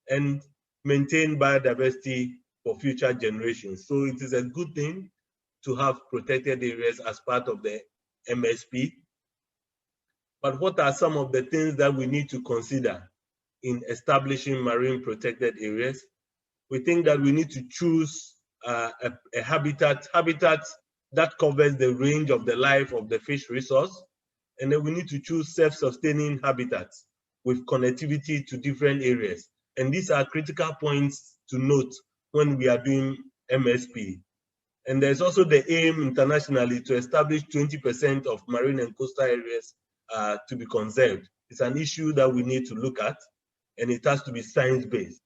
and maintain biodiversity for future generations. So it is a good thing to have protected areas as part of the MSP. But what are some of the things that we need to consider in establishing marine protected areas? We think that we need to choose a habitat that covers the range of the life of the fish resource. And then we need to choose self-sustaining habitats with connectivity to different areas. And these are critical points to note when we are doing MSP. And there's also the aim internationally to establish 20% of marine and coastal areas to be conserved. It's an issue that we need to look at, and it has to be science-based.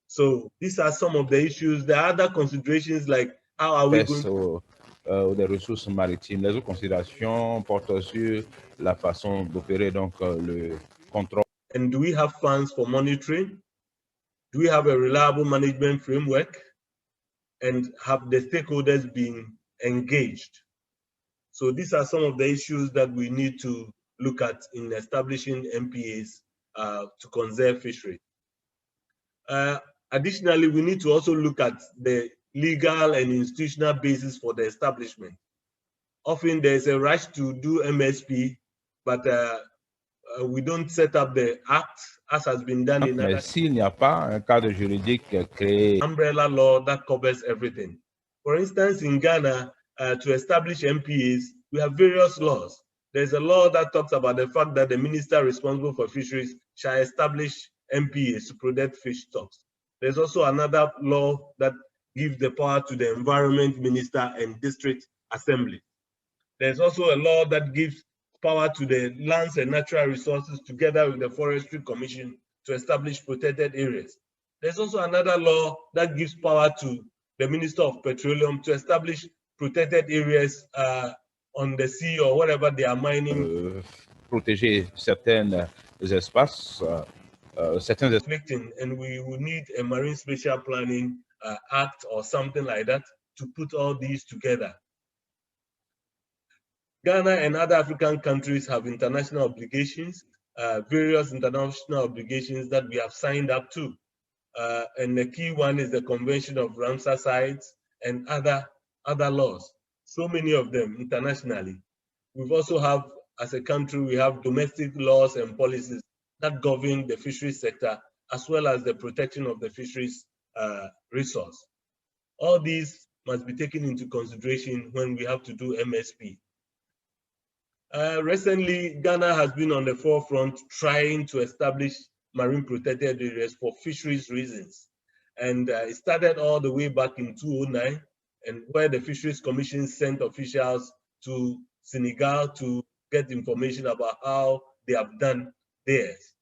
So these are some of the issues. There are other considerations like how are we going to des ressources maritimes. Les autres considérations portent sur la façon d'opérer donc le contrôle. And do we have funds for monitoring? Do we have a reliable management framework? And have the stakeholders been engaged? So these are some of the issues that we need to look at in establishing MPAs to conserve fishery. Additionally, we need to also look at the legal and institutional basis for the establishment. Often there's a rush to do MSP, but we don't set up the act as has been done in other. Mais s'il n'y a pas un cadre juridique créé, umbrella law that covers everything. For instance, in Ghana, to establish MPAs, we have various laws. There's a law that talks about the fact that the minister responsible for fisheries shall establish MPAs to protect fish stocks. There's also another law that gives the power to the environment minister and district assembly. There's also a law that gives power to the lands and natural resources together with the forestry commission to establish protected areas. There's also another law that gives power to the Minister of Petroleum to establish protected areas on the sea or whatever they are mining. Protéger certains espaces, certains conflicting, and we will need a marine spatial planning act or something like that to put all these together. Ghana and other African countries have international obligations, various international obligations that we have signed up to. And the key one is the Convention of Ramsar Sites and other laws. So many of them internationally. We've also have, as a country, we have domestic laws and policies that govern the fisheries sector, as well as the protection of the fisheries resource. All these must be taken into consideration when we have to do MSP. Recently, Ghana has been on the forefront trying to establish marine protected areas for fisheries reasons. And it started all the way back in 2009, and where the Fisheries Commission sent officials to Senegal to get information about how they have done theirs.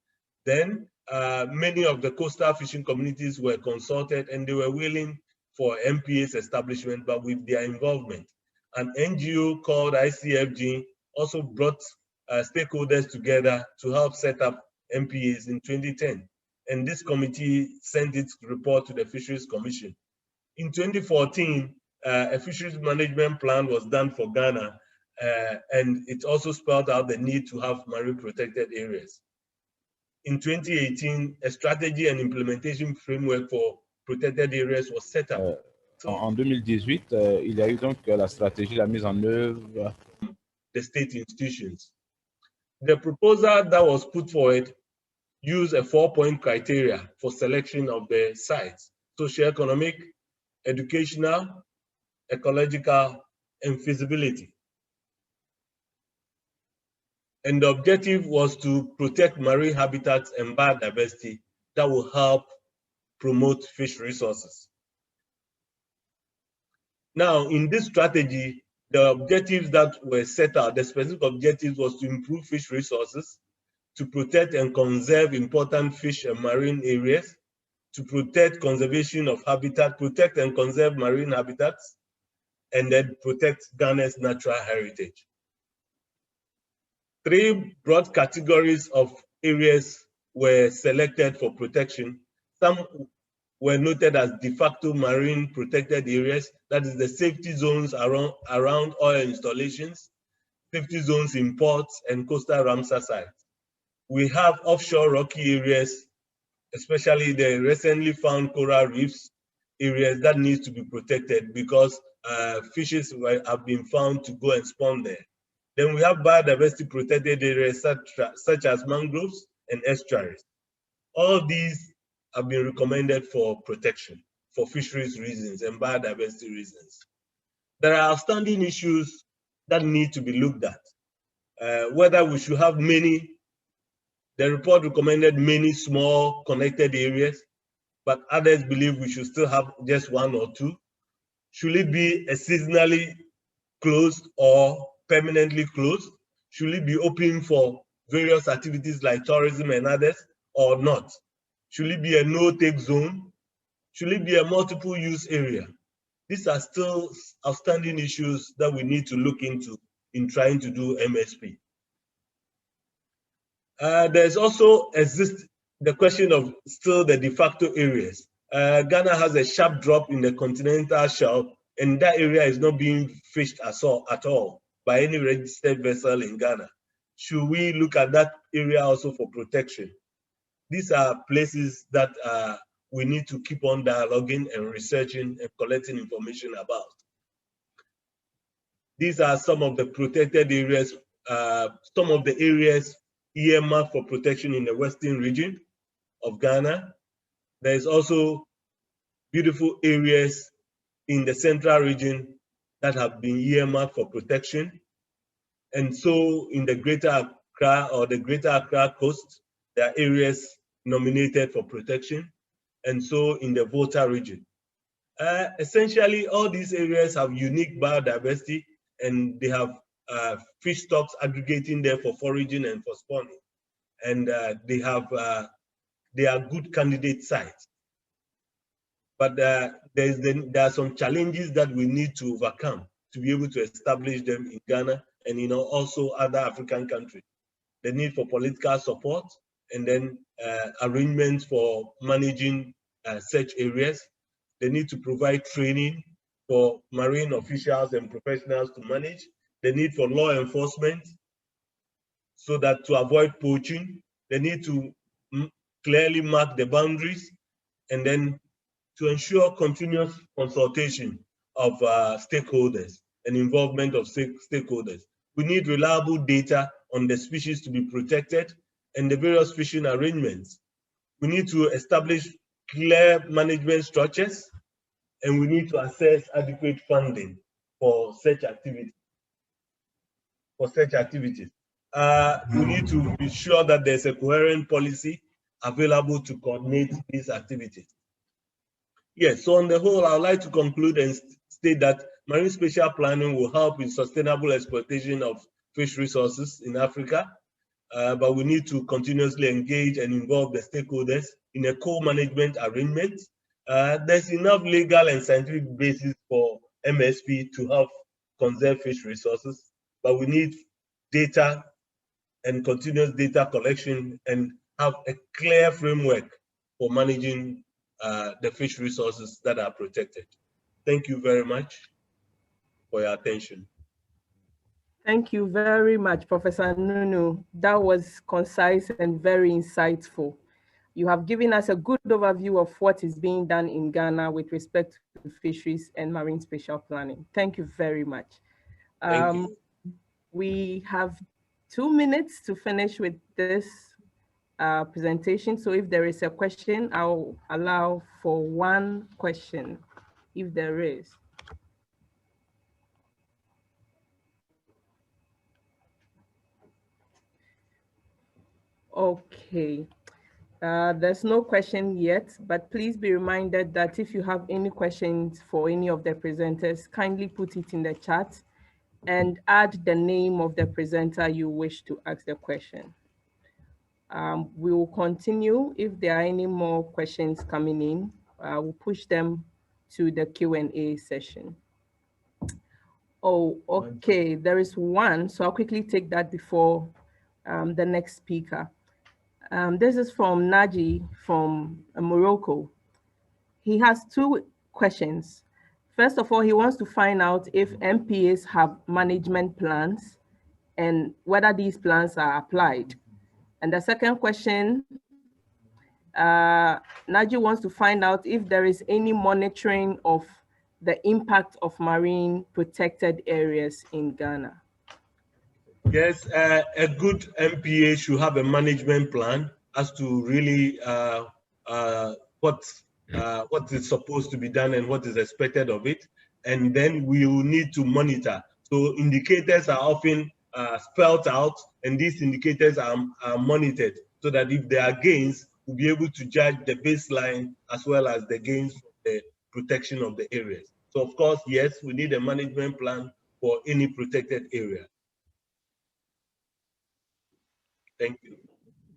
Then many of the coastal fishing communities were consulted, and they were willing for MPA's establishment, but with their involvement. An NGO called ICFG also brought stakeholders together to help set up MPAs in 2010. And this committee sent its report to the Fisheries Commission. In 2014, a fisheries management plan was done for Ghana, and it also spelled out the need to have marine protected areas. In 2018, a strategy and implementation framework for protected areas was set up. En 2018, il y a eu donc la stratégie, la mise en œuvre. The state institutions. The proposal that was put forward used a 4-point criteria for selection of the sites: socioeconomic, educational, ecological, and feasibility. And the objective was to protect marine habitats and biodiversity that will help promote fish resources. Now, in this strategy, the objectives that were set out, the specific objectives was to improve fish resources, to protect and conserve important fish and marine areas, to protect conservation of habitat, protect and conserve marine habitats, and then protect Ghana's natural heritage. 3 broad categories of areas were selected for protection. Some were noted as de facto marine protected areas, that is the safety zones around oil installations, safety zones in ports, and coastal Ramsar sites. We have offshore rocky areas, especially the recently found coral reefs areas that need to be protected because fishes have been found to go and spawn there. Then we have biodiversity protected areas such as mangroves and estuaries. All these have been recommended for protection for fisheries reasons and biodiversity reasons. There are outstanding issues that need to be looked at. Whether we should have many, the report recommended many small connected areas, but others believe we should still have just 1 or 2. Should it be a seasonally closed or permanently closed? Should it be open for various activities like tourism and others or not? Should it be a no-take zone? Should it be a multiple use area? These are still outstanding issues that we need to look into in trying to do MSP. There's also the question of still the de facto areas. Ghana has a sharp drop in the continental shelf, and that area is not being fished at all by any registered vessel in Ghana. Should we look at that area also for protection? These are places that we need to keep on dialoguing and researching and collecting information about. These are some of the protected areas, some of the areas earmarked for protection in the western region of Ghana. There's also beautiful areas in the central region that have been earmarked for protection. And so in the Greater Accra or the Greater Accra Coast, there are areas nominated for protection. And so in the Volta region. Essentially, all these areas have unique biodiversity, and they have fish stocks aggregating there for foraging and for spawning. And they are good candidate sites. But there are some challenges that we need to overcome to be able to establish them in Ghana and also other African countries. The need for political support, and then arrangements for managing such areas. They need to provide training for marine officials and professionals to manage. The need for law enforcement so that to avoid poaching. They need to clearly mark the boundaries, and then to ensure continuous consultation of stakeholders and involvement of stakeholders. We need reliable data on the species to be protected and the various fishing arrangements. We need to establish clear management structures, and we need to assess adequate funding for such activities. We need to be sure that there's a coherent policy available to coordinate these activities. Yes, so on the whole, I would like to conclude and state that marine spatial planning will help in sustainable exploitation of fish resources in Africa, but we need to continuously engage and involve the stakeholders in a co-management arrangement. There's enough legal and scientific basis for MSP to help conserve fish resources, but we need data and continuous data collection and have a clear framework for managing the fish resources that are protected. Thank you very much for your attention. Thank you very much, Professor Nunu. That was concise and very insightful. You have given us a good overview of what is being done in Ghana with respect to fisheries and marine spatial planning. Thank you very much. Thank you. We have 2 minutes to finish with this presentation. So if there is a question, I'll allow for one question, if there is. Okay, there's no question yet, but please be reminded that if you have any questions for any of the presenters, kindly put it in the chat and add the name of the presenter you wish to ask the question. We will continue. If there are any more questions coming in, we'll push them to the Q&A session. Oh, okay, there is one, so I'll quickly take that before the next speaker. This is from Naji from Morocco. He has 2 questions. First of all, he wants to find out if MPAs have management plans and whether these plans are applied. And the second question, Naji wants to find out if there is any monitoring of the impact of marine protected areas in Ghana. Yes, a good MPA should have a management plan as to really what is supposed to be done and what is expected of it. And then we will need to monitor. So indicators are often spelled out, and these indicators are monitored so that if there are gains, we'll be able to judge the baseline as well as the gains from the protection of the areas. So of course, yes, we need a management plan for any protected area. Thank you.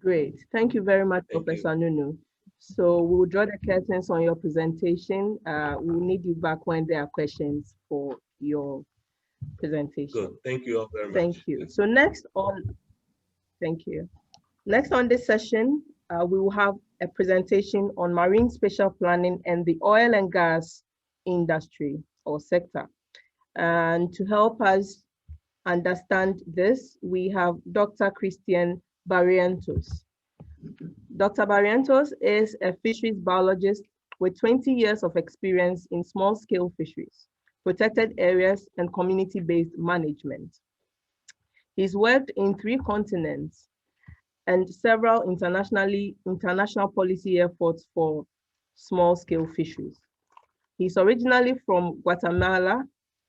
Great. Thank you very much, Thank Professor Nunu. So we will draw the curtains on your presentation. We'll need you back when there are questions for your presentation. Good. Thank you all very much. Thank you. So thank you. Next on this session, we will have a presentation on marine spatial planning and the oil and gas industry or sector. And to help us understand this, we have Dr. Christian Barrientos. Dr. Barrientos is a fisheries biologist with 20 years of experience in small-scale fisheries, protected areas, and community-based management. He's worked in 3 continents and several international policy efforts for small-scale fisheries. He's originally from Guatemala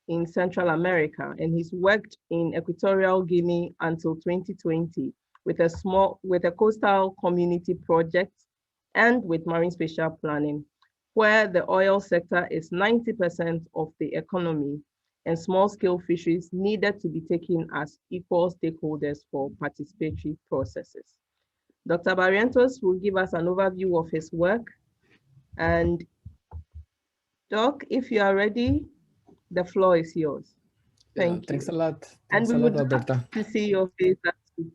in Central America, and he's worked in Equatorial Guinea until 2020 with a coastal community project and with marine spatial planning, where the oil sector is 90% of the economy and small-scale fisheries needed to be taken as equal stakeholders for participatory processes. Dr. Barrientos will give us an overview of his work. And Doc, if you are ready, the floor is yours. Thank you. Thanks a lot. Thanks and we would love to see your face as you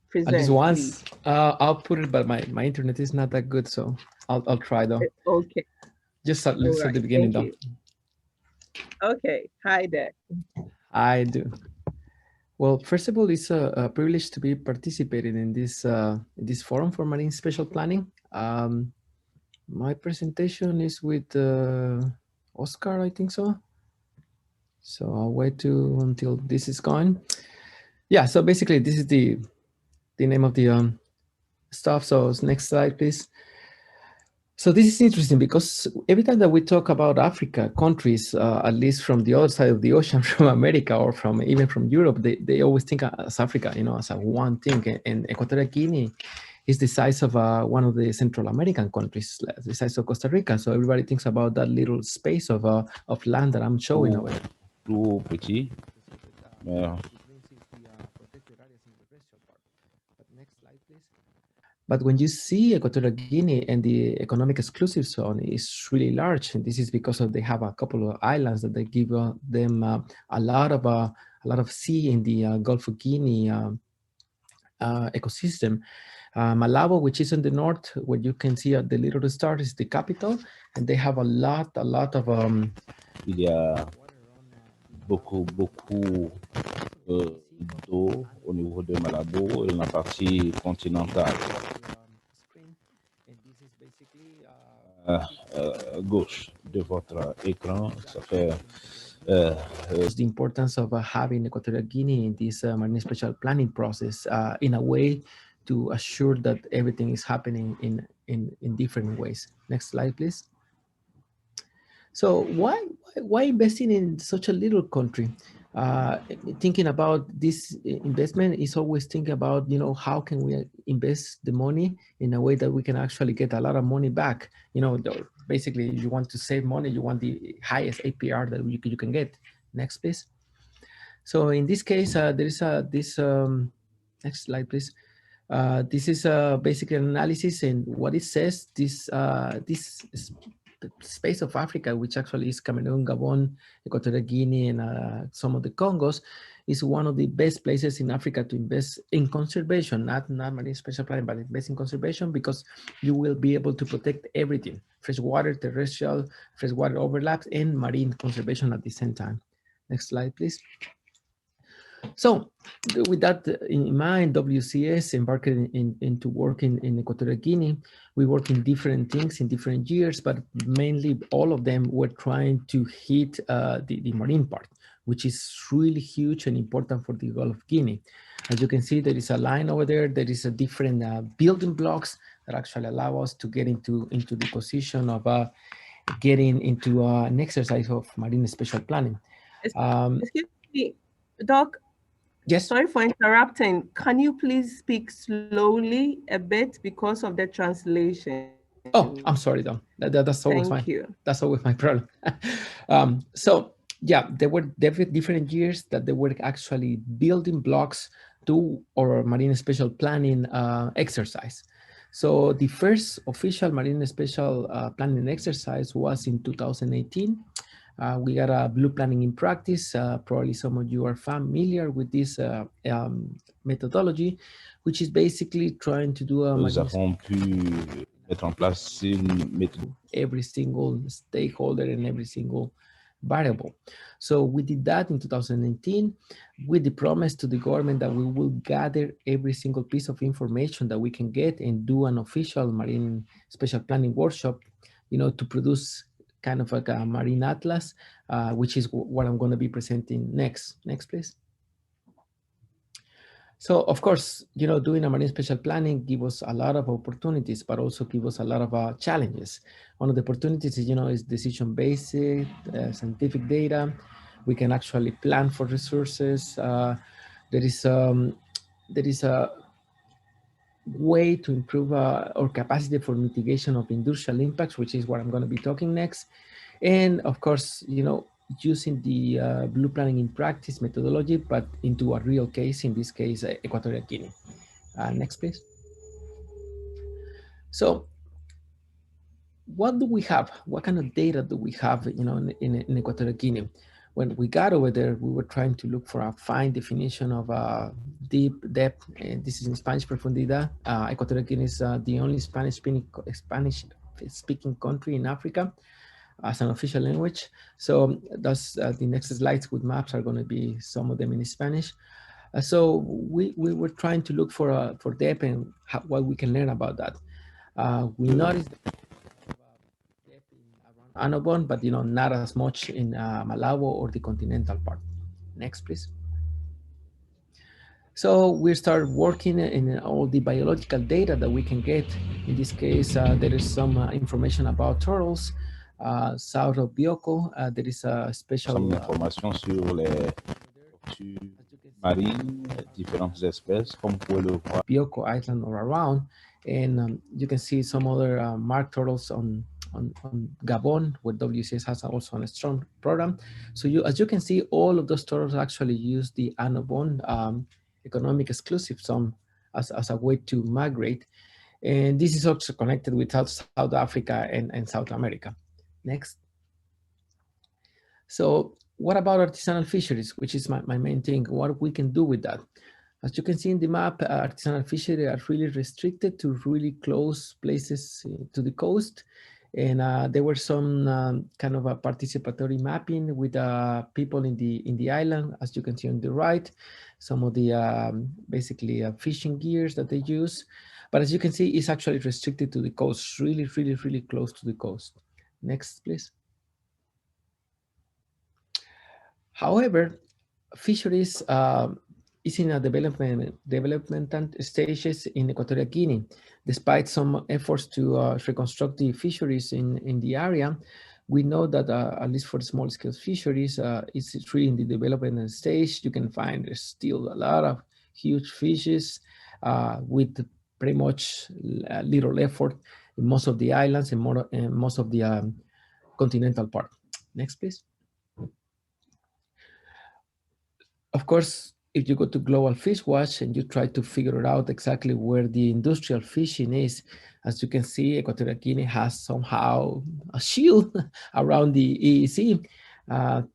present. At least once. I'll put it, but my internet is not that good, so I'll try though. Okay. Just let's start the beginning though. Okay. Hi there. I do. Well, first of all, it's a privilege to be participating in this forum for marine spatial planning. My presentation is with Oscar, I think so. So I'll wait until this is gone. Yeah, so basically this is the name of the stuff. So next slide, please. So this is interesting because every time that we talk about Africa countries, at least from the other side of the ocean, from America or even from Europe, they always think as Africa, as a one thing. And Equatorial Guinea is the size of one of the Central American countries, the size of Costa Rica. So everybody thinks about that little space of land that I'm showing over there. Tout petit. But when you see Equatorial Guinea and the economic exclusive zone is really large, and this is because they have a couple of islands that they give them a lot of sea in the Gulf of Guinea ecosystem. Malabo, which is in the north, where you can see the little star, is the capital, and they have a lot of. Il y a beaucoup d'eau au niveau de Malabo et la partie continentale. Gauche de votre écran, ça fait. The importance of having Equatorial Guinea in this marine spatial planning process in a way to assure that everything is happening in different ways. Next slide, please. So why investing in such a little country? Thinking about this investment is always thinking about, how can we invest the money in a way that we can actually get a lot of money back? Basically, you want to save money, you want the highest APR that you can get. Next, please. So in this case, there is this, next slide, please. This is basically an analysis, and what it says, this space of Africa, which actually is Cameroon, Gabon, Equatorial Guinea, and some of the Congos, is one of the best places in Africa to invest in conservation, not marine spatial planning, but invest in conservation, because you will be able to protect everything: freshwater, terrestrial, freshwater overlaps, and marine conservation at the same time. Next slide, please. So with that in mind, WCS embarked into working in Equatorial Guinea. We work in different things in different years, but mainly all of them were trying to hit the marine part, which is really huge and important for the Gulf of Guinea. As you can see, there is a line over there. There is a different building blocks that actually allow us to get into the position of getting into an exercise of marine spatial planning. Excuse me, Doc. Yes. Sorry for interrupting. Can you please speak slowly a bit because of the translation? Oh, I'm sorry, Dom. That's always Thank you. That's always my problem. So yeah, there were different years that they were actually building blocks to our marine spatial planning exercise. So the first official marine spatial planning exercise was in 2018. We got a blue planning in practice. Probably some of you are familiar with this methodology, which is basically trying to do a Nous avons pu mettre en place une méthode. Every single stakeholder and every single variable. So we did that in 2019 with the promise to the government that we will gather every single piece of information that we can get and do an official marine spatial planning workshop, you know, to produce kind of like a marine atlas, which is what I'm going to be presenting next. Next, please. So of course, you know, doing a marine spatial planning gives us a lot of opportunities, but also gives us a lot of challenges. One of the opportunities is, you know, is decision-based scientific data. We can actually plan for resources. There is a way to improve our capacity for mitigation of industrial impacts, which is what I'm going to be talking next. And of course, you know, using the blue planning in practice methodology, but into a real case, in this case, Equatorial Guinea. Next, please. So what do we have? What kind of data do we have, you know, in Equatorial Guinea? When we got over there, we were trying to look for a fine definition of deep depth. And this is in Spanish profundidad. Equatorial Guinea is the only Spanish-speaking country in Africa as an official language. So that's the next slides with maps are going to be some of them in Spanish. So we were trying to look for depth and what we can learn about that. We noticed depth around Annobon, but you know, not as much in Malabo or the continental part. Next, please. So we start working in all the biological data that we can get. In this case, there is some information about turtles. South of Bioko, there is a special Some information sur les marines, différentes espèces, comme vous le voir. Bioko Island or around, and you can see some other marked turtles on Gabon, where WCS has also a strong program. So as you can see, all of those turtles actually use the Annobon economic exclusive zone as a way to migrate. And this is also connected with South Africa and South America. Next. So what about artisanal fisheries, which is my main thing, what we can do with that? As you can see in the map, artisanal fisheries are really restricted to really close places to the coast. And there were some kind of a participatory mapping with people in the island, as you can see on the right, some of the basically fishing gears that they use. But as you can see, it's actually restricted to the coast, really, really, really close to the coast. Next, please. However, fisheries is in a developmental stages in Equatorial Guinea. Despite some efforts to reconstruct the fisheries in the area, we know that at least for small scale fisheries, it's really in the development stage. You can find there's still a lot of huge fishes with pretty much little effort in most of the islands and most of the continental part. Next, please. Of course, if you go to Global Fish Watch and you try to figure out exactly where the industrial fishing is, as you can see, Equatorial Guinea has somehow a shield around the EEC.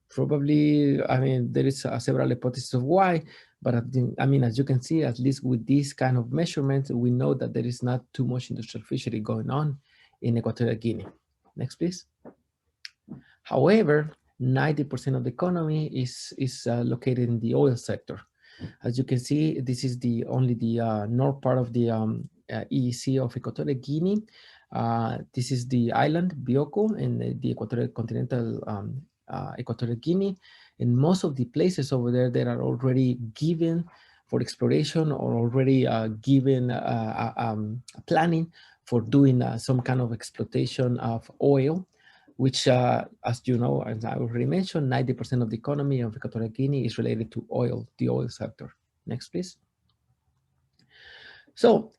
Probably, I mean, there is several hypotheses of why, but I mean, as you can see, at least with this kind of measurements, we know that there is not too much industrial fishery going on in Equatorial Guinea. Next, please. However, 90% of the economy is located in the oil sector. As you can see, this is only the north part of the EEC of Equatorial Guinea. This is the island, Bioko, and the Equatorial Continental Equatorial Guinea. And most of the places over there that are already given for exploration or already given planning for doing some kind of exploitation of oil, which, as you know, as I already mentioned, 90% of the economy of Equatorial Guinea is related to oil, the oil sector. Next, please. So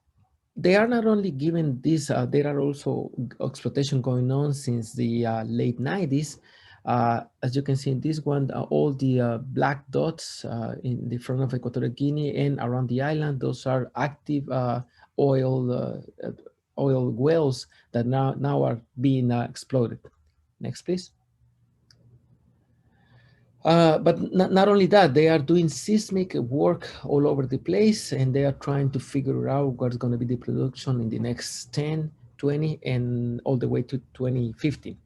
they are not only given this, there are also exploitation going on since the late 90s. As you can see in this one, all the black dots in the front of Equatorial Guinea and around the island, those are active oil wells that now are being exploited. Next, please. But not only that, they are doing seismic work all over the place, and they are trying to figure out what's going to be the production in the next 10, 20, and all the way to 2050.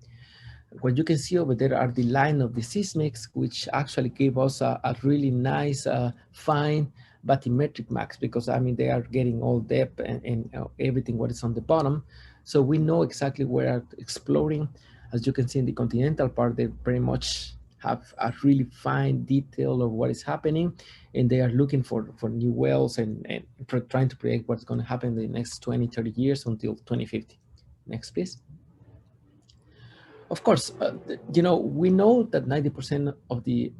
What you can see over there are the line of the seismics, which actually gave us a really nice, fine bathymetric max, because I mean, they are getting all depth and everything what is on the bottom. So we know exactly where exploring. As you can see in the continental part, they very much have a really fine detail of what is happening, and they are looking for new wells and trying to predict what's going to happen in the next 20, 30 years until 2050. Next, please. Of course, you know, we know that 90% of the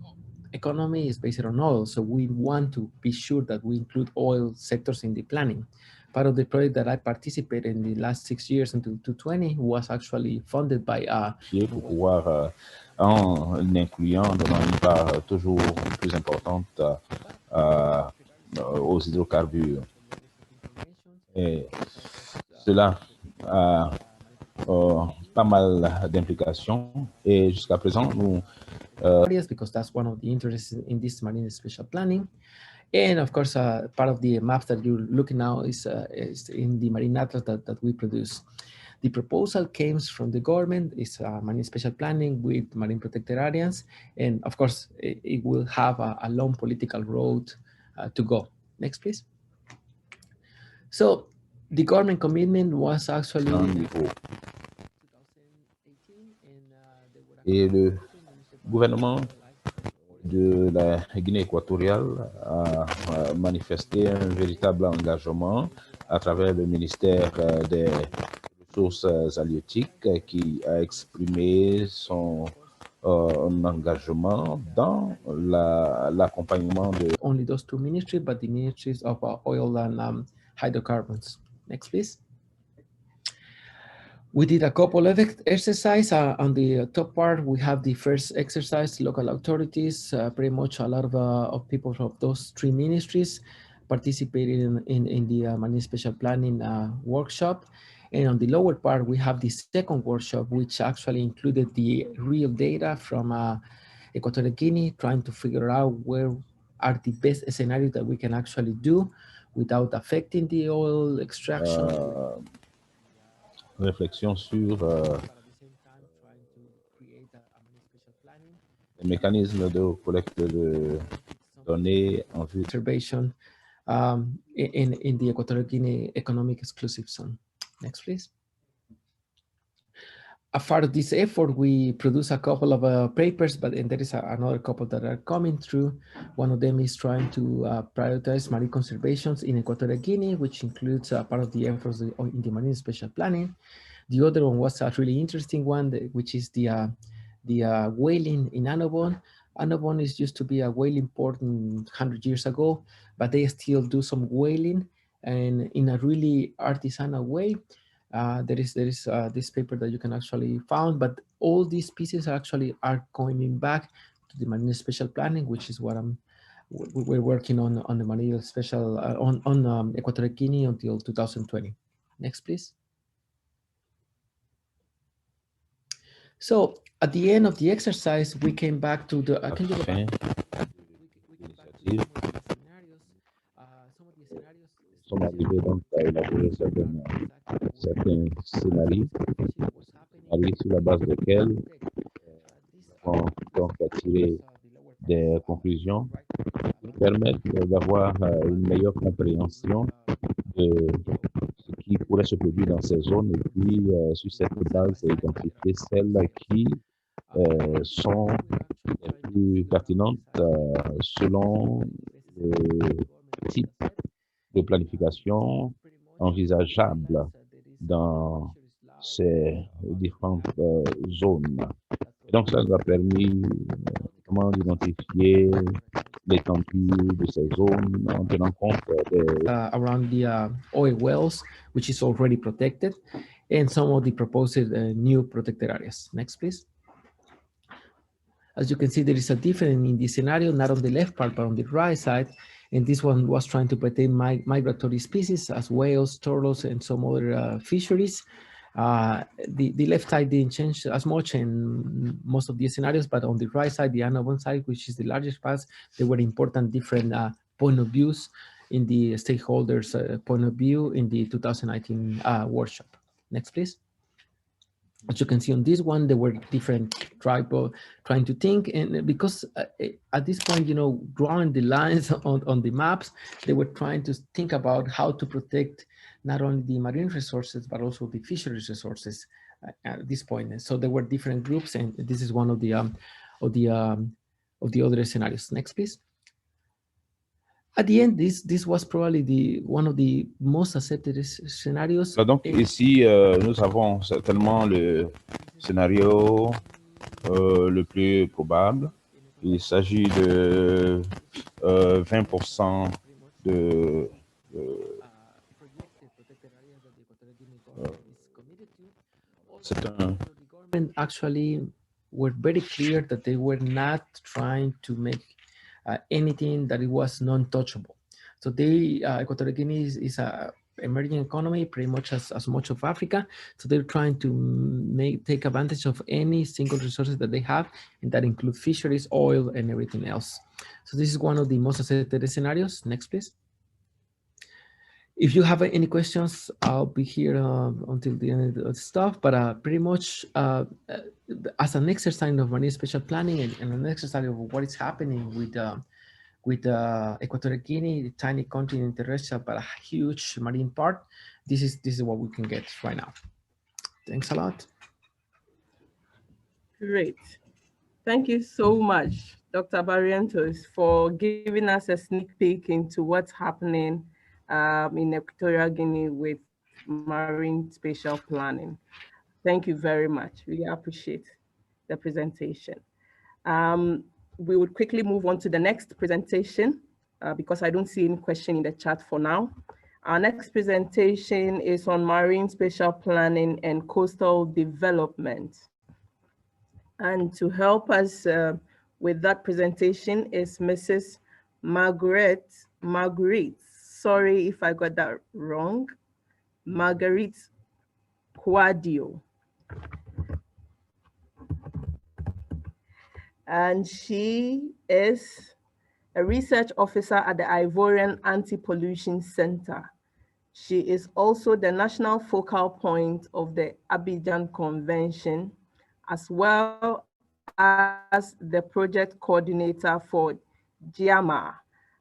economy is based on oil, so we want to be sure that we include oil sectors in the planning. Part of the project that I participated in the last 6 years until 2020 was actually funded by pour pouvoir, en l'incluant, donnant une part toujours plus importante aux hydrocarbures. Et cela a pas mal d'implications, et jusqu'à présent, nous because that's one of the interests in this marine spatial planning. And of course, part of the maps that you're looking now is in the marine atlas that we produce. The proposal came from the government, is marine spatial planning with marine protected areas. And of course, it will have a long political road to go. Next, please. So the government commitment was actually... Et le gouvernement de la Guinée équatoriale a manifesté un véritable engagement à travers le ministère des Ressources halieutiques qui a exprimé son engagement dans l'accompagnement de... Only those two ministries, but the ministries of oil and hydrocarbons. Next, please. We did a couple of exercises. On the top part, we have the first exercise, local authorities, pretty much a lot of people from those three ministries participated in the marine spatial planning workshop. And on the lower part, we have the second workshop, which actually included the real data from Equatorial Guinea, trying to figure out where are the best scenarios that we can actually do without affecting the oil extraction. Réflexion sur les mécanismes de collecte de données en vue observation in the Equatorial Guinea Economic Exclusive Zone. Next, please. As part of this effort, we produce a couple of papers, and there is another couple that are coming through. One of them is trying to prioritize marine conservations in Equatorial Guinea, which includes part of the efforts in the marine spatial planning. The other one was a really interesting one, which is the whaling in Annobon. Annobon used to be a whaling port 100 years ago, but they still do some whaling, and in a really artisanal way. There is this paper that you can actually find, but all these pieces actually are coming back to the marine spatial planning, which is what we're working on the marine spatial on Equatorial Guinea until 2020. Next, please. So at the end of the exercise, we came back to the. Can you go back? Sont arrivés donc à élaborer certains scénarios sur la base desquels on donc à tirer des conclusions qui nous permettent d'avoir une meilleure compréhension de ce qui pourrait se produire dans ces zones, et puis sur cette base identifier celles qui sont les plus pertinentes selon le type de planification envisageable dans ces différentes zones. Et donc, ça nous a permis comment d'identifier l'étendue de ces zones en tenant compte des... around the oil wells, which is already protected, and some of the proposed new protected areas. Next, please. As you can see, there is a difference in the scenario, not on the left part, but on the right side. And this one was trying to protect migratory species as whales, turtles, and some other fisheries. The left side didn't change as much in most of the scenarios, but on the right side, the unknown side, which is the largest part, there were important different point of views in the stakeholders' point of view in the 2019 workshop. Next, please. As you can see on this one, there were different tribal trying to think, and because at this point, you know, drawing the lines on the maps, they were trying to think about how to protect not only the marine resources but also the fisheries resources at this point. And so there were different groups, and this is one of the other scenarios. Next, please. At the end, this was probably one of the most accepted scenarios. Donc ici, nous avons certainement le scénario le plus probable. Il s'agit de 20% de c'est un... The government actually were very clear that they were not trying to make anything that it was non-touchable. So Equatorial Guinea is a emerging economy, pretty much as much of Africa. So they're trying to take advantage of any single resources that they have, and that include fisheries, oil, and everything else. So this is one of the most accepted scenarios. Next, please. If you have any questions, I'll be here until the end of the stuff, but pretty much as an exercise of marine spatial planning and an exercise of what is happening with Equatorial Guinea, the tiny country in terrestrial, but a huge marine part, this is what we can get right now. Thanks a lot. Great. Thank you so much, Dr. Barrientos, for giving us a sneak peek into what's happening in Equatorial Guinea with marine spatial planning. Thank you very much. Really appreciate the presentation. We would quickly move on to the next presentation because I don't see any question in the chat for now. Our next presentation is on marine spatial planning and coastal development. And to help us with that presentation is Mrs. Marguerite, sorry if I got that wrong, Marguerite Quadio. And she is a research officer at the Ivorian Anti-Pollution Center. She is also the national focal point of the Abidjan Convention, as well as the project coordinator for JAMA.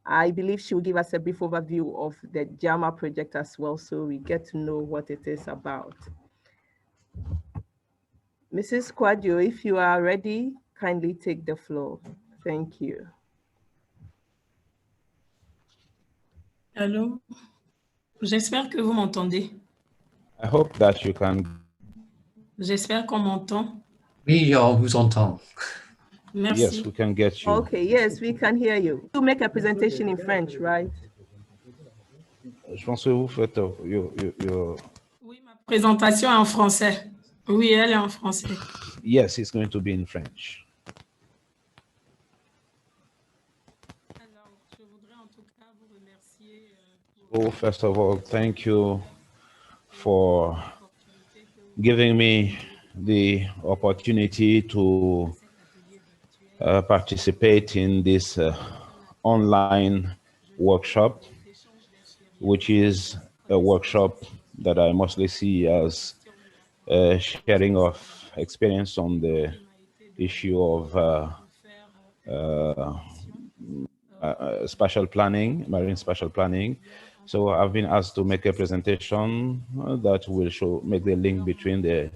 I believe she will give us a brief overview of the JAMA project as well, so we get to know what it is about. Mrs. Quadio, if you are ready, kindly take the floor. Thank you. Allô? J'espère que vous m'entendez. I hope that you can. J'espère qu'on m'entend. Oui, on vous entend. Merci. Yes, we can get you. Okay, yes, we can hear you. You make a presentation in French, right? Je pense que vous faites Oui, ma présentation est en français. Oui, elle est en français. Yes, it's going to be in French. Alors, je voudrais en tout cas vous remercier. So first of all, thank you for giving me the opportunity to participate in this online workshop, which is a workshop that I mostly see as sharing of experience on the issue of spatial planning, marine spatial planning. So I've been asked to make a presentation that will make the link between the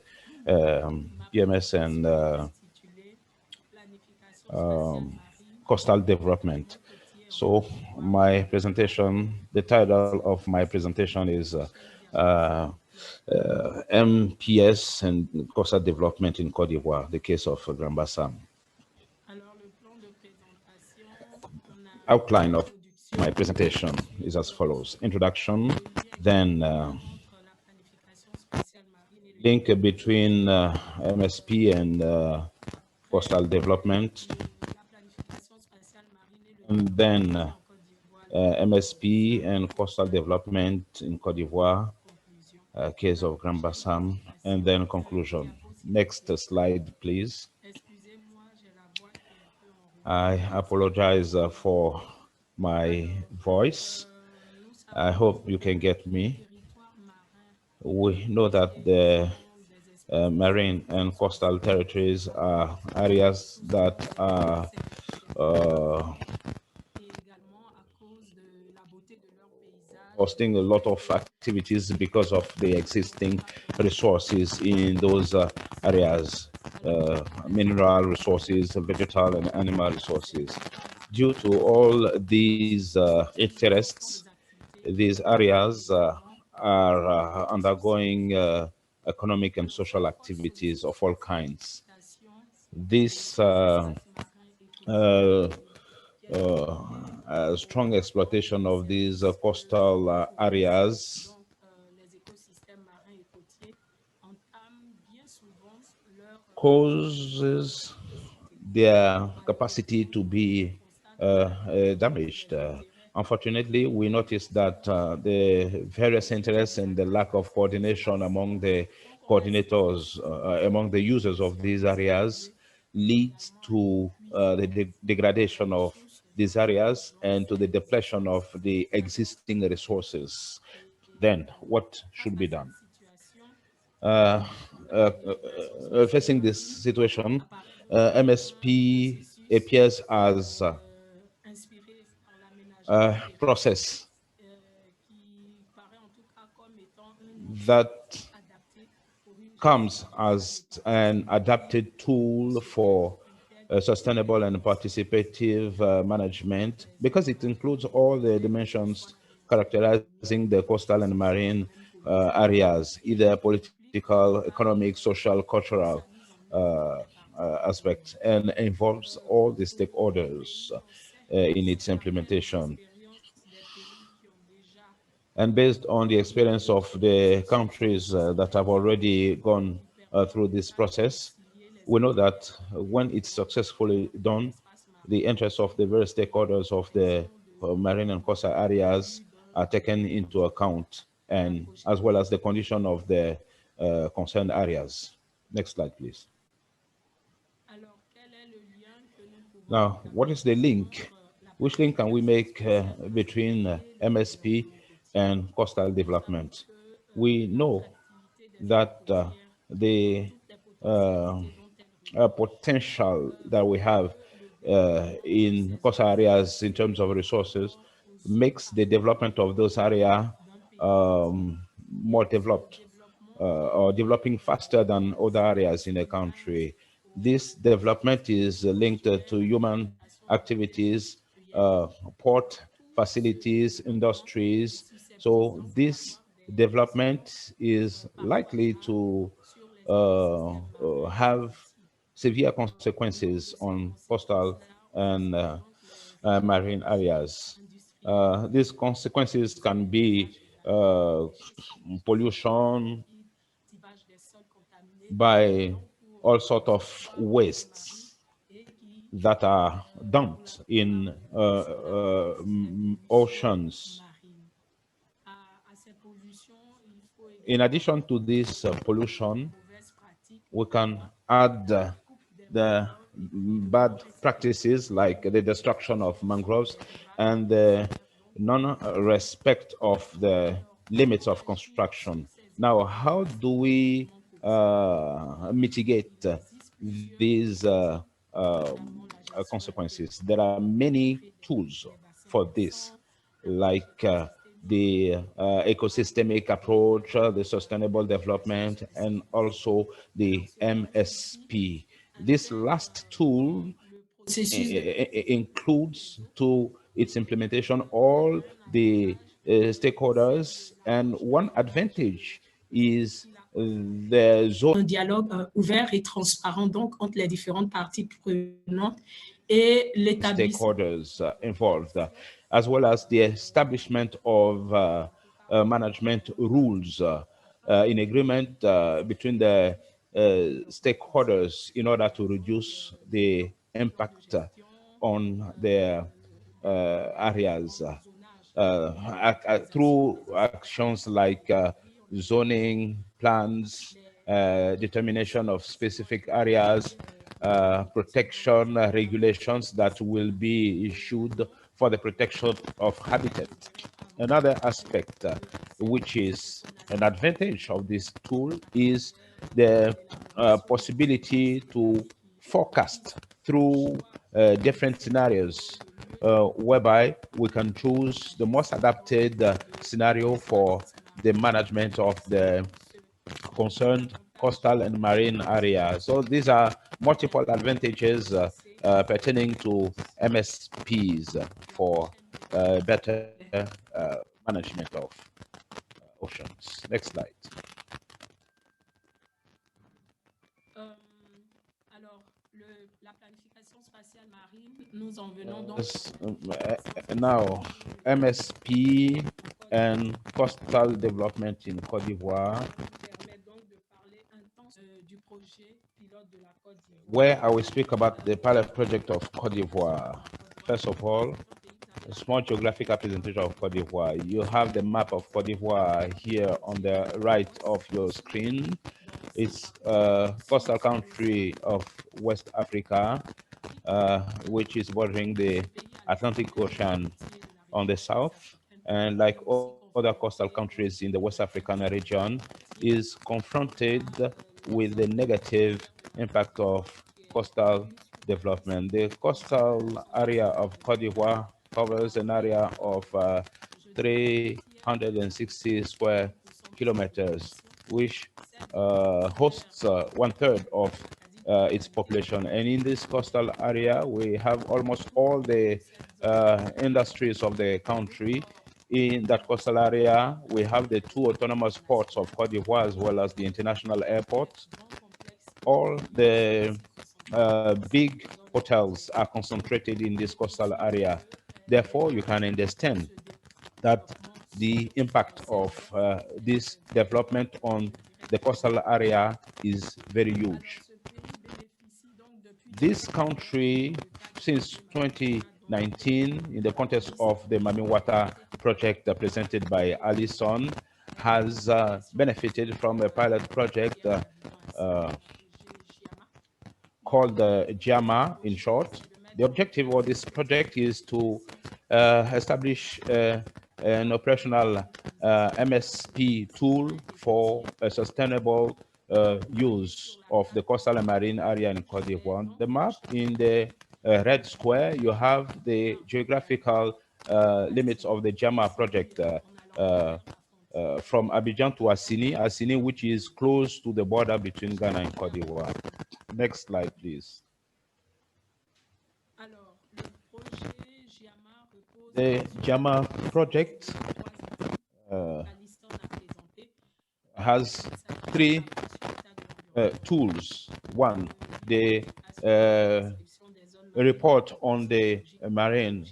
PMS and coastal development. So my presentation, the title of my presentation is MPS and coastal development in Côte d'Ivoire, the case of Grand Bassam. outline of my presentation is as follows. Introduction, then link between MSP and coastal development, and then MSP and coastal development in Côte d'Ivoire, case of Grand Bassam, and then conclusion. Next slide, please. I apologize for my voice. I hope you can get me. We know that the marine and coastal territories are areas that are hosting a lot of activities because of the existing resources in those areas, mineral resources, vegetal and animal resources. Due to all these interests, these areas are undergoing economic and social activities of all kinds. This strong exploitation of these coastal areas causes their capacity to be damaged. Unfortunately, we noticed that the various interests and the lack of coordination among the coordinators, among the users of these areas, leads to the degradation of these areas and to the depletion of the existing resources. Then, what should be done? Facing this situation, MSP appears as a process that comes as an adapted tool for sustainable and participative management, because it includes all the dimensions characterizing the coastal and marine areas, either political, economic, social, cultural aspects, and involves all the stakeholders in its implementation. And based on the experience of the countries that have already gone through this process, we know that when it's successfully done, the interests of the various stakeholders of the marine and coastal areas are taken into account, and as well as the condition of the concerned areas. Next slide, please. Now, what is the link? Which link can we make between MSP and coastal development? We know that the potential that we have in coastal areas in terms of resources makes the development of those areas more developed or developing faster than other areas in a country. This development is linked to human activities, port facilities, industries. So this development is likely to have severe consequences on coastal and marine areas. These consequences can be pollution by all sorts of wastes that are dumped in oceans. In addition to this pollution, we can add the bad practices like the destruction of mangroves and the non-respect of the limits of construction. Now, how do we mitigate these consequences? There are many tools for this, like the ecosystemic approach, the sustainable development, and also the MSP. This last tool includes to its implementation all the stakeholders, and one advantage is the zone. Un dialogue ouvert et transparent donc entre les différentes parties prenantes stakeholders involved, as well as the establishment of management rules in agreement between the stakeholders in order to reduce the impact on their areas through actions like zoning plans, determination of specific areas, protection regulations that will be issued for the protection of habitat. Another aspect which is an advantage of this tool is the possibility to forecast through different scenarios whereby we can choose the most adapted scenario for the management of the concerned coastal and marine area. So these are multiple advantages pertaining to MSPs for better management of oceans. Next slide. Now, MSP and coastal development in Côte d'Ivoire. Where I will speak about the pilot project of Côte d'Ivoire. First of all, a small geographic representation of Côte d'Ivoire. You have the map of Côte d'Ivoire here on the right of your screen. It's a coastal country of West Africa, which is bordering the Atlantic Ocean on the south, and like other coastal countries in the West African region, is confronted with the negative impact of coastal development. The coastal area of Côte d'Ivoire covers an area of 360 square kilometers, which hosts 1/3 of its population. And in this coastal area, we have almost all the industries of the country. In that coastal area, we have the 2 autonomous ports of Côte d'Ivoire, as well as the international airport. All the big hotels are concentrated in this coastal area. Therefore, you can understand that the impact of this development on the coastal area is very huge. This country, since 2019, in the context of the Mami Water project presented by Alison, has benefited from a pilot project called JAMA in short. The objective of this project is to establish an operational MSP tool for a sustainable use of the coastal and marine area in Côte d'Ivoire. On the map, in the red square, you have the geographical limits of the JAMA project from Abidjan to Assini, which is close to the border between Ghana and Côte d'Ivoire. Next slide, please. The JAMA project has 3 tools. One, the report on the marine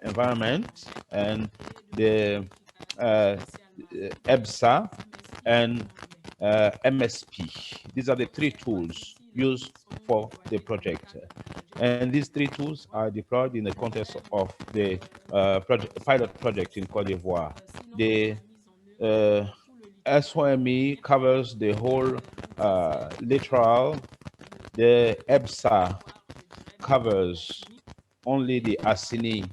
environment, and the EBSA and MSP. These are the 3 tools used for the project. And these 3 tools are deployed in the context of the pilot project in Côte d'Ivoire. The SOME covers the whole littoral. The EBSA covers only the Assini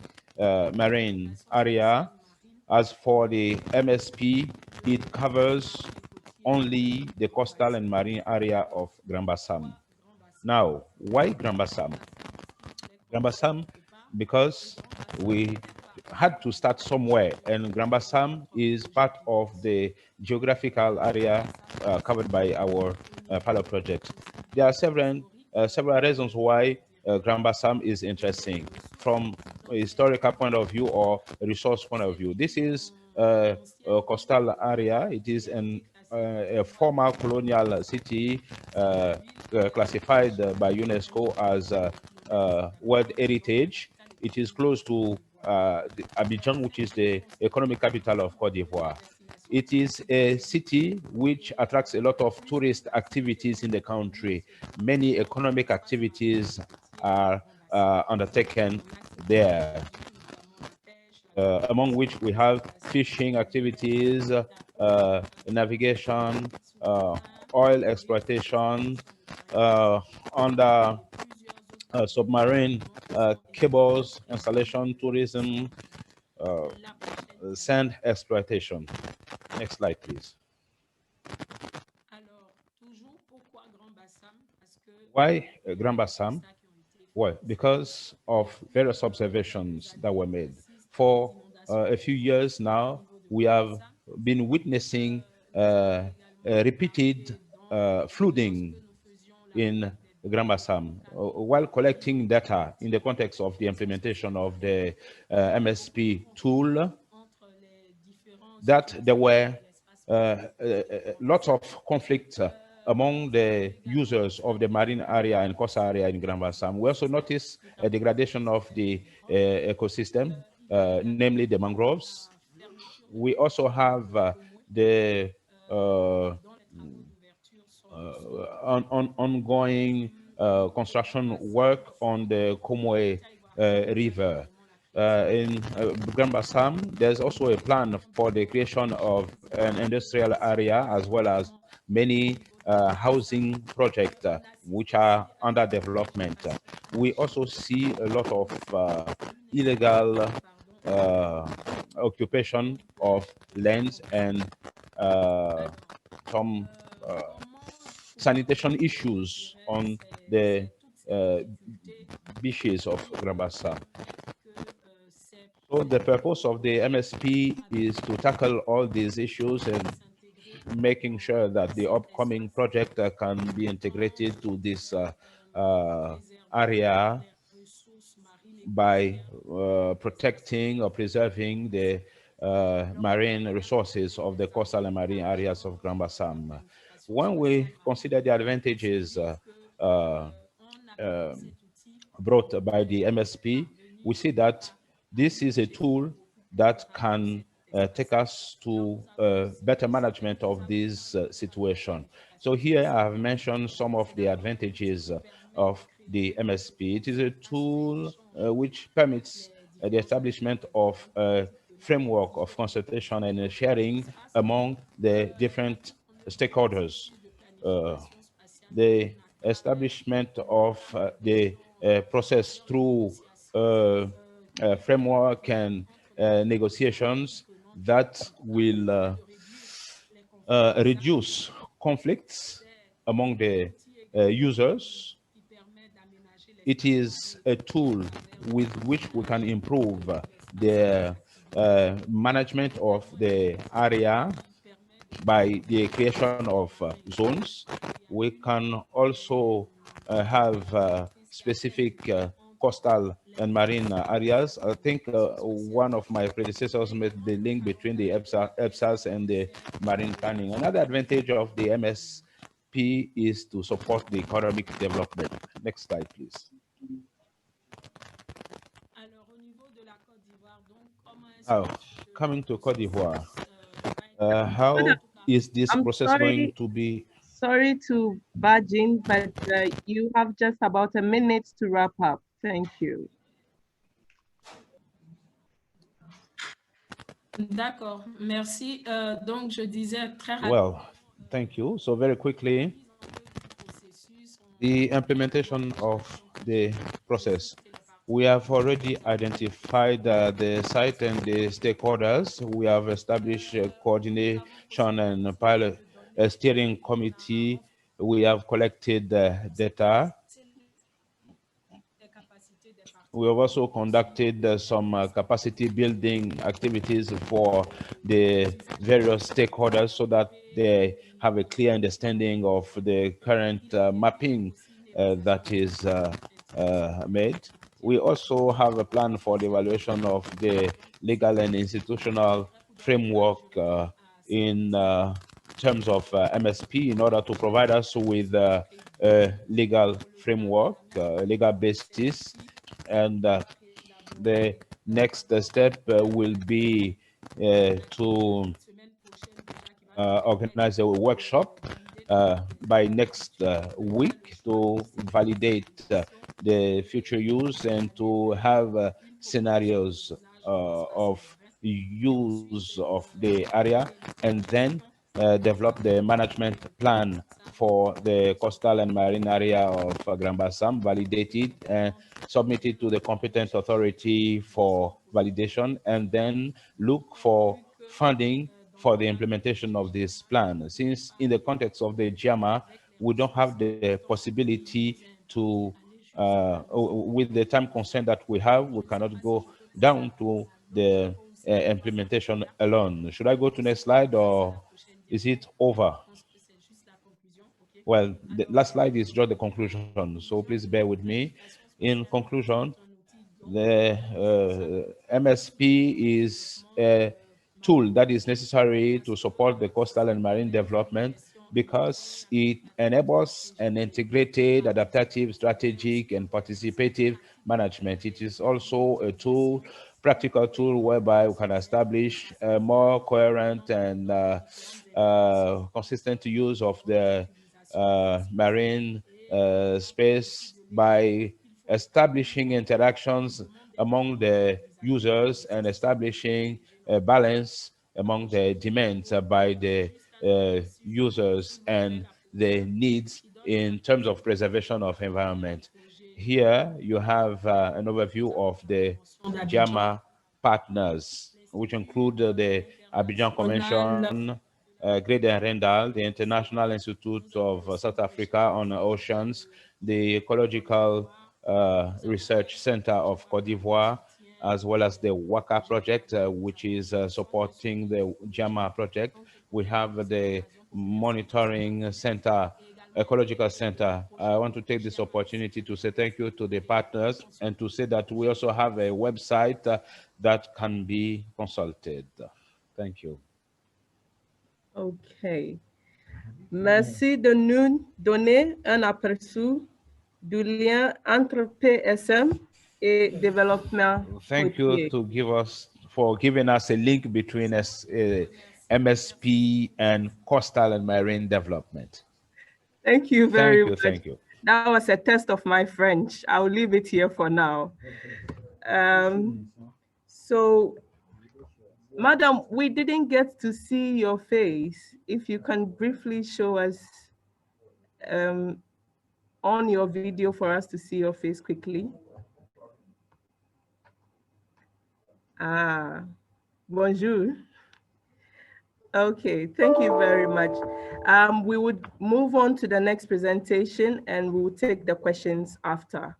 marine area. As for the MSP, it covers only the coastal and marine area of Grand Bassam. Now, why Grand Bassam? Grand Bassam, because we had to start somewhere, and Grand Bassam is part of the geographical area covered by our pilot project. There are several reasons why Grand Bassam is interesting from a historical point of view or a resource point of view. This is a coastal area. It is a former colonial city classified by UNESCO as World Heritage. It is close to Abidjan, which is the economic capital of Cote d'Ivoire. It is a city which attracts a lot of tourist activities in the country. Many economic activities are undertaken there, among which we have fishing activities, navigation, oil exploitation, under submarine cables, installation, tourism, sand exploitation. Next slide, please. Why Grand Bassam? Well, because of various observations that were made. For a few years now, we have been witnessing repeated flooding in Grand Bassam while collecting data in the context of the implementation of the MSP tool, that there were lots of conflict among the users of the marine area and coastal area in Grand Bassam. We also noticed a degradation of the ecosystem, namely the mangroves. We also have the ongoing construction work on the Komoe River. In Grand Bassam, there's also a plan for the creation of an industrial area as well as many housing projects which are under development. We also see a lot of illegal occupation of lands and some sanitation issues on the beaches of Grand Bassam. So the purpose of the MSP is to tackle all these issues and making sure that the upcoming project can be integrated to this area by protecting or preserving the marine resources of the coastal and marine areas of Grand Bassam. When we consider the advantages brought by the MSP, we see that this is a tool that can take us to better management of this situation. So here I have mentioned some of the advantages of the MSP. It is a tool which permits the establishment of a framework of consultation and sharing among the different stakeholders. The establishment of the process through framework and negotiations that will reduce conflicts among the users. It is a tool with which we can improve the management of the area by the creation of zones. We can also have specific coastal and marine areas. I think one of my predecessors made the link between the EPSAs and the marine planning. Another advantage of the MSP is to support the economic development. Next slide, please. Coming to Cote d'Ivoire, how is this process going to be? Sorry to barge in, but you have just about a minute to wrap up. Thank you. D'accord, merci. Donc, je disais très rapidement. Well, thank you. So very quickly, the implementation of the process. We have already identified the site and the stakeholders. We have established a coordination and pilot steering committee. We have collected data. We have also conducted some capacity building activities for the various stakeholders so that they have a clear understanding of the current mapping that is made. We also have a plan for the evaluation of the legal and institutional framework in terms of MSP in order to provide us with a legal framework, legal basis, and the next step will be to organize a workshop by next week to validate the future use and to have scenarios of use of the area, and then develop the management plan for the coastal and marine area of Grand Bassam, validated and submitted to the competent authority for validation, and then look for funding for the implementation of this plan. Since in the context of the JAMA, we don't have the possibility to, with the time constraint that we have, we cannot go down to the implementation alone. Should I go to next slide or is it over? Well, the last slide is just the conclusion, so please bear with me. In conclusion, the MSP is a tool that is necessary to support the coastal and marine development because it enables an integrated, adaptive, strategic, and participative management. It is also a tool, practical tool, whereby we can establish a more coherent and consistent use of the marine space by establishing interactions among the users and establishing a balance among the demands by the users and the needs in terms of preservation of environment. Here you have an overview of the JAMA partners, which include the Abidjan Convention, Great and Rendal, the International Institute of South Africa on Oceans, the Ecological Research Center of Cote d'Ivoire, as well as the WACA project, which is supporting the JAMA project. We have the Monitoring Center, Ecological Center. I want to take this opportunity to say thank you to the partners and to say that we also have a website that can be consulted. Thank you. OK. Merci de nous donner un aperçu du lien entre PSM et développement. Thank you to giving us a link between MSP and coastal and marine development. Thank you very much. Thank you. That was a test of my French. I'll leave it here for now. So, Madam, we didn't get to see your face. If you can briefly show us on your video for us to see your face quickly. Ah, bonjour. Okay, thank you very much. We would move on to the next presentation and we will take the questions after.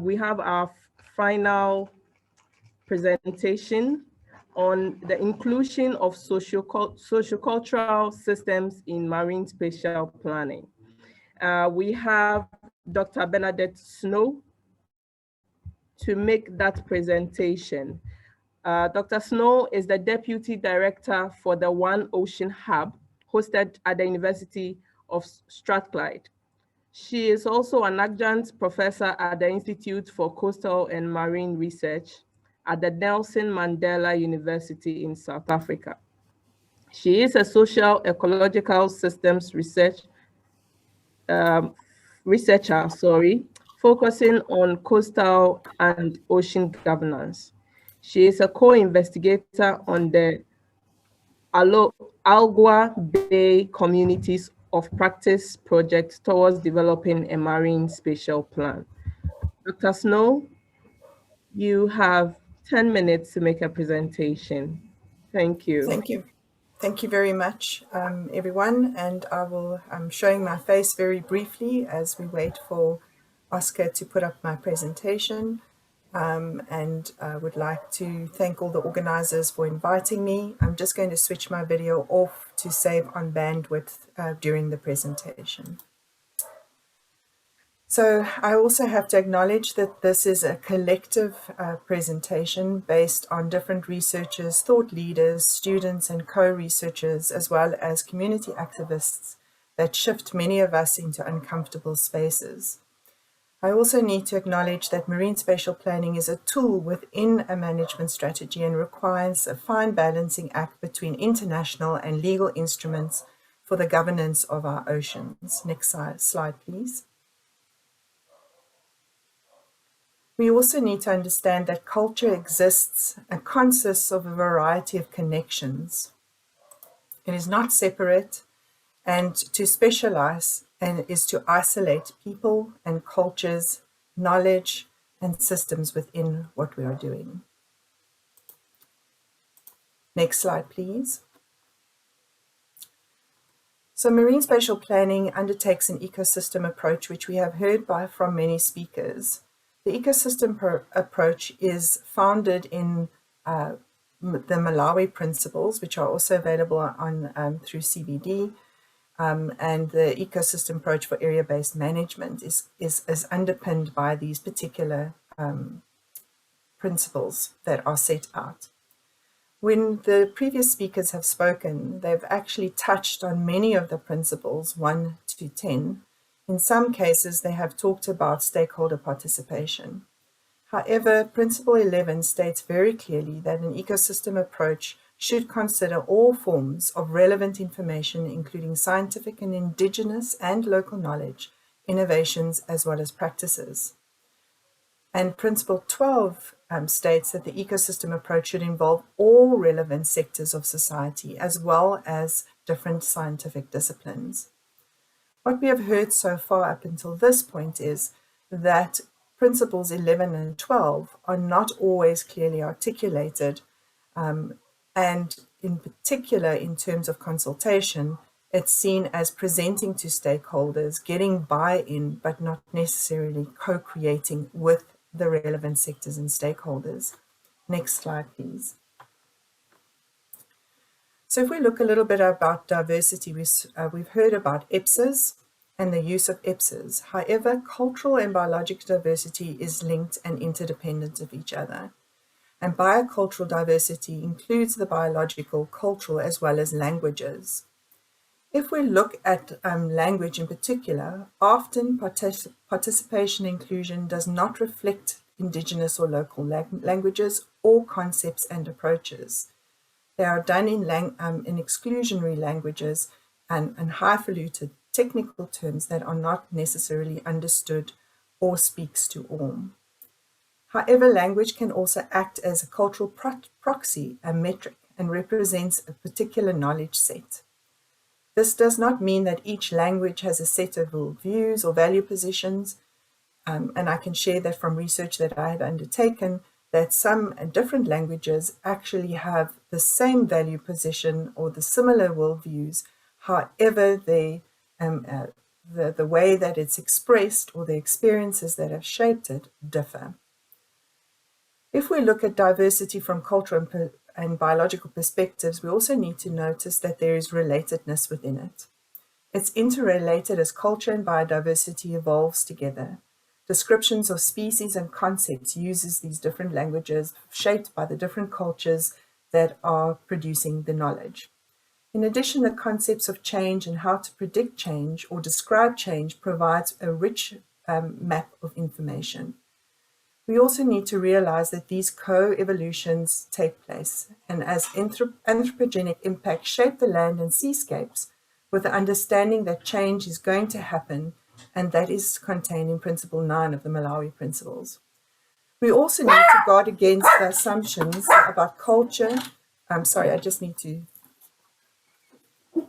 We have our final presentation on the inclusion of sociocultural systems in marine spatial planning. We have Dr. Bernadette Snow to make that presentation. Dr. Snow is the Deputy Director for the One Ocean Hub, hosted at the University of Strathclyde. She is also an adjunct professor at the Institute for Coastal and Marine Research at the Nelson Mandela University in South Africa. She is a social ecological systems researcher, focusing on coastal and ocean governance. She is a co-investigator on the Algoa Bay Communities of Practice project towards developing a marine spatial plan. Dr. Snow, you have 10 minutes to make a presentation. Thank you. Thank you. Thank you very much, everyone. And I'm showing my face very briefly as we wait for Oscar to put up my presentation. And I would like to thank all the organizers for inviting me. I'm just going to switch my video off to save on bandwidth during the presentation. So I also have to acknowledge that this is a collective presentation based on different researchers, thought leaders, students and co-researchers, as well as community activists that shift many of us into uncomfortable spaces. I also need to acknowledge that marine spatial planning is a tool within a management strategy and requires a fine balancing act between international and legal instruments for the governance of our oceans. Next slide, please. We also need to understand that culture exists and consists of a variety of connections. It is not separate, and to specialize and is to isolate people and cultures, knowledge and systems within what we are doing. Next slide, please. So marine spatial planning undertakes an ecosystem approach, which we have heard from many speakers. The ecosystem approach is founded in the Malawi principles, which are also available on through CBD, and the ecosystem approach for area-based management is underpinned by these particular principles that are set out. When the previous speakers have spoken, they've actually touched on many of the principles, 1 to 10. In some cases, they have talked about stakeholder participation. However, Principle 11 states very clearly that an ecosystem approach should consider all forms of relevant information, including scientific and indigenous and local knowledge, innovations, as well as practices. And Principle 12 states that the ecosystem approach should involve all relevant sectors of society, as well as different scientific disciplines. What we have heard so far up until this point is that Principles 11 and 12 are not always clearly articulated, and in particular, in terms of consultation, it's seen as presenting to stakeholders, getting buy-in, but not necessarily co-creating with the relevant sectors and stakeholders. Next slide, please. So if we look a little bit about diversity, we've heard about EPSAs and the use of EPSAs. However, cultural and biological diversity is linked and interdependent of each other. And biocultural diversity includes the biological, cultural, as well as languages. If we look at language in particular, often participation inclusion does not reflect indigenous or local languages or concepts and approaches. They are done in exclusionary languages and highfalutin technical terms that are not necessarily understood or speaks to all. However, language can also act as a cultural proxy, a metric, and represents a particular knowledge set. This does not mean that each language has a set of views or value positions, and I can share that from research that I had undertaken, that some different languages actually have the same value position or the similar worldviews, however the way that it's expressed or the experiences that have shaped it differ. If we look at diversity from cultural and biological perspectives, we also need to notice that there is relatedness within it. It's interrelated as culture and biodiversity evolves together. Descriptions of species and concepts uses these different languages shaped by the different cultures that are producing the knowledge. In addition, the concepts of change and how to predict change or describe change provides a rich map of information. We also need to realize that these co-evolutions take place, and as anthropogenic impacts shape the land and seascapes, with the understanding that change is going to happen, and that is contained in Principle 9 of the Malawi Principles. We also need to guard against the assumptions about culture.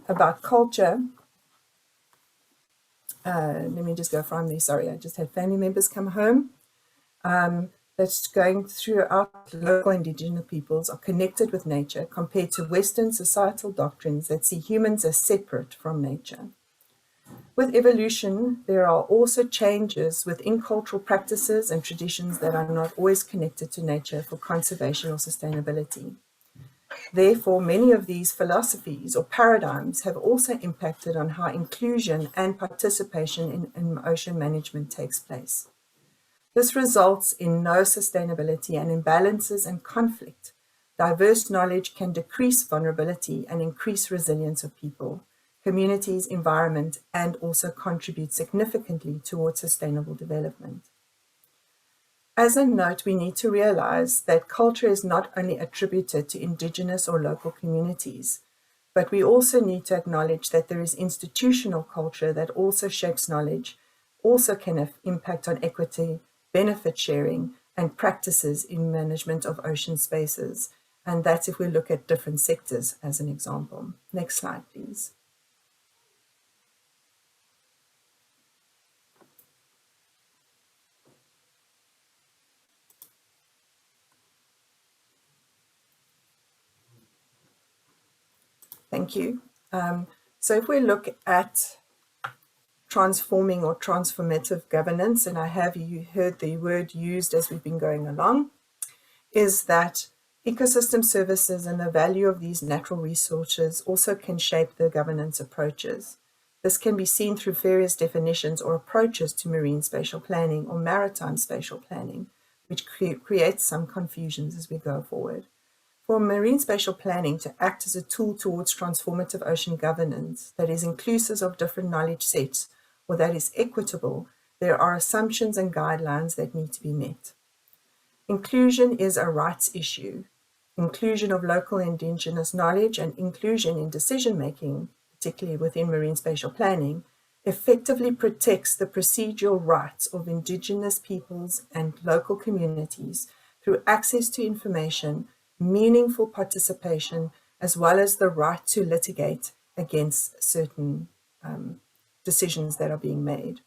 About culture. Let me just go from there. Sorry, I just had family members come home. That's going throughout local indigenous peoples are connected with nature compared to Western societal doctrines that see humans as separate from nature. With evolution, there are also changes within cultural practices and traditions that are not always connected to nature for conservation or sustainability. Therefore, many of these philosophies or paradigms have also impacted on how inclusion and participation in ocean management takes place. This results in no sustainability and imbalances and conflict. Diverse knowledge can decrease vulnerability and increase resilience of people, communities, environment, and also contribute significantly towards sustainable development. As a note, we need to realize that culture is not only attributed to indigenous or local communities, but we also need to acknowledge that there is institutional culture that also shapes knowledge, also can have impact on equity, benefit sharing, and practices in management of ocean spaces. And that's if we look at different sectors as an example. Next slide, please. Thank you. So if we look at transforming or transformative governance, and I have you heard the word used as we've been going along, is that ecosystem services and the value of these natural resources also can shape the governance approaches. This can be seen through various definitions or approaches to marine spatial planning or maritime spatial planning, which creates some confusions as we go forward. For marine spatial planning to act as a tool towards transformative ocean governance that is inclusive of different knowledge sets or that is equitable, there are assumptions and guidelines that need to be met. Inclusion is a rights issue. Inclusion of local indigenous knowledge and inclusion in decision-making, particularly within marine spatial planning, effectively protects the procedural rights of indigenous peoples and local communities through access to information, meaningful participation, as well as the right to litigate against certain decisions that are being made.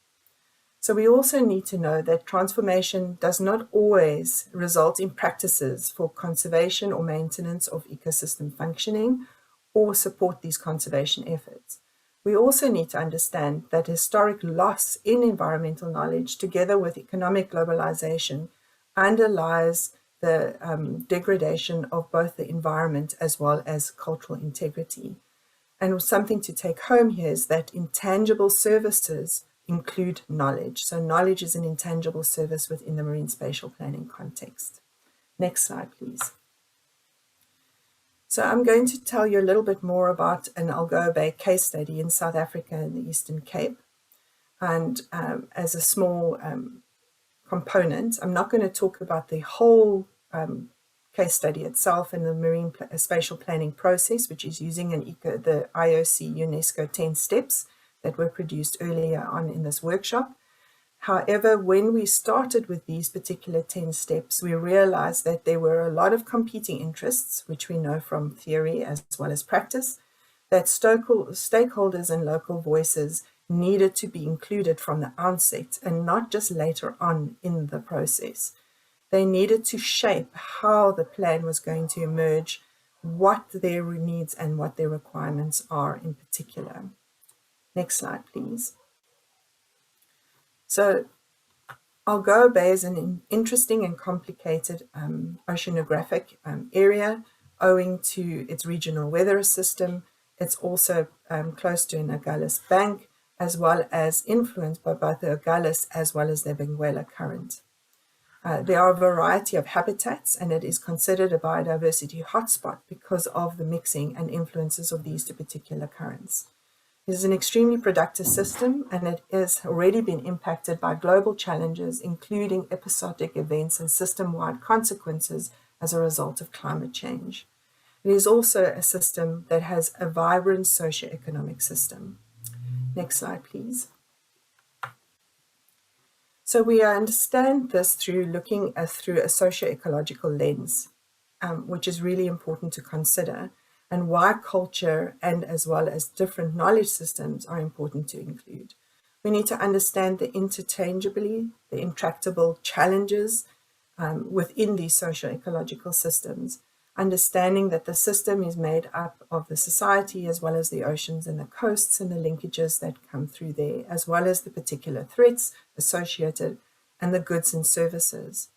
So we also need to know that transformation does not always result in practices for conservation or maintenance of ecosystem functioning or support these conservation efforts. We also need to understand that historic loss in environmental knowledge together with economic globalization underlies the degradation of both the environment as well as cultural integrity. And something to take home here is that intangible services include knowledge. So knowledge is an intangible service within the marine spatial planning context. Next slide, please. So I'm going to tell you a little bit more about an Algoa Bay case study in South Africa in the Eastern Cape. And as a small component, I'm not going to talk about the whole case study itself and the marine spatial planning process, which is using the IOC UNESCO 10 steps that were produced earlier on in this workshop. However, when we started with these particular 10 steps, we realized that there were a lot of competing interests, which we know from theory as well as practice, that stakeholders and local voices needed to be included from the outset and not just later on in the process. They needed to shape how the plan was going to emerge, what their needs and what their requirements are in particular. Next slide, please. So Algoa Bay is an interesting and complicated oceanographic area owing to its regional weather system. It's also close to an Agulhas bank, as well as influenced by both the Agulhas as well as the Benguela current. There are a variety of habitats, and it is considered a biodiversity hotspot because of the mixing and influences of these two particular currents. It is an extremely productive system, and it has already been impacted by global challenges, including episodic events and system-wide consequences as a result of climate change. It is also a system that has a vibrant socioeconomic system. Next slide, please. So we understand this through looking through a socio-ecological lens, which is really important to consider, and why culture and as well as different knowledge systems are important to include. We need to understand the intractable challenges within these socio-ecological systems, understanding that the system is made up of the society as well as the oceans and the coasts and the linkages that come through there, as well as the particular threats associated and the goods and services.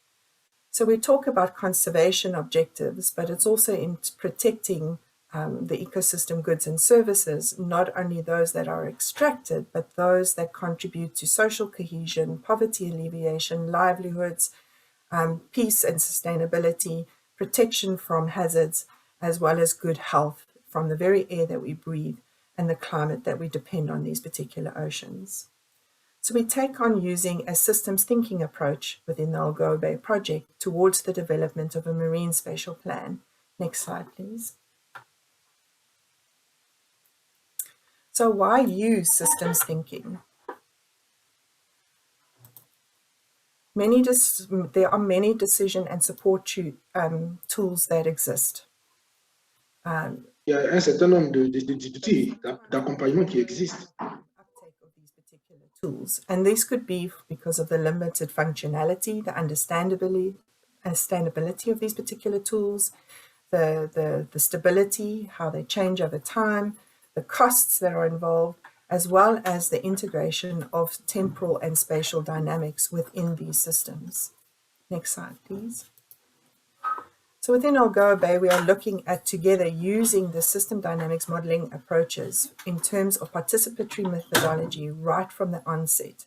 So we talk about conservation objectives, but it's also in protecting the ecosystem goods and services, not only those that are extracted, but those that contribute to social cohesion, poverty alleviation, livelihoods, peace and sustainability, protection from hazards, as well as good health from the very air that we breathe and the climate that we depend on these particular oceans. So we take on using a systems thinking approach within the Algoa Bay project towards the development of a marine spatial plan. Next slide, please. So why use systems thinking? There are many decision and support tools that exist. Il y a un certain nombre d'outils d'accompagnement qui existent. Tools, and these could be because of the limited functionality, the understandability of these particular tools, the stability, how they change over time, the costs that are involved, as well as the integration of temporal and spatial dynamics within these systems. Next slide, please. So within Algoa Bay, we are looking at together using the system dynamics modeling approaches in terms of participatory methodology right from the onset,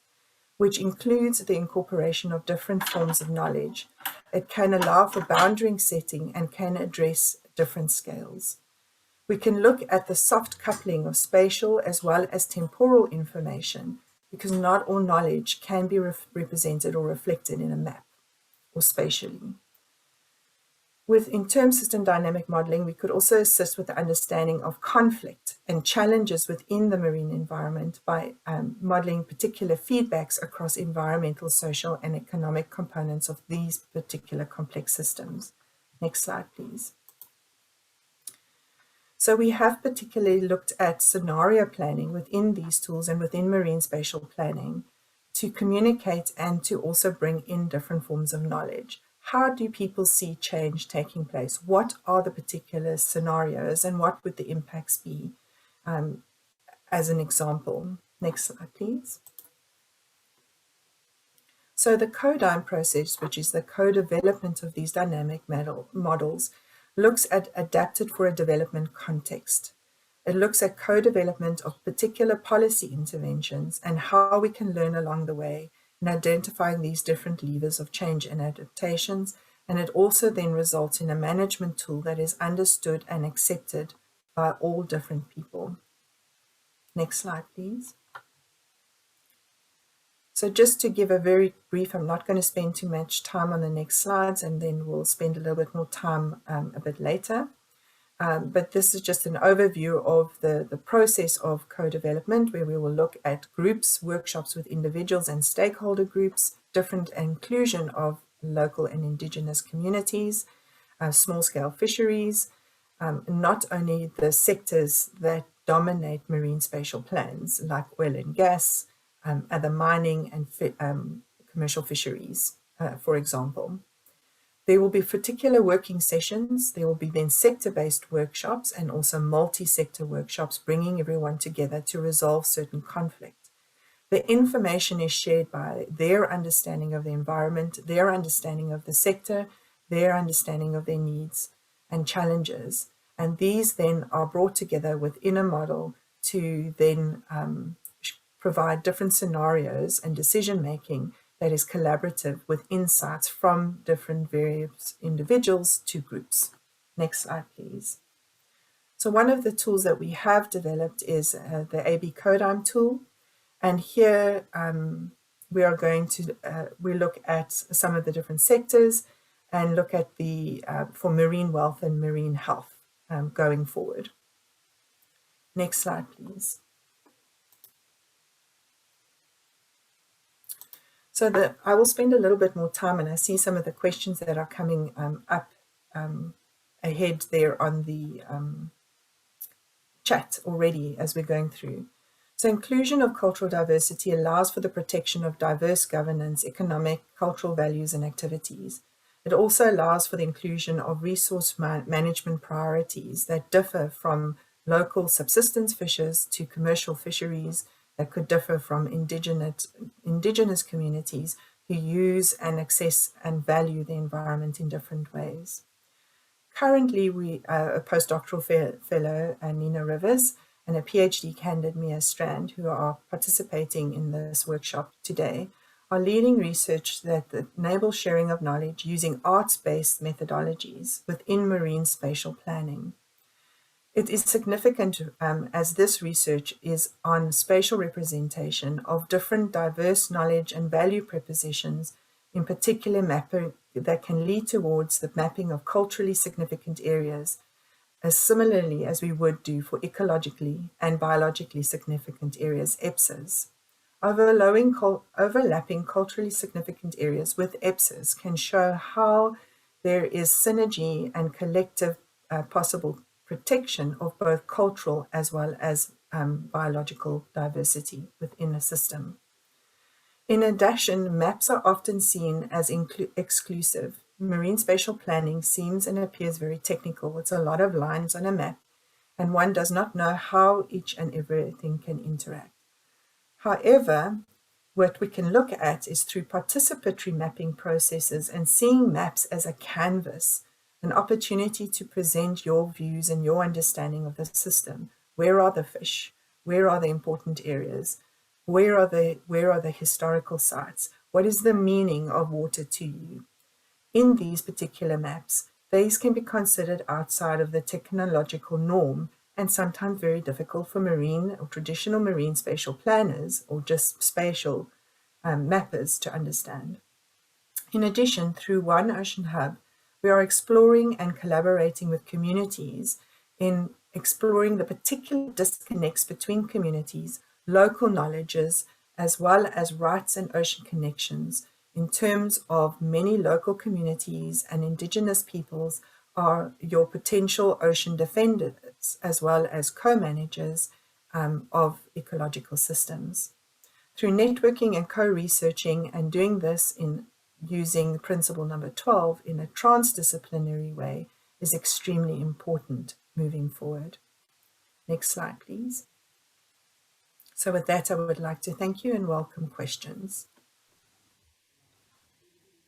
which includes the incorporation of different forms of knowledge. It can allow for boundary setting and can address different scales. We can look at the soft coupling of spatial as well as temporal information, because not all knowledge can be represented or reflected in a map or spatially. In term system dynamic modeling, we could also assist with the understanding of conflict and challenges within the marine environment by modeling particular feedbacks across environmental, social, and economic components of these particular complex systems. Next slide, please. So we have particularly looked at scenario planning within these tools and within marine spatial planning to communicate and to also bring in different forms of knowledge. How do people see change taking place? What are the particular scenarios and what would the impacts be as an example? Next slide, please. So the co-design process, which is the co-development of these dynamic models, looks at adapted for a development context. It looks at co-development of particular policy interventions and how we can learn along the way in identifying these different levers of change and adaptations, and it also then results in a management tool that is understood and accepted by all different people. Next slide, please. So just to give a very brief, I'm not going to spend too much time on the next slides, and then we'll spend a little bit more time a bit later. But this is just an overview of the process of co-development, where we will look at groups, workshops with individuals and stakeholder groups, different inclusion of local and indigenous communities, small-scale fisheries, not only the sectors that dominate marine spatial plans, like oil and gas, other mining and commercial fisheries, for example. There will be particular working sessions. There will be then sector-based workshops and also multi-sector workshops, bringing everyone together to resolve certain conflict. The information is shared by their understanding of the environment, their understanding of the sector, their understanding of their needs and challenges. And these then are brought together within a model to then provide different scenarios and decision-making that is collaborative with insights from different various individuals to groups. Next slide, please. So one of the tools that we have developed is the AB Codime tool. And here we are going to, we look at some of the different sectors and look at the, for marine wealth and marine health going forward. Next slide, please. So I will spend a little bit more time, and I see some of the questions that are coming up ahead there on the chat already as we're going through. So inclusion of cultural diversity allows for the protection of diverse governance, economic, cultural values and activities. It also allows for the inclusion of resource management priorities that differ from local subsistence fishers to commercial fisheries, that could differ from indigenous communities who use and access and value the environment in different ways. Currently, we a postdoctoral fellow, Nina Rivers, and a PhD candidate, Mia Strand, who are participating in this workshop today, are leading research that enables sharing of knowledge using arts-based methodologies within marine spatial planning. It is significant as this research is on spatial representation of different diverse knowledge and value propositions, in particular mapping that can lead towards the mapping of culturally significant areas, as similarly as we would do for ecologically and biologically significant areas, EPSAs. Overlapping culturally significant areas with EPSAs can show how there is synergy and collective possible protection of both cultural as well as biological diversity within a system. In addition, maps are often seen as exclusive. Marine spatial planning seems and appears very technical. It's a lot of lines on a map, and one does not know how each and everything can interact. However, what we can look at is through participatory mapping processes and seeing maps as a canvas, an opportunity to present your views and your understanding of the system. Where are the fish? Where are the important areas? Where are the historical sites? What is the meaning of water to you? In these particular maps, these can be considered outside of the technological norm and sometimes very difficult for marine or traditional marine spatial planners or just spatial mappers to understand. In addition, through One Ocean Hub, we are exploring and collaborating with communities in exploring the particular disconnects between communities, local knowledges, as well as rights and ocean connections in terms of many local communities and indigenous peoples are your potential ocean defenders as well as co-managers of ecological systems. Through networking and co-researching and doing this in using principle number 12 in a transdisciplinary way is extremely important moving forward. Next slide, please. So with that, I would like to thank you and welcome questions.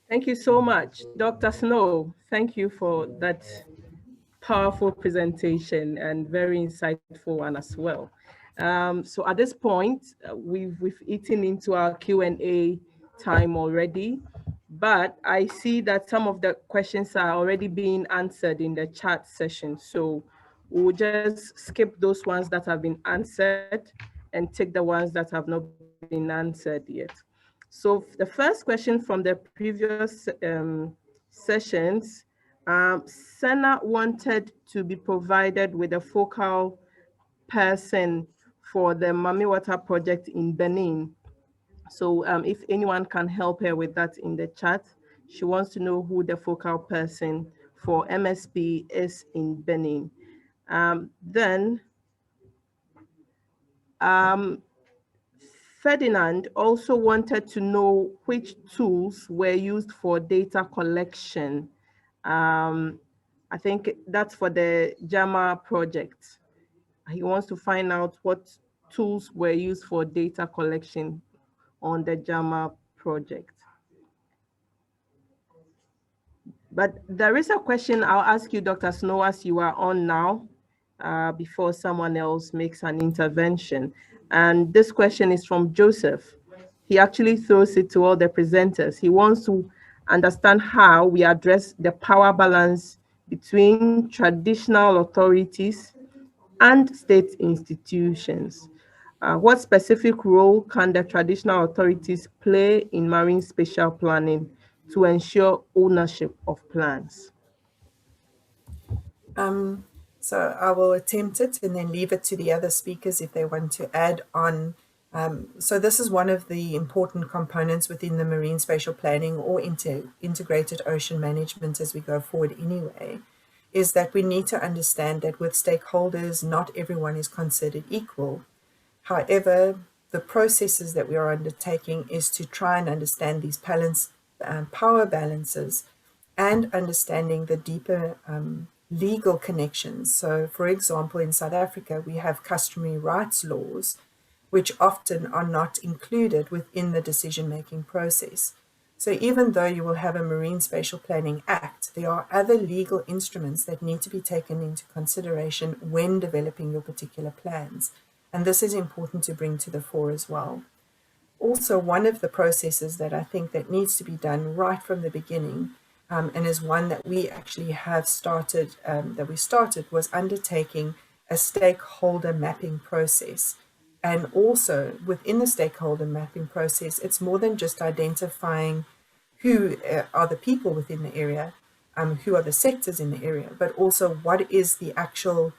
Thank you so much, Dr. Snow. Thank you for that powerful presentation and very insightful one as well. So at this point, we've eaten into our Q&A time already, but I see that some of the questions are already being answered in the chat session. So we'll just skip those ones that have been answered and take the ones that have not been answered yet. So the first question from the previous sessions, Senna wanted to be provided with a focal person for the Mami Water project in Benin. So if anyone can help her with that in the chat, she wants to know who the focal person for MSP is in Benin. Ferdinand also wanted to know which tools were used for data collection. I think that's for the JAMA project. He wants to find out what tools were used for data collection on the JAMA project. But there is a question I'll ask you, Dr. Snow, as you are on now, before someone else makes an intervention. And this question is from Joseph. He actually throws it to all the presenters. He wants to understand how we address the power balance between traditional authorities and state institutions. What specific role can the traditional authorities play in marine spatial planning to ensure ownership of plans? So I will attempt it and then leave it to the other speakers if they want to add on. So this is one of the important components within the marine spatial planning or integrated ocean management as we go forward anyway, is that we need to understand that with stakeholders, not everyone is considered equal. However, the processes that we are undertaking is to try and understand these power balances and understanding the deeper legal connections. So for example, in South Africa, we have customary rights laws, which often are not included within the decision-making process. So even though you will have a Marine Spatial Planning Act, there are other legal instruments that need to be taken into consideration when developing your particular plans. And this is important to bring to the fore as well. Also, one of the processes that I think that needs to be done right from the beginning, and is one that we actually have started, was undertaking a stakeholder mapping process. And also within the stakeholder mapping process, it's more than just identifying who are the people within the area, who are the sectors in the area, but also what is the actual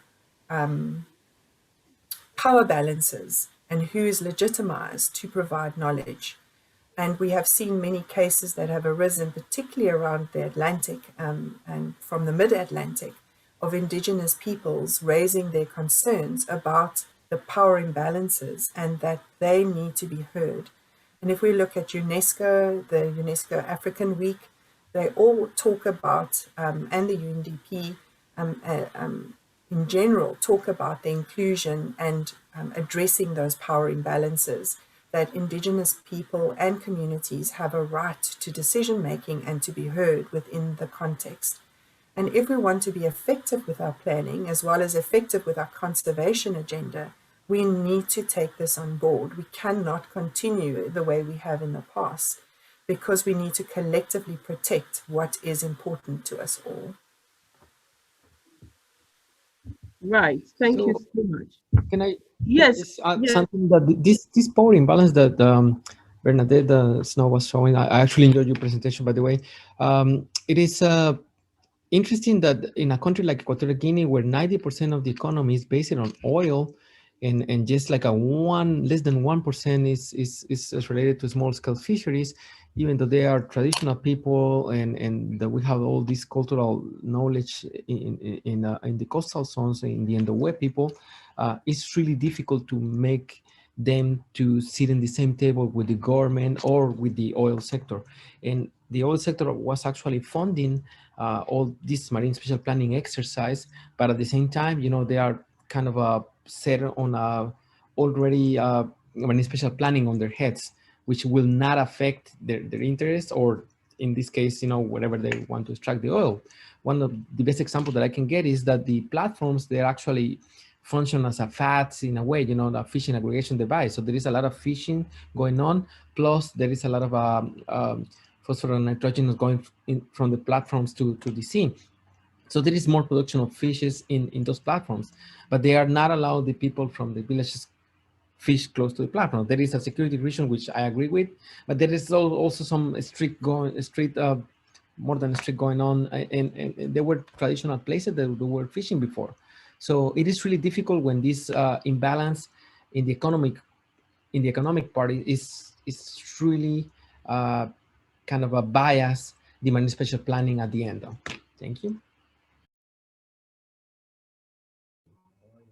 power balances and who is legitimized to provide knowledge. And we have seen many cases that have arisen, particularly around the Atlantic and from the mid-Atlantic, of Indigenous peoples raising their concerns about the power imbalances and that they need to be heard. And if we look at UNESCO, the UNESCO African Week, they all talk about, and the UNDP in general, talk about the inclusion and addressing those power imbalances, that Indigenous people and communities have a right to decision-making and to be heard within the context. And if we want to be effective with our planning, as well as effective with our conservation agenda, we need to take this on board. We cannot continue the way we have in the past, because we need to collectively protect what is important to us all. Right, thank you so much. Can I yes something that this power imbalance that Bernadette Snow was showing? I actually enjoyed your presentation, by the way. It is interesting that in a country like Equatorial Guinea, where 90% of the economy is based on oil, and just like less than 1% is related to small scale fisheries, even though they are traditional people and that we have all this cultural knowledge in the coastal zones, in the Ndowe people, it's really difficult to make them to sit in the same table with the government or with the oil sector. And the oil sector was actually funding all this marine spatial planning exercise, but at the same time, you know, they are kind of set on already marine spatial planning on their heads, which will not affect their interest, or in this case, you know, whatever they want to extract the oil. One of the best examples that I can get is that the platforms, they're actually function as a fats in a way, you know, the fishing aggregation device. So there is a lot of fishing going on, plus there is a lot of phosphorus and nitrogen going in from the platforms to the sea. So there is more production of fishes in those platforms, but they are not allowed the people from the villages fish close to the platform. There is a security reason, which I agree with, but there is also some more than strict going on, and there were traditional places that they were fishing before. So it is really difficult when this imbalance in the economic part is really kind of a bias, the marine spatial planning at the end. Thank you.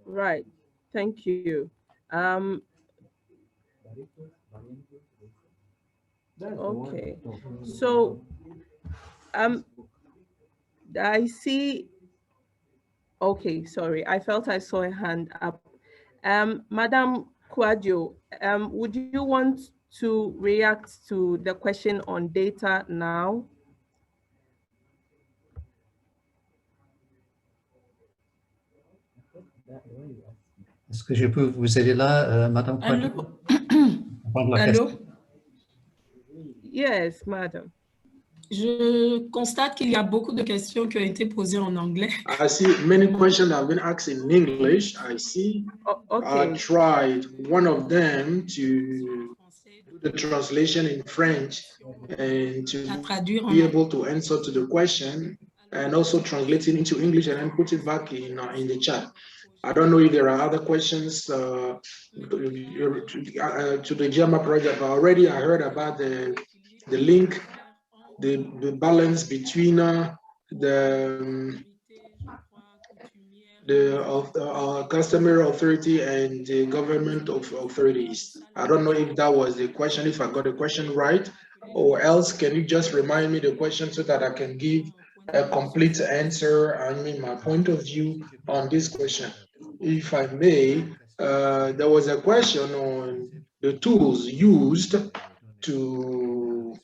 Right, thank you. Okay, so I see. Okay, sorry, I felt I saw a hand up. Madam Kwadjo, would you want to react to the question on data now? Est-ce que je peux vous aider là, Madame Kwadjo? Allô? Yes, madam. Je constate qu'il y a beaucoup de questions qui ont été posées en anglais. I see many questions have been asked in English. I see. Okay. I tried one of them to do the translation in French and to be able to answer to the question, and also translating into English and then put it back in the chat. I don't know if there are other questions to the JAMA project, but already I heard about the link, the balance between the customer authority and the government authorities. I don't know if that was the question, if I got the question right, or else can you just remind me the question so that I can give a complete answer, I mean my point of view on this question. If I may, there was a question on the tools used to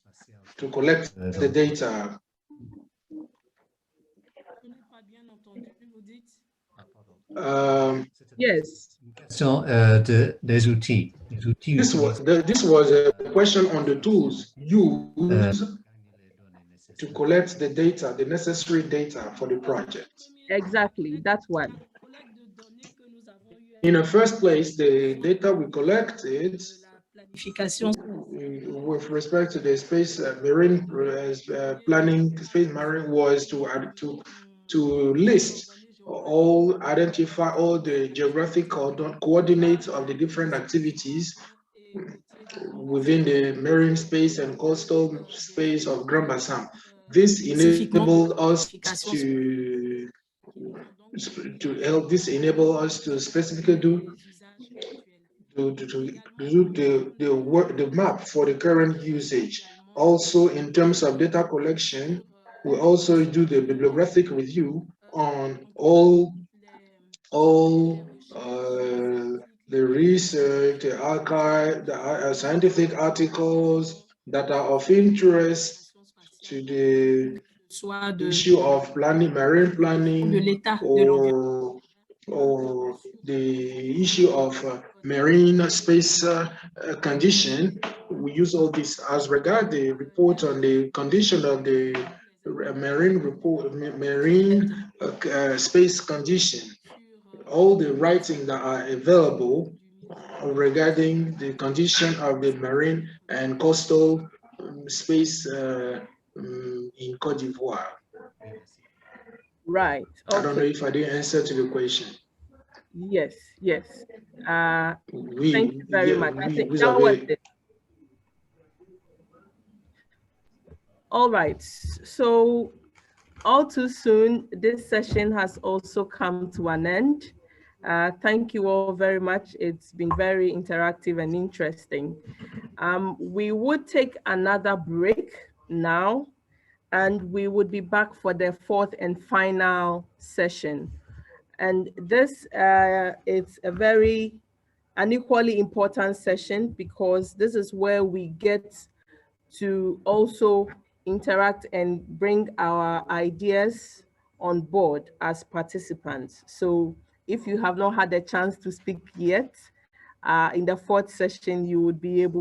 to collect the data. Yes. Des outils. This was a question on the tools used to collect the data, the necessary data for the project. Exactly, that's one. In the first place, the data we collected with respect to the space marine planning, space marine, was to list all, identify all the geographic coordinates of the different activities within the marine space and coastal space of Grand Bassam. This enabled us to help. This enable us to specifically do the map for the current usage. Also, in terms of data collection, we also do the bibliographic review on all the research, the archive, the scientific articles that are of interest to the issue of planning, marine planning, or the issue of marine space condition. We use all this as regard the report on the condition of the marine space condition. All the writing that are available regarding the condition of the marine and coastal space in Côte d'Ivoire. Right. Okay. I don't know if I didn't answer to the question. Yes, yes. Thank you very much. I think that was it. All right. So all too soon, this session has also come to an end. Thank you all very much. It's been very interactive and interesting. We would take another break now, and we would be back for the fourth and final session. And this it's an equally important session, because this is where we get to also interact and bring our ideas on board as participants. So if you have not had a chance to speak yet, in the fourth session, you would be able